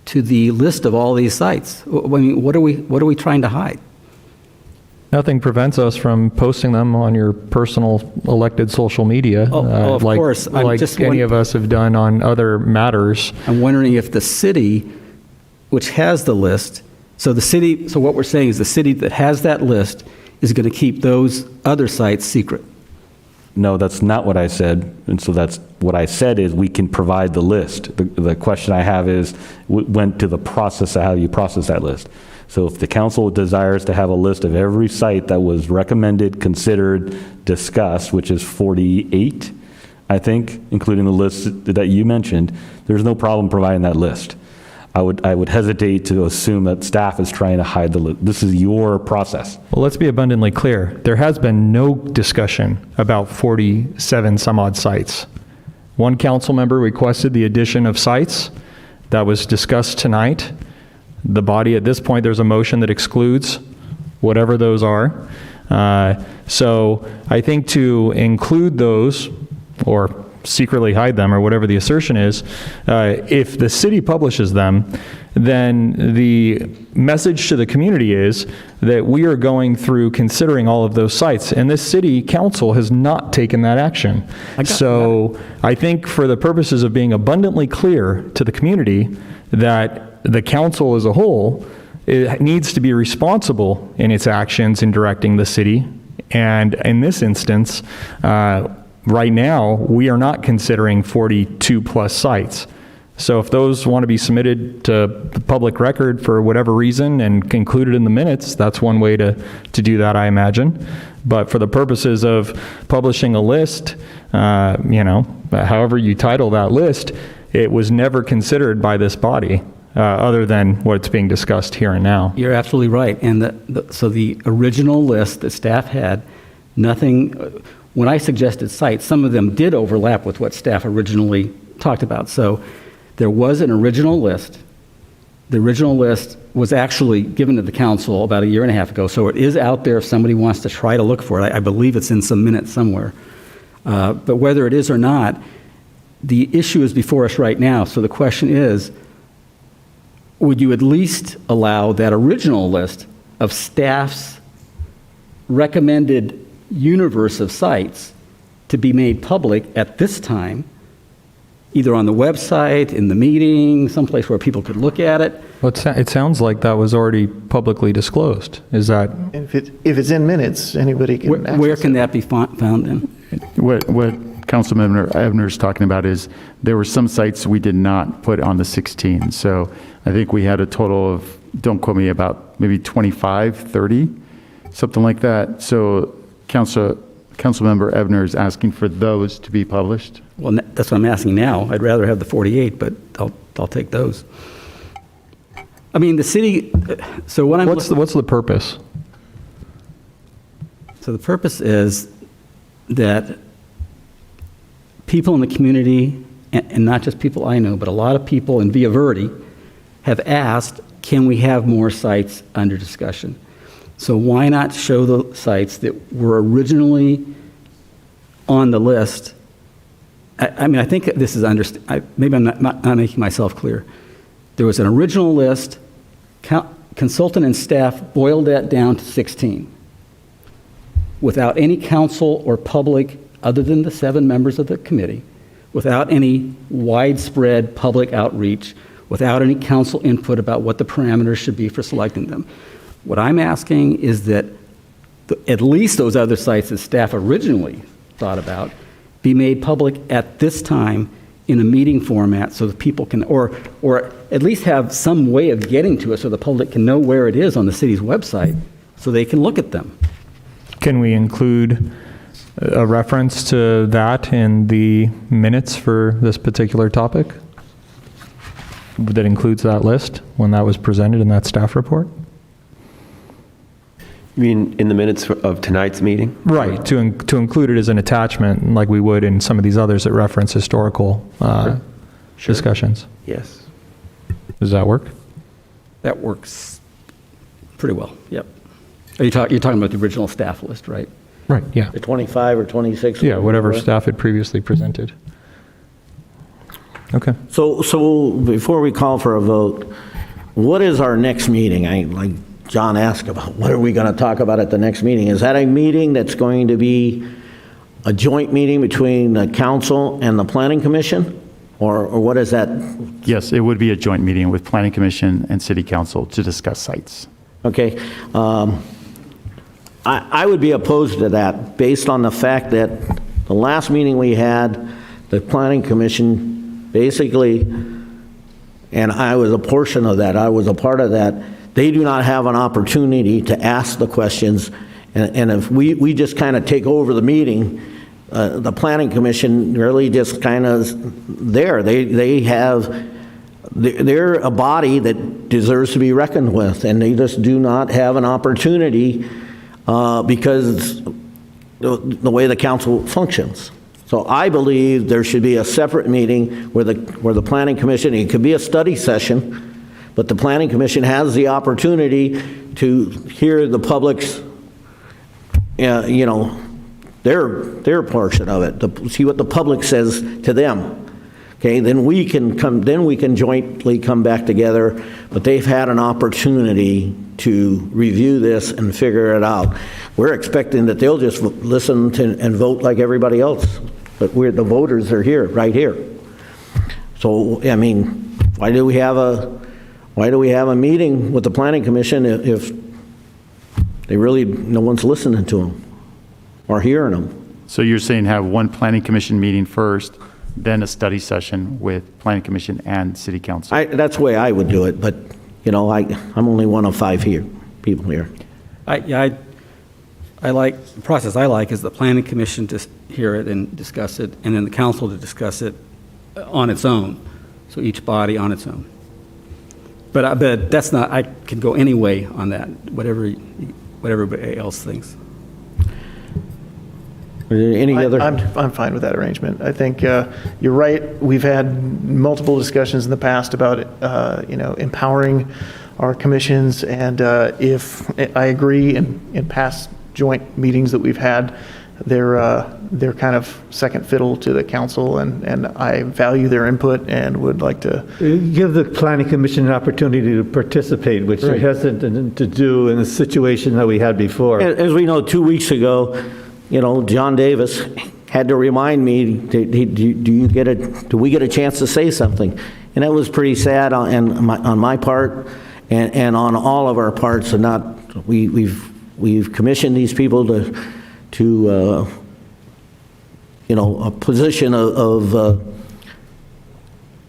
to the list of all these sites. I mean, what are we trying to hide? Nothing prevents us from posting them on your personal elected social media. Of course. Like any of us have done on other matters. I'm wondering if the city, which has the list, so what we're saying is the city that has that list is going to keep those other sites secret. No, that's not what I said. And so that's what I said is we can provide the list. The question I have is, went to the process of how you process that list. So if the council desires to have a list of every site that was recommended, considered, discussed, which is 48, I think, including the list that you mentioned, there's no problem providing that list. I would hesitate to assume that staff is trying to hide the list. This is your process. Well, let's be abundantly clear. There has been no discussion about 47 some odd sites. One council member requested the addition of sites. That was discussed tonight. The body, at this point, there's a motion that excludes whatever those are. So I think to include those, or secretly hide them, or whatever the assertion is, if the city publishes them, then the message to the community is that we are going through considering all of those sites, and this city council has not taken that action. So I think for the purposes of being abundantly clear to the community that the council as a whole, it needs to be responsible in its actions in directing the city, and in this instance, right now, we are not considering 42 plus sites. So if those want to be submitted to the public record for whatever reason and included in the minutes, that's one way to do that, I imagine. But for the purposes of publishing a list, however you title that list, it was never considered by this body, other than what's being discussed here and now. You're absolutely right. And so the original list that staff had, nothing, when I suggested sites, some of them did overlap with what staff originally talked about. So there was an original list. The original list was actually given to the council about 1.5 years ago. So it is out there if somebody wants to try to look for it. I believe it's in some minutes somewhere. But whether it is or not, the issue is before us right now. So the question is, would you at least allow that original list of staff's recommended universe of sites to be made public at this time, either on the website, in the meeting, someplace where people could look at it. Well, it sounds like that was already publicly disclosed. Is that? If it's in minutes, anybody can access Where can that be found then? What Councilmember Ebner is talking about is there were some sites we did not put on the 16. So I think we had a total of, don't quote me, about maybe 25, 30, something like that. So Councilmember Ebner is asking for those to be published. Well, that's what I'm asking now. I'd rather have the 48, but I'll take those. I mean, the city, so what I'm... What's the purpose? So the purpose is that people in the community, and not just people I know, but a lot of people in Villa Verde have asked, can we have more sites under discussion? So why not show the sites that were originally on the list? I mean, I think this is maybe I'm not making myself clear. There was an original list, consultant and staff boiled that down to 16 without any council or public other than the 7 members of the committee, without any widespread public outreach, without any council input about what the parameters should be for selecting them. What I'm asking is that at least those other sites that staff originally thought about be made public at this time in a meeting format so that people can, or at least have some way of getting to it so the public can know where it is on the city's website so they can look at them. Can we include a reference to that in the minutes for this particular topic that includes that list when that was presented in that staff report? You mean in the minutes of tonight's meeting? Right, to include it as an attachment like we would in some of these others that reference historical discussions. Yes. Does that work? That works pretty well, yep. You're talking about the original staff list, right? Right, yeah. The 25 or 26? Yeah, whatever staff had previously presented. Okay. So before we call for a vote, what is our next meeting? Like John asked about, what are we going to talk about at the next meeting? Is that a meeting that's going to be a joint meeting between the council and the planning commission? Or what is that? Yes, it would be a joint meeting with planning commission and city council to discuss sites. Okay. I would be opposed to that based on the fact that the last meeting we had, the planning commission basically, and I was a portion of that, I was a part of that, they do not have an opportunity to ask the questions. And if we just kind of take over the meeting, the planning commission really just kind of there. They're a body that deserves to be reckoned with, and they just do not have an opportunity because the way the council functions. So I believe there should be a separate meeting where the planning commission, it could be a study session, but the planning commission has the opportunity to hear the public's, their portion of it, to see what the public says to them. Okay, then we can jointly come back together, but they've had an opportunity to review this and figure it out. We're expecting that they'll just listen and vote like everybody else, but the voters are here, right here. So, I mean, why do we have a meeting with the planning commission if they really, no one's listening to them or hearing them? So you're saying have one planning commission meeting first, then a study session with planning commission and city council? That's the way I would do it, but, I'm only one of 5 people here. I like, the process I like is the planning commission to hear it and discuss it, and then the council to discuss it on its own. So each body on its own. But that's not, I can go any way on that, whatever everybody else thinks. I'm fine with that arrangement. I think you're right. We've had multiple discussions in the past about empowering our commissions, and if I agree in past joint meetings that we've had, they're kind of second fiddle to the council, and I value their input and would like to give the planning commission an opportunity to participate, which they're hesitant to do in the situation that we had before. As we know, 2 weeks ago, John Davis, had to remind me, do we get a chance to say something? And that was pretty sad on my part and on all of our parts. And we've commissioned these people to a position of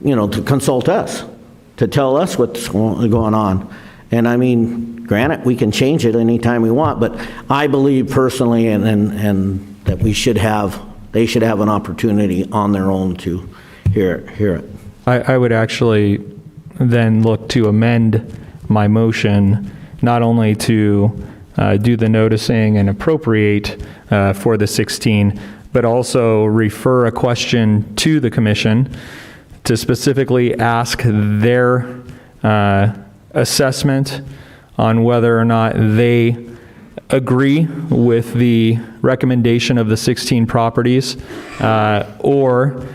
to consult us, to tell us what's going on. And I mean, granted, we can change it anytime we want, but I believe personally and that they should have an opportunity on their own to hear it. I would actually then look to amend my motion, not only to do the noticing and appropriate for the 16, but also refer a question to the commission to specifically ask their assessment on whether or not they agree with the recommendation of the 16 properties or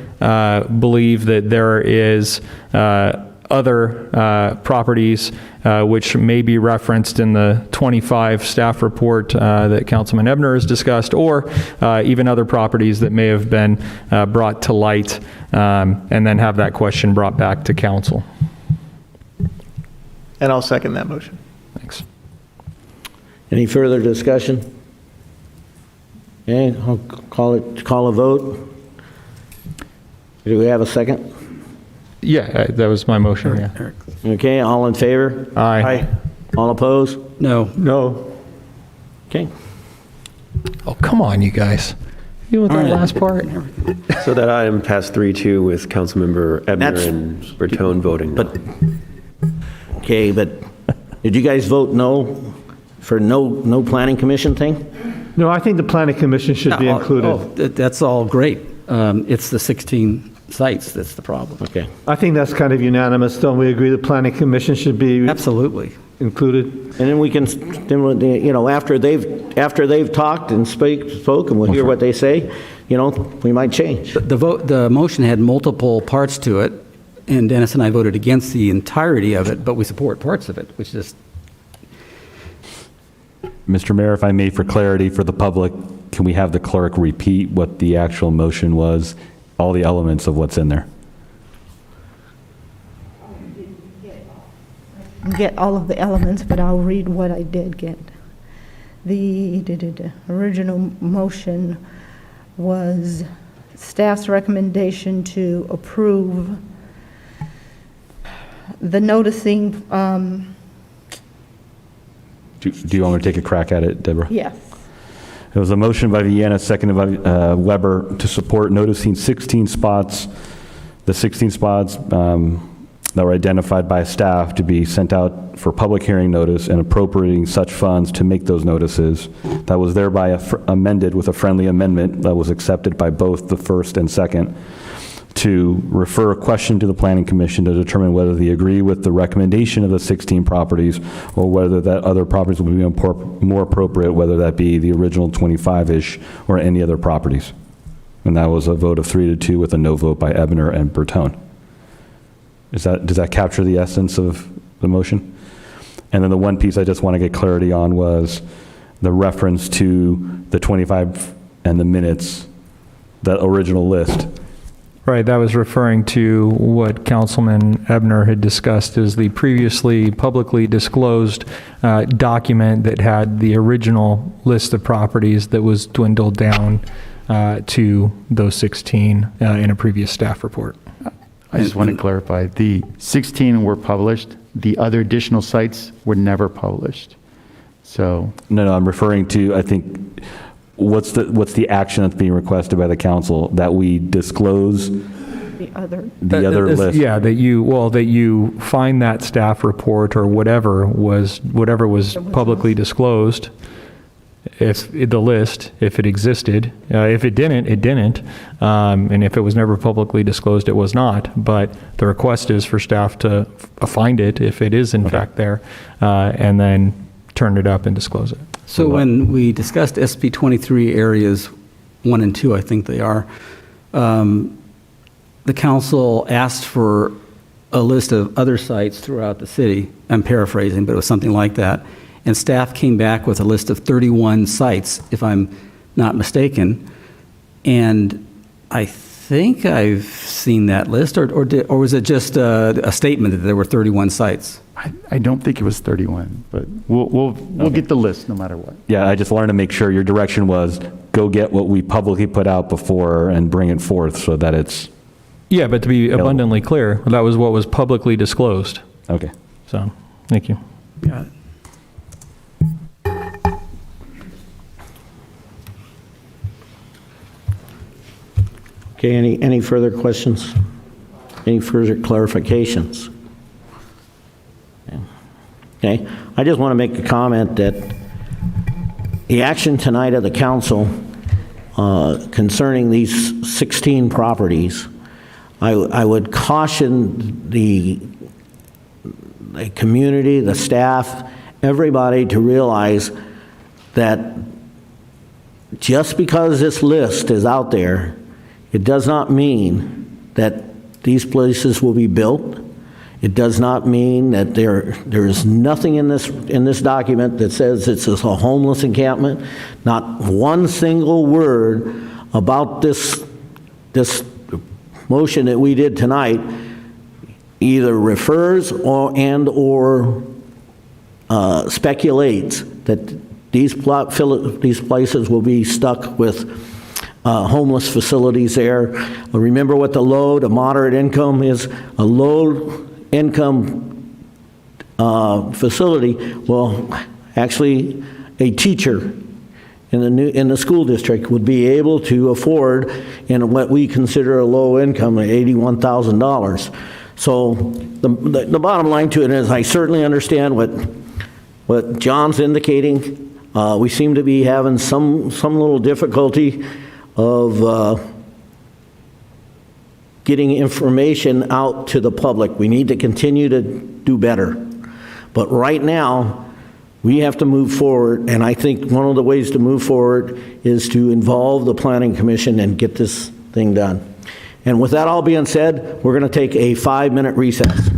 believe that there is other properties which may be referenced in the 25 staff report that Councilman Ebner has discussed, or even other properties that may have been brought to light, and then have that question brought back to council. And I'll second that motion. Thanks. Any further discussion? Okay, I'll call a vote. Do we have a second? Yeah, that was my motion, yeah. Okay, all in favor? Aye. All opposed? No. No. Okay. Oh, come on, you guys. You want that last part? So that item passed 3-2 with Councilmember Ebner and Bertone voting no. Okay, but did you guys vote no for no planning commission thing? No, I think the planning commission should be included. That's all great. It's the 16 sites that's the problem. Okay. I think that's kind of unanimous. Don't we agree the planning commission should be Absolutely included? And then we can, after they've talked and spoken, we'll hear what they say. We might change. The motion had multiple parts to it, and Dennis and I voted against the entirety of it, but we support parts of it, which is. Mr. Mayor, if I may, for clarity for the public, can we have the clerk repeat what the actual motion was, all the elements of what's in there? Get all of the elements, but I'll read what I did get. The original motion was staff's recommendation to approve the noticing. Do you want me to take a crack at it, Deborah? Yes. It was a motion by Vienna, seconded by Weber, to support noticing 16 spots, the 16 spots that were identified by staff to be sent out for public hearing notice and appropriating such funds to make those notices. That was thereby amended with a friendly amendment that was accepted by both the first and second, to refer a question to the Planning Commission to determine whether they agree with the recommendation of the 16 properties or whether that other properties would be more appropriate, whether that be the original 25-ish or any other properties. And that was a vote of 3-2 with a no vote by Ebner and Bertone. Does that capture the essence of the motion? And then the one piece I just want to get clarity on was the reference to the 25 and the minutes, that original list. Right, that was referring to what Councilman Ebner had discussed as the previously publicly disclosed document that had the original list of properties that was dwindled down to those 16 in a previous staff report. I just want to clarify, the 16 were published, the other additional sites were never published. So. No, I'm referring to, I think, what's the action that's being requested by the council, that we disclose The other list? Yeah, that you find that staff report or whatever was publicly disclosed, if the list, if it existed. If it didn't, it didn't. And if it was never publicly disclosed, it was not. But the request is for staff to find it, if it is in fact there, and then turn it up and disclose it. So when we discussed SB 23 areas 1 and 2, I think they are, the council asked for a list of other sites throughout the city. I'm paraphrasing, but it was something like that. And staff came back with a list of 31 sites, if I'm not mistaken. And I think I've seen that list, or was it just a statement that there were 31 sites? I don't think it was 31, but we'll get the list no matter what. Yeah, I just wanted to make sure your direction was go get what we publicly put out before and bring it forth so that it's... Yeah, but to be abundantly clear, that was what was publicly disclosed. Okay. So, thank you. Got it. Okay, any further questions? Any further clarifications? Okay, I just want to make a comment that the action tonight of the council concerning these 16 properties, I would caution the community, the staff, everybody to realize that just because this list is out there, it does not mean that these places will be built. It does not mean that there is nothing in this document that says it's a homeless encampment. Not one single word about this motion that we did tonight either refers or speculates that these places will be stuck with homeless facilities there. Remember what the low to moderate income is. A low income facility, well, actually a teacher in the school district would be able to afford in what we consider a low income of $81,000. So the bottom line to it is I certainly understand what John's indicating. We seem to be having some little difficulty of getting information out to the public. We need to continue to do better. But right now, we have to move forward, and I think one of the ways to move forward is to involve the Planning Commission and get this thing done. And with that all being said, we're going to take a 5-minute recess.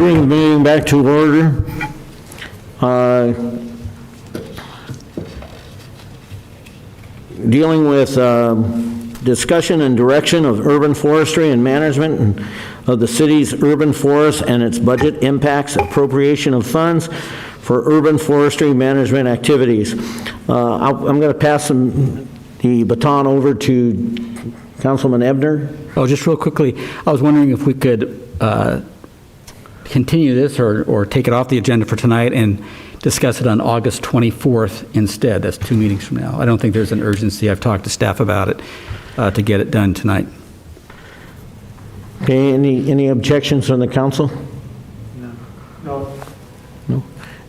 bring the meeting back to order. Dealing with discussion and direction of urban forestry and management of the city's urban forest and its budget impacts, appropriation of funds for urban forestry management activities. I'm going to pass the baton over to Councilman Ebner. Oh, just real quickly, I was wondering if we could continue this or take it off the agenda for tonight and discuss it on August 24th instead. That's 2 meetings from now. I don't think there's an urgency. I've talked to staff about it to get it done tonight. Okay, any objections from the council? No. No?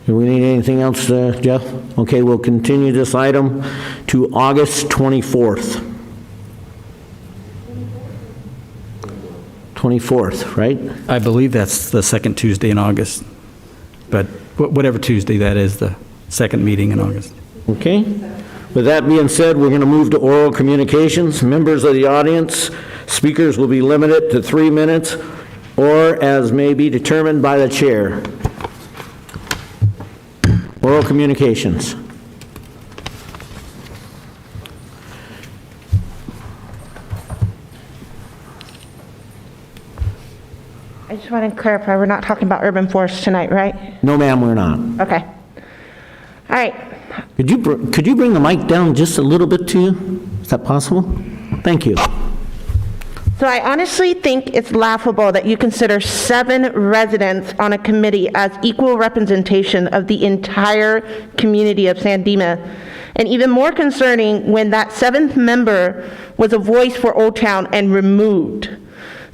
Do we need anything else, Jeff? Okay, we'll continue this item to August 24th. 24th, right? I believe that's the second Tuesday in August, but whatever Tuesday that is, the second meeting in August. Okay. With that being said, we're going to move to oral communications. Members of the audience, speakers will be limited to 3 minutes or as may be determined by the chair. Oral communications. I just want to clarify, we're not talking about urban forest tonight, right? No, ma'am, we're not. Okay. All right. Could you bring the mic down just a little bit to you? Is that possible? Thank you. So I honestly think it's laughable that you consider 7 residents on a committee as equal representation of the entire community of San Dimas. And even more concerning when that 7th member was a voice for Old Town and removed.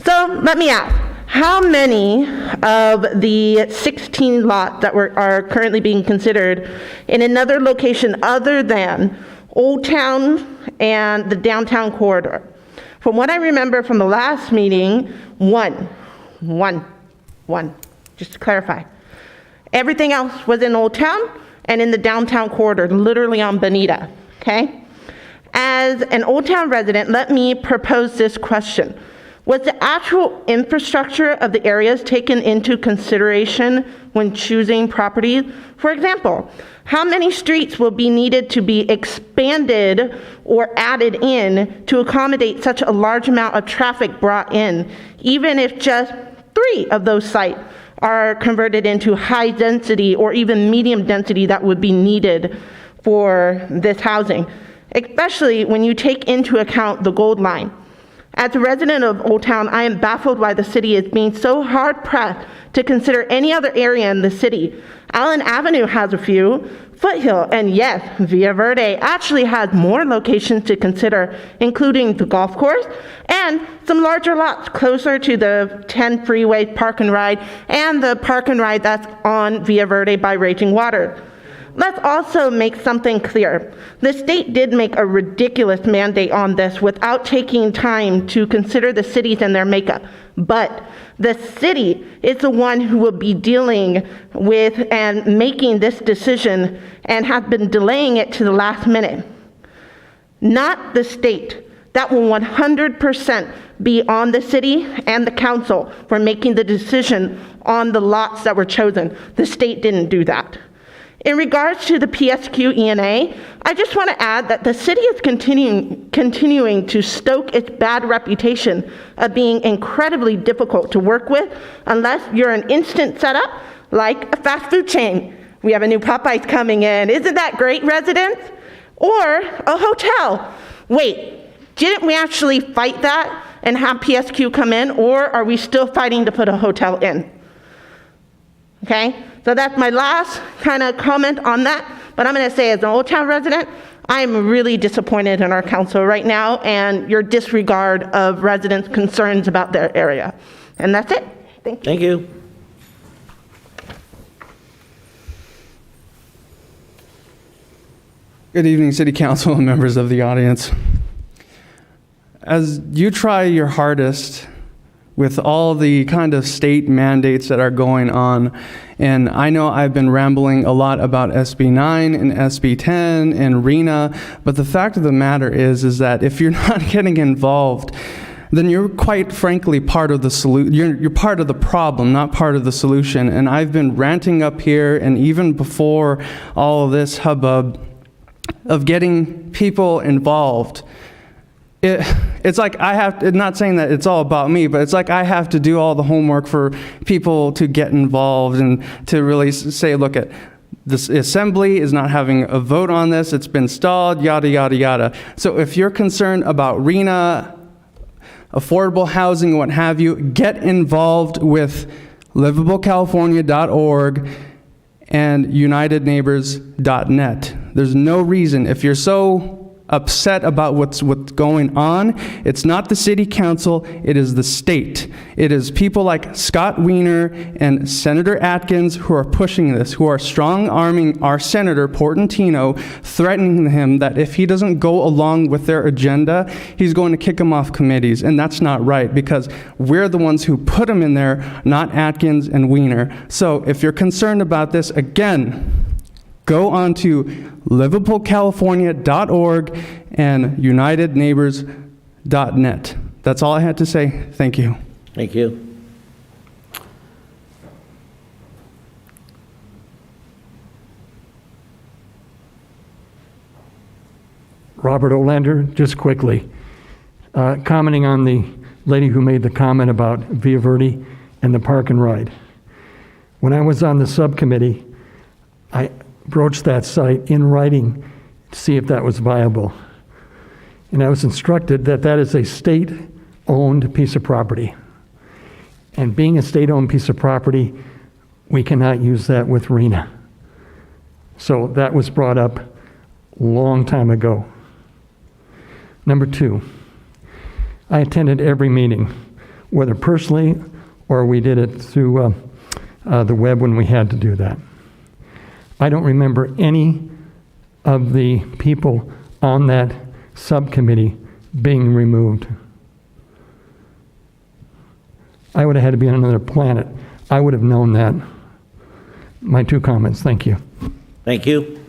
So let me ask, how many of the 16 lots that are currently being considered in another location other than Old Town and the downtown corridor? From what I remember from the last meeting, one, just to clarify. Everything else was in Old Town and in the downtown corridor, literally on Bonita, okay? As an Old Town resident, let me propose this question. Was the actual infrastructure of the areas taken into consideration when choosing properties? For example, how many streets will be needed to be expanded or added in to accommodate such a large amount of traffic brought in, even if just 3 of those sites are converted into high density or even medium density that would be needed for this housing, especially when you take into account the Gold Line. As a resident of Old Town, I am baffled why the city is being so hard-pressed to consider any other area in the city. Allen Avenue has a few, Foothill, and yes, Villa Verde actually has more locations to consider, including the golf course and some larger lots closer to the 10 freeway park and ride and the park and ride that's on Villa Verde by Raging Water. Let's also make something clear. The state did make a ridiculous mandate on this without taking time to consider the cities and their makeup. But the city is the one who will be dealing with and making this decision and has been delaying it to the last minute. Not the state. That will 100% be on the city and the council for making the decision on the lots that were chosen. The state didn't do that. In regards to the PSQ ENA, I just want to add that the city is continuing to stoke its bad reputation of being incredibly difficult to work with unless you're an instant setup like a fast food chain. We have a new Popeyes coming in. Isn't that great, residents? Or a hotel. Wait, didn't we actually fight that and have PSQ come in, or are we still fighting to put a hotel in? Okay? So that's my last kind of comment on that. But I'm going to say, as an Old Town resident, I'm really disappointed in our council right now and your disregard of residents' concerns about their area. And that's it. Thank you. Thank you. Good evening, City Council and members of the audience. As you try your hardest with all the kind of state mandates that are going on, and I know I've been rambling a lot about SB 9 and SB 10 and RENA, but the fact of the matter is that if you're not getting involved then you're quite frankly part of the solution. You're part of the problem, not part of the solution. And I've been ranting up here, and even before all of this hubbub of getting people involved. It's like I have to, not saying that it's all about me, but it's like I have to do all the homework for people to get involved and to really say, look, at this assembly is not having a vote on this, it's been stalled, yada, yada, yada. So if you're concerned about RENA, affordable housing, what have you, get involved with livablecalifornia.org and unitedneighbors.net. There's no reason, if you're so upset about what's going on, it's not the city council, it is the state. It is people like Scott Wiener and Senator Atkins who are pushing this, who are strong-arming our Senator Portantino, threatening him that if he doesn't go along with their agenda, he's going to kick him off committees. And that's not right, because we're the ones who put him in there, not Atkins and Wiener. So if you're concerned about this, again, go on to livablecalifornia.org and unitedneighbors.net. That's all I had to say. Thank you. Thank you. Robert Olander, just quickly, commenting on the lady who made the comment about Via Verde and the park and ride. When I was on the subcommittee, I broached that site in writing to see if that was viable. And I was instructed that that is a state-owned piece of property. And being a state-owned piece of property, we cannot use that with RENA. So that was brought up a long time ago. Number two, I attended every meeting, whether personally or we did it through the web when we had to do that. I don't remember any of the people on that subcommittee being removed. I would have had to be on another planet. I would have known that. My two comments. Thank you. Thank you.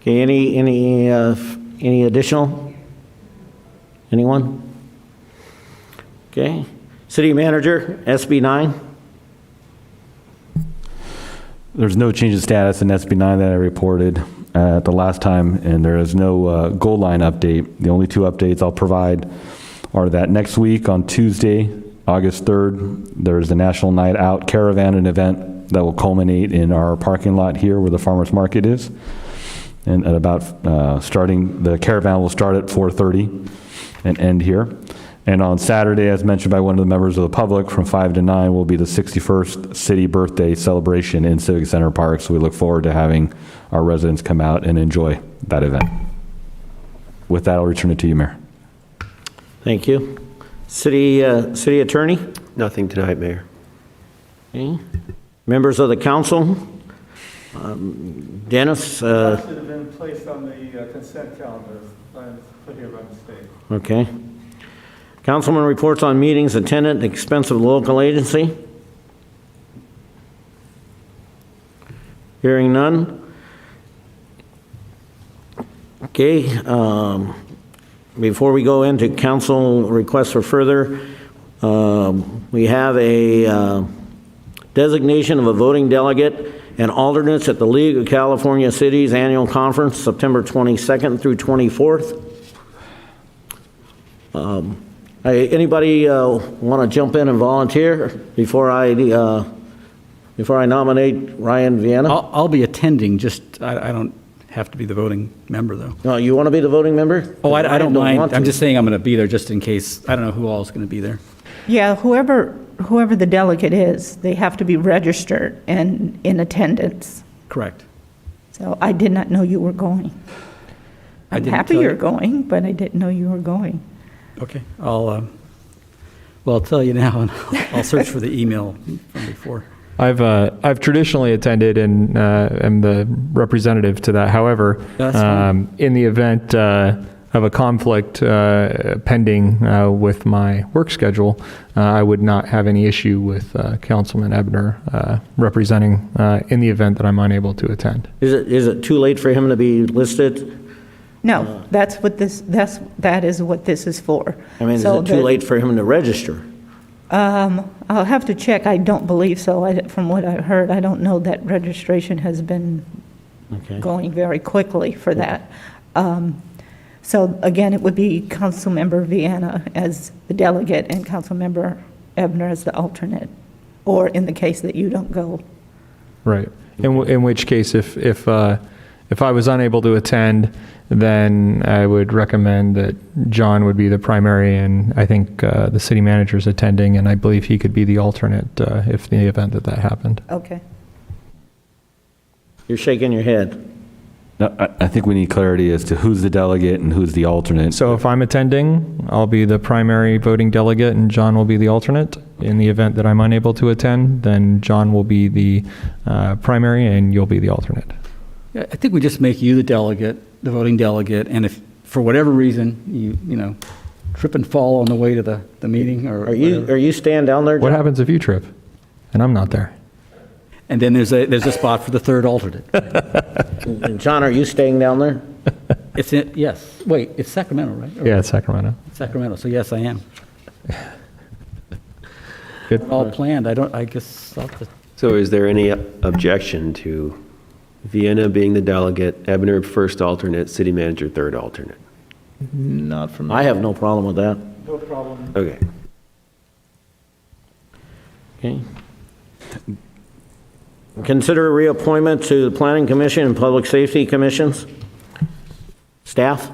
Okay, any additional? Anyone? Okay. City Manager, SB 9. There's no change in status in SB 9 that I reported at the last time, and there is no goal line update. The only two updates I'll provide are that next week on Tuesday, August 3rd, there's the National Night Out Caravan, an event that will culminate in our parking lot here where the farmers market is. And at about the caravan will start at 4:30 and end here. And on Saturday, as mentioned by one of the members of the public, from 5 to 9 will be the 61st city birthday celebration in Civic Center Park. So we look forward to having our residents come out and enjoy that event. With that, I'll return it to you, Mayor. Thank you. City Attorney? Nothing tonight, Mayor. Okay. Members of the council? Dennis? Should have been placed on the consent calendar, put here by mistake. Okay. Councilman reports on meetings attended at the expense of the local agency. Hearing none. Okay. Before we go into council requests for further, we have a designation of a voting delegate and alternates at the League of California Cities Annual Conference, September 22nd through 24th. Anybody want to jump in and volunteer before I nominate Ryan Vienna? I'll be attending, just I don't have to be the voting member, though. No, you want to be the voting member? Oh, I don't mind. I'm just saying I'm going to be there just in case. I don't know who all is going to be there. Yeah, whoever the delegate is, they have to be registered and in attendance. Correct. So I did not know you were going. I'm happy you're going, but I didn't know you were going. Okay. I'll tell you now, and I'll search for the email from before. I've traditionally attended and am the representative to that. However, in the event of a conflict pending with my work schedule, I would not have any issue with Councilman Ebner representing in the event that I'm unable to attend. Is it too late for him to be listed? No, that is what this is for. I mean, is So it too that- late for him to register? I'll have to check. I don't believe so. From what I heard, I don't know that registration has been going very quickly for that. So again, it would be Councilmember Viana as the delegate and Councilmember Ebner as the alternate, or in the case that you don't go. Right. In which case, if I was unable to attend, then I would recommend that John would be the primary, and I think the city manager's attending, and I believe he could be the alternate if the event that happened. Okay. You're shaking your head. No, I think we need clarity as to who's the delegate and who's the alternate. So if I'm attending, I'll be the primary voting delegate, and John will be the alternate. In the event that I'm unable to attend, then John will be the primary, and you'll be the alternate. Yeah, I think we just make you the delegate, the voting delegate, and if, for whatever reason, you know, trip and fall on the way to the meeting or Are you staying down there, John? What happens if you trip and I'm not there? And then there's a spot for the third alternate. And John, are you staying down there? Yes. Wait, it's Sacramento, right? Yeah, it's Sacramento. Sacramento, so yes, I am. Good. All planned. I guess I'll have to. So is there any objection to Vienna being the delegate, Ebner first alternate, city manager third alternate? Not from me. I have no problem with that. No problem. Okay. Okay. Consider reappointment to the Planning Commission and Public Safety Commissions. Staff?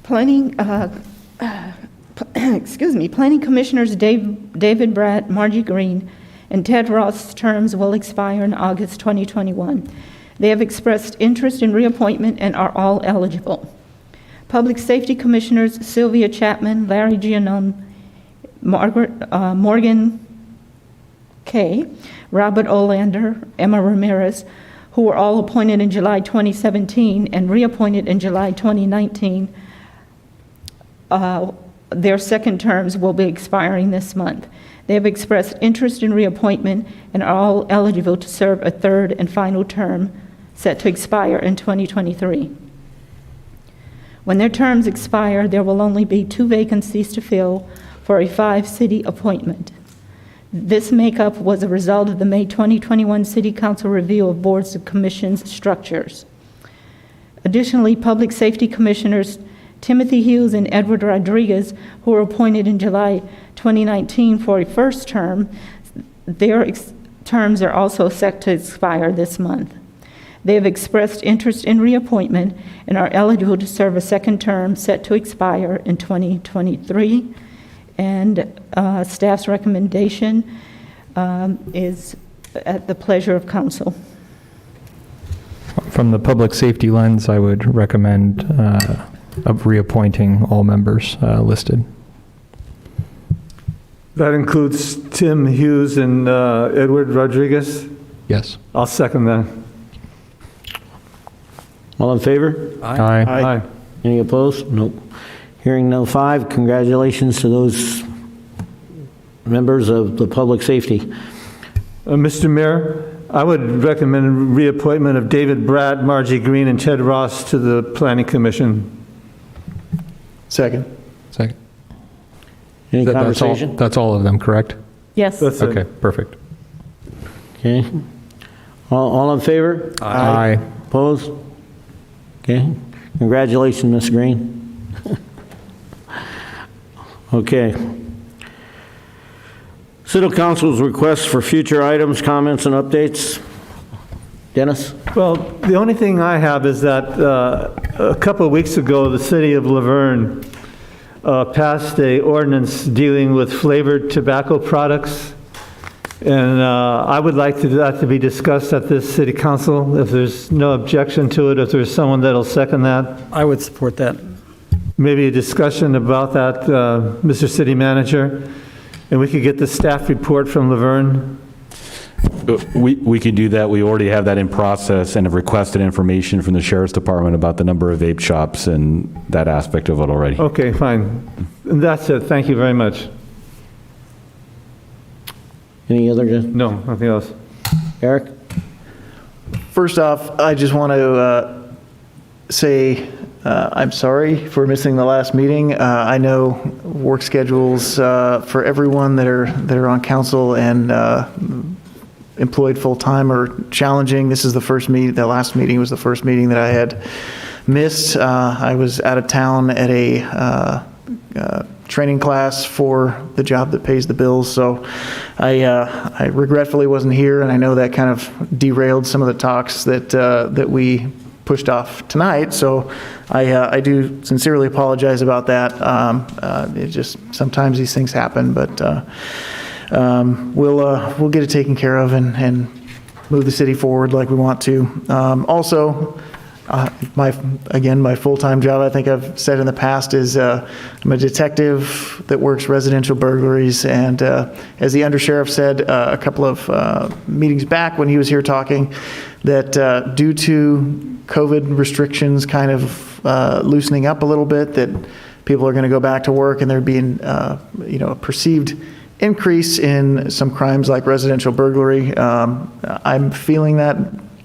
Planning, Planning Commissioners David Bratt, Margie Green, and Ted Ross's terms will expire in August 2021. They have expressed interest in reappointment and are all eligible. Public Safety Commissioners Sylvia Chapman, Larry Giannone, Morgan Kay, Robert Olander, Emma Ramirez, who were all appointed in July 2017 and reappointed in July 2019, their second terms will be expiring this month. They have expressed interest in reappointment and are all eligible to serve a third and final term set to expire in 2023. When their terms expire, there will only be 2 vacancies to fill for a 5-city appointment. This makeup was a result of the May 2021 City Council review of boards and commissions structures. Additionally, Public Safety Commissioners Timothy Hughes and Edward Rodriguez, who were appointed in July 2019 for a first term, their terms are also set to expire this month. They have expressed interest in reappointment and are eligible to serve a second term set to expire in 2023. And staff's recommendation is at the pleasure of council. From the public safety lens, I would recommend of reappointing all members listed. That includes Tim Hughes and Edward Rodriguez? Yes. I'll second that. All in favor? Aye. Aye. Any opposed? Nope. Hearing no 5, congratulations to those members of the public safety. Mr. Mayor, I would recommend reappointment of David Bratt, Margie Green, and Ted Ross to the Planning Commission. Second. Second. Any That's all- conversation? That's all of them, correct? Yes. That's it. Okay, perfect. Okay. All in favor? Aye. Opposed? Okay. Congratulations, Ms. Green. Okay. City Council's request for future items, comments, and updates. Dennis? Well, the only thing I have is that a couple of weeks ago, the city of Laverne passed a ordinance dealing with flavored tobacco products. And I would like that to be discussed at this city council. If there's no objection to it, if there's someone that'll second that. I would support that. Maybe a discussion about that, Mr. City Manager. And we could get the staff report from Laverne? We can do that. We already have that in process and have requested information from the Sheriff's Department about the number of vape shops and that aspect of it already. Okay, fine. And that's it. Thank you very much. Any other? No, nothing else. Eric? First off, I just want to say I'm sorry for missing the last meeting. I know work schedules for everyone that are on council and employed full-time are challenging. This is the first meeting, the last meeting was the first meeting that I had missed. I was out of town at a training class for the job that pays the bills, so I regretfully wasn't here, and I know that kind of derailed some of the talks that we pushed off tonight, so I do sincerely apologize about that. It just, sometimes these things happen, but we'll get it taken care of and move the city forward like we want to. Also, my full-time job, I think I've said in the past, is I'm a detective that works residential burglaries, and as the undersheriff said a couple of meetings back when he was here talking, that due to COVID restrictions kind of loosening up a little bit, that people are going to go back to work, and there being a perceived increase in some crimes like residential burglary. I'm feeling that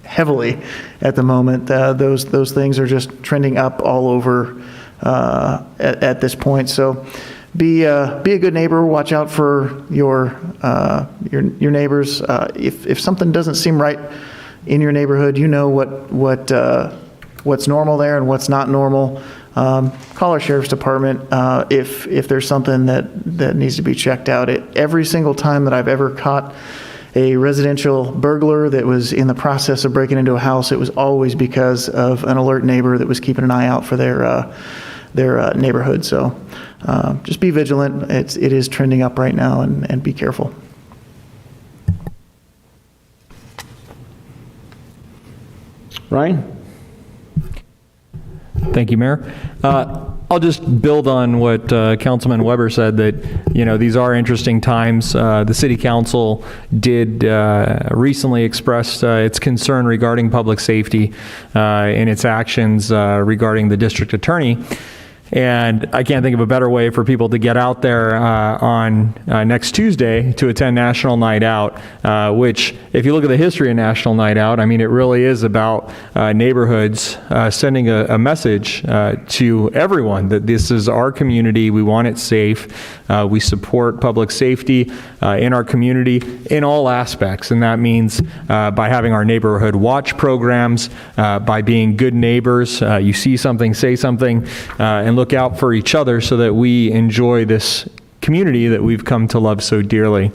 heavily at the moment. Those things are just trending up all over at this point. So be a good neighbor. Watch out for your neighbors. If something doesn't seem right in your neighborhood, you know what's normal there and what's not normal. Call our sheriff's department if there's something that needs to be checked out. Every single time that I've ever caught a residential burglar that was in the process of breaking into a house, it was always because of an alert neighbor that was keeping an eye out for their neighborhood. So just be vigilant. It is trending up right now, and be careful. Ryan? Thank you, Mayor. I'll just build on what Councilman Weber said, that, these are interesting times. The City Council did recently express its concern regarding public safety in its actions regarding the district attorney. And I can't think of a better way for people to get out there on next Tuesday to attend National Night Out, which, if you look at the history of National Night Out, I mean, it really is about neighborhoods sending a message to everyone that this is our community, we want it safe, we support public safety in our community in all aspects. And that means by having our neighborhood watch programs, by being good neighbors, you see something, say something, and look out for each other so that we enjoy this community that we've come to love so dearly.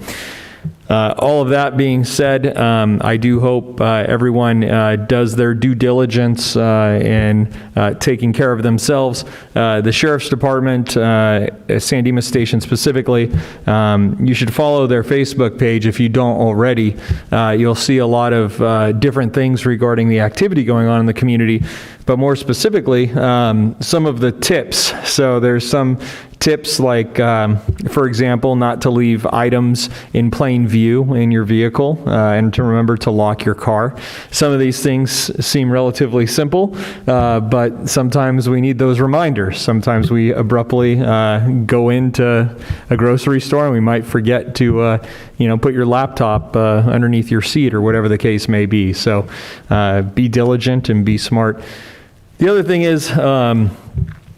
All of that being said, I do hope everyone does their due diligence in taking care of themselves. The Sheriff's Department, San Dimas Station specifically, you should follow their Facebook page if you don't already. You'll see a lot of different things regarding the activity going on in the community, but more specifically, some of the tips. So there's some tips like, for example, not to leave items in plain view in your vehicle, and to remember to lock your car. Some of these things seem relatively simple, but sometimes we need those reminders. Sometimes we abruptly go into a grocery store and we might forget to put your laptop underneath your seat or whatever the case may be. So be diligent and be smart. The other thing is, a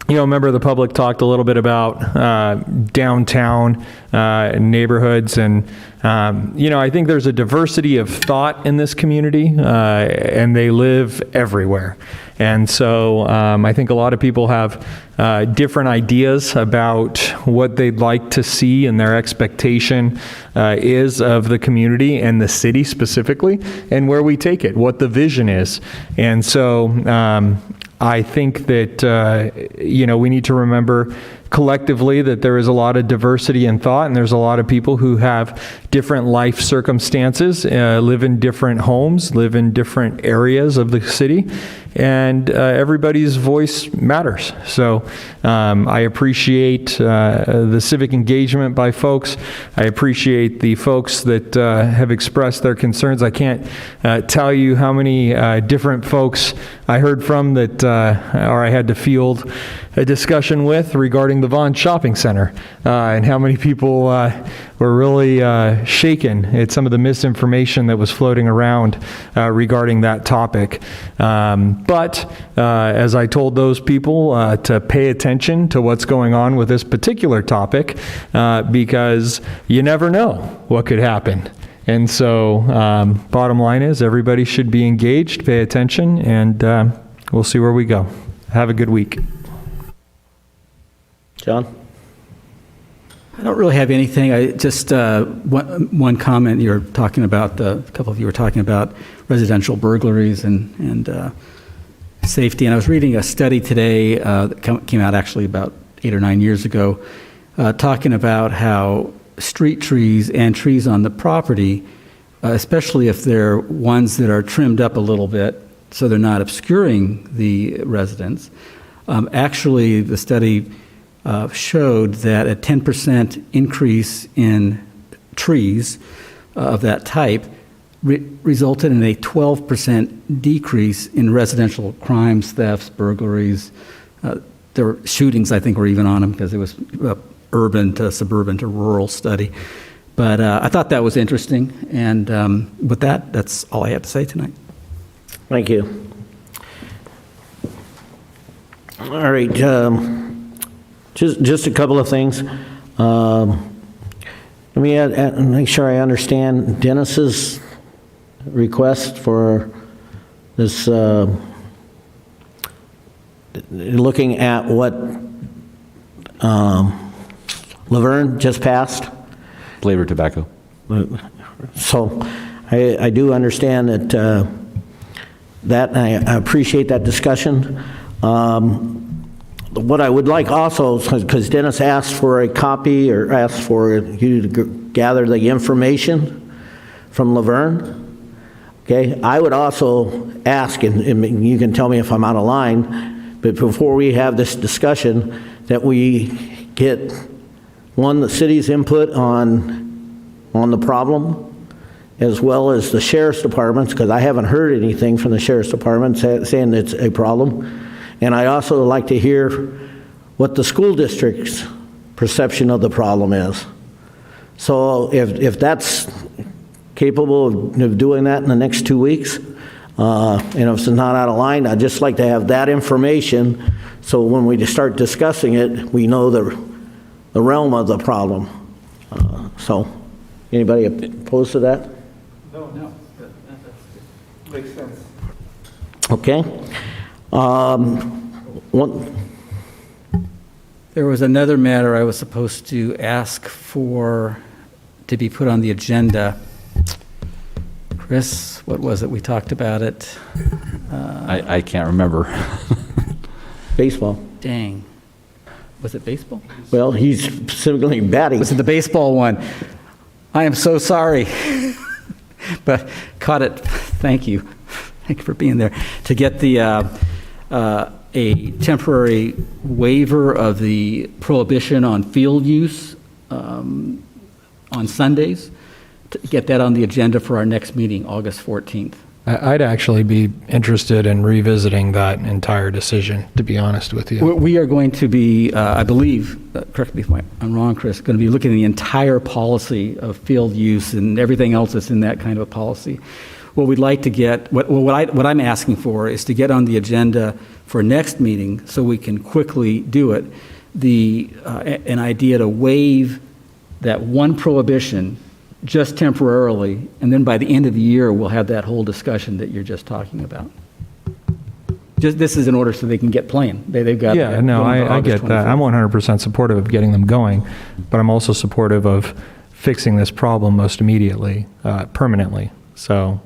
member of the public talked a little bit about downtown neighborhoods, and I think there's a diversity of thought in this community, and they live everywhere. And so I think a lot of people have different ideas about what they'd like to see, and their expectation is of the community and the city specifically, and where we take it, what the vision is. And so I think that, we need to remember collectively that there is a lot of diversity in thought, and there's a lot of people who have different life circumstances, live in different homes, live in different areas of the city, and everybody's voice matters. So I appreciate the civic engagement by folks. I appreciate the folks that have expressed their concerns. I can't tell you how many different folks I heard from that, or I had to field a discussion with regarding the Vaughn Shopping Center, and how many people were really shaken at some of the misinformation that was floating around regarding that topic. But as I told those people to pay attention to what's going on with this particular topic, because you never know what could happen. And so bottom line is everybody should be engaged, pay attention, and we'll see where we go. Have a good week. John? I don't really have anything. I just one comment. You were talking about a couple of you were talking about residential burglaries and safety. And I was reading a study today that came out actually about 8 or 9 years ago, talking about how street trees and trees on the property, especially if they're ones that are trimmed up a little bit so they're not obscuring the residents. Actually, the study showed that a 10% increase in trees of that type resulted in a 12% decrease in residential crimes, thefts, burglaries. There were shootings, I think, were even on them because it was urban to suburban to rural study. But I thought that was interesting. And with that, that's all I have to say tonight. Thank you. All right. Just a couple of things. Let me make sure I understand Dennis's request for this, looking at what Laverne just passed. Flavored tobacco. So I do understand that, that I appreciate that discussion. What I would like also, because Dennis asked for a copy or asked for you to gather the information from Laverne. Okay, I would also ask, and you can tell me if I'm out of line, but before we have this discussion, that we get, one, the city's input on the problem, as well as the sheriff's departments, because I haven't heard anything from the sheriff's department saying it's a problem. And I also like to hear what the school district's perception of the problem is. So if that's capable of doing that in the next 2 weeks, and if it's not out of line, I'd just like to have that information so when we start discussing it, we know the realm of the problem. So, anybody opposed to that? No. Makes sense. Okay. There was another matter I was supposed to ask for to be put on the agenda. Chris, what was it? We talked about it. I can't remember. Baseball. Dang. Was it baseball? Well, he's specifically batting. Was it the baseball one? I am so sorry. But caught it. Thank you. Thank you for being there. To get the a temporary waiver of the prohibition on field use on Sundays, to get that on the agenda for our next meeting, August 14th. I'd actually be interested in revisiting that entire decision, to be honest with you. We are going to be, I believe, correct me if I'm wrong, Chris, going to be looking at the entire policy of field use and everything else that's in that kind of a policy. What we'd like to get, what I'm asking for is to get on the agenda for next meeting so we can quickly do it, an idea to waive that one prohibition just temporarily, and then by the end of the year, we'll have that whole discussion that you're just talking about. Just this is in order so they can get playing. They've got. Yeah, no, I get that. I'm 100% supportive of getting them going, but I'm also supportive of fixing this problem most immediately, permanently. So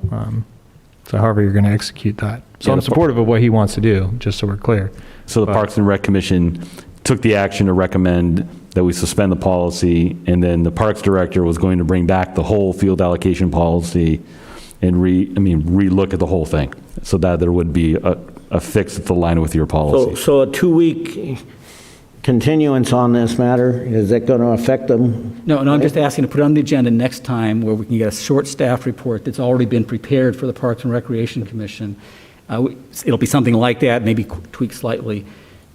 however you're going to execute that. So I'm supportive of what he wants to do, just so we're clear. So the Parks and Rec Commission took the action to recommend that we suspend the policy, and then the Parks Director was going to bring back the whole field allocation policy and re-look at the whole thing, so that there would be a fix that's aligned with your policy. So a 2-week continuance on this matter, is that going to affect them? No, I'm just asking to put it on the agenda next time where we can get a short staff report that's already been prepared for the Parks and Recreation Commission. It'll be something like that, maybe tweaked slightly,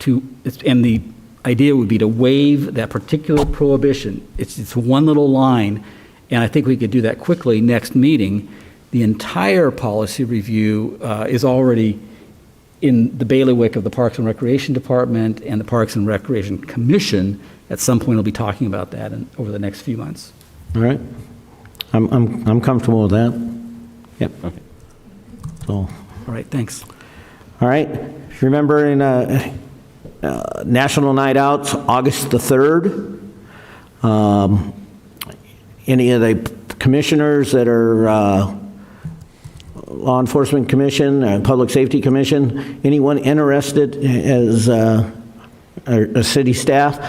and the idea would be to waive that particular prohibition. It's one little line, and I think we could do that quickly next meeting. The entire policy review is already in the bailiwick of the Parks and Recreation Department and the Parks and Recreation Commission. At some point, we'll be talking about that over the next few months. All right. I'm comfortable with that. Yep. Okay. So. All right, thanks. All right. Remember in National Night Out's August the 3rd, any of the commissioners that are Law Enforcement Commission, Public Safety Commission, anyone interested as a city staff,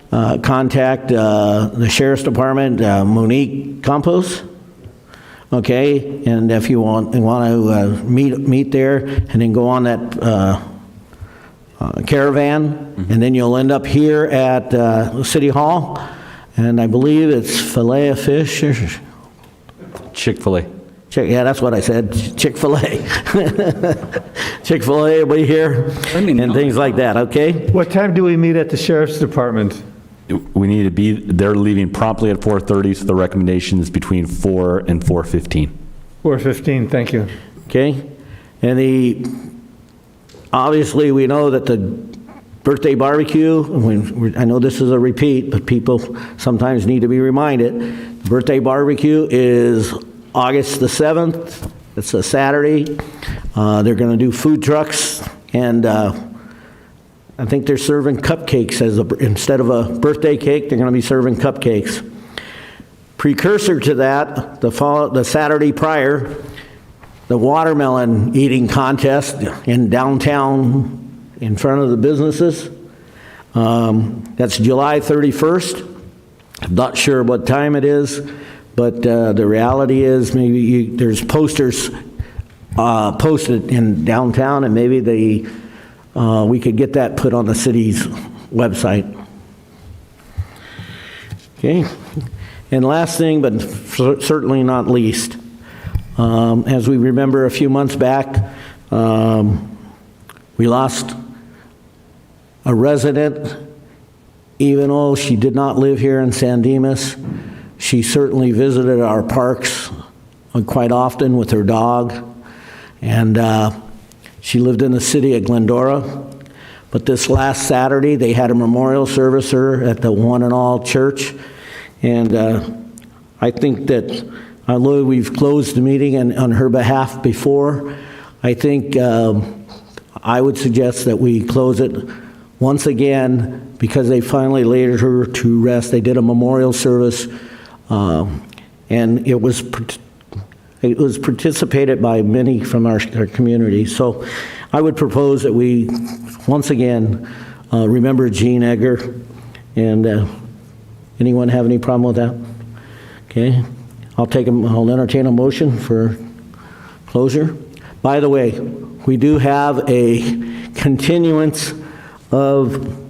contact the Sheriff's Department, Monique Campos. Okay, and if you want to meet there, and then go on that caravan, and then you'll end up here at City Hall, and I believe it's fillet of fish or Chick-fil-A. Yeah, that's what I said. Chick-fil-A. Chick-fil-A will be here, and things like that. Okay. What time do we meet at the Sheriff's Department? We need to be, they're leaving promptly at 4:30, so the recommendation is between 4 and 4:15. 4:15, thank you. Okay. And obviously we know that the birthday barbecue, I know this is a repeat, but people sometimes need to be reminded, the birthday barbecue is August the 7th. It's a Saturday. They're going to do food trucks, and I think they're serving cupcakes instead of a birthday cake. They're going to be serving cupcakes. Precursor to that, the Saturday prior, the watermelon eating contest in downtown in front of the businesses. That's July 31st. I'm not sure what time it is, but the reality is maybe there's posters posted in downtown, and maybe we could get that put on the city's website. Okay. And last thing, but certainly not least, as we remember a few months back, we lost a resident. Even though she did not live here in San Dimas, she certainly visited our parks quite often with her dog, and she lived in the city of Glendora. But this last Saturday, they had a memorial service her at the One and All Church, and I think that, although we've closed the meeting on her behalf before, I think I would suggest that we close it once again, because they finally laid her to rest. They did a memorial service, and it was participated by many from our community. So I would propose that we, once again, remember Jean Egger. And anyone have any problem with that? Okay. I'll entertain a motion for closure. By the way, we do have a continuance of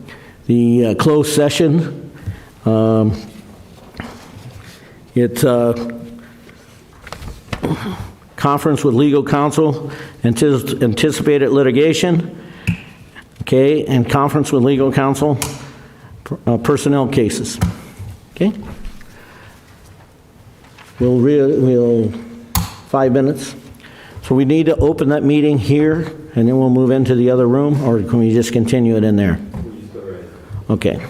the closed session. It's conference with legal counsel, anticipated litigation, okay, and conference with legal counsel, personnel cases. Okay. We'll 5 minutes. So we need to open that meeting here, and then we'll move into the other room, or can we just continue it in there? Okay.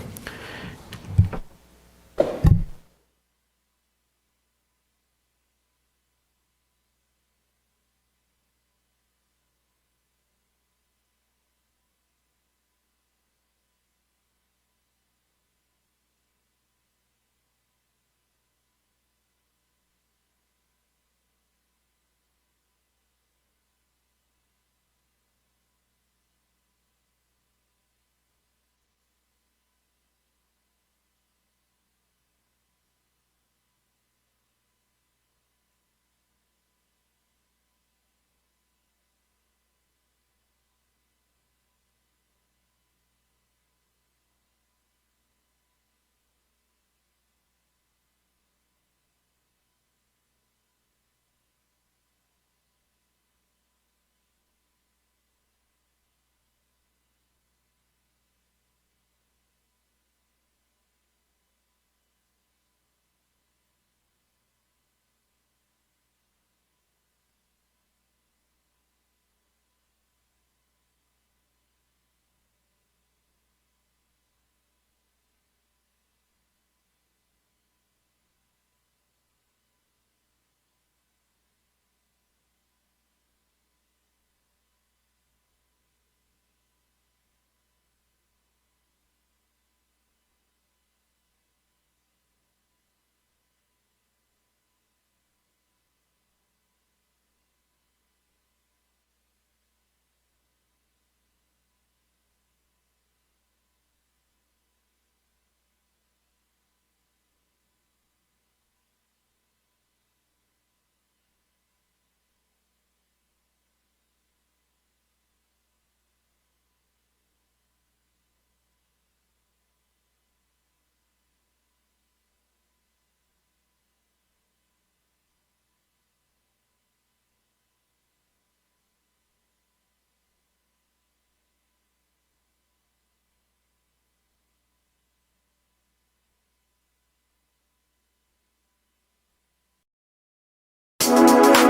you.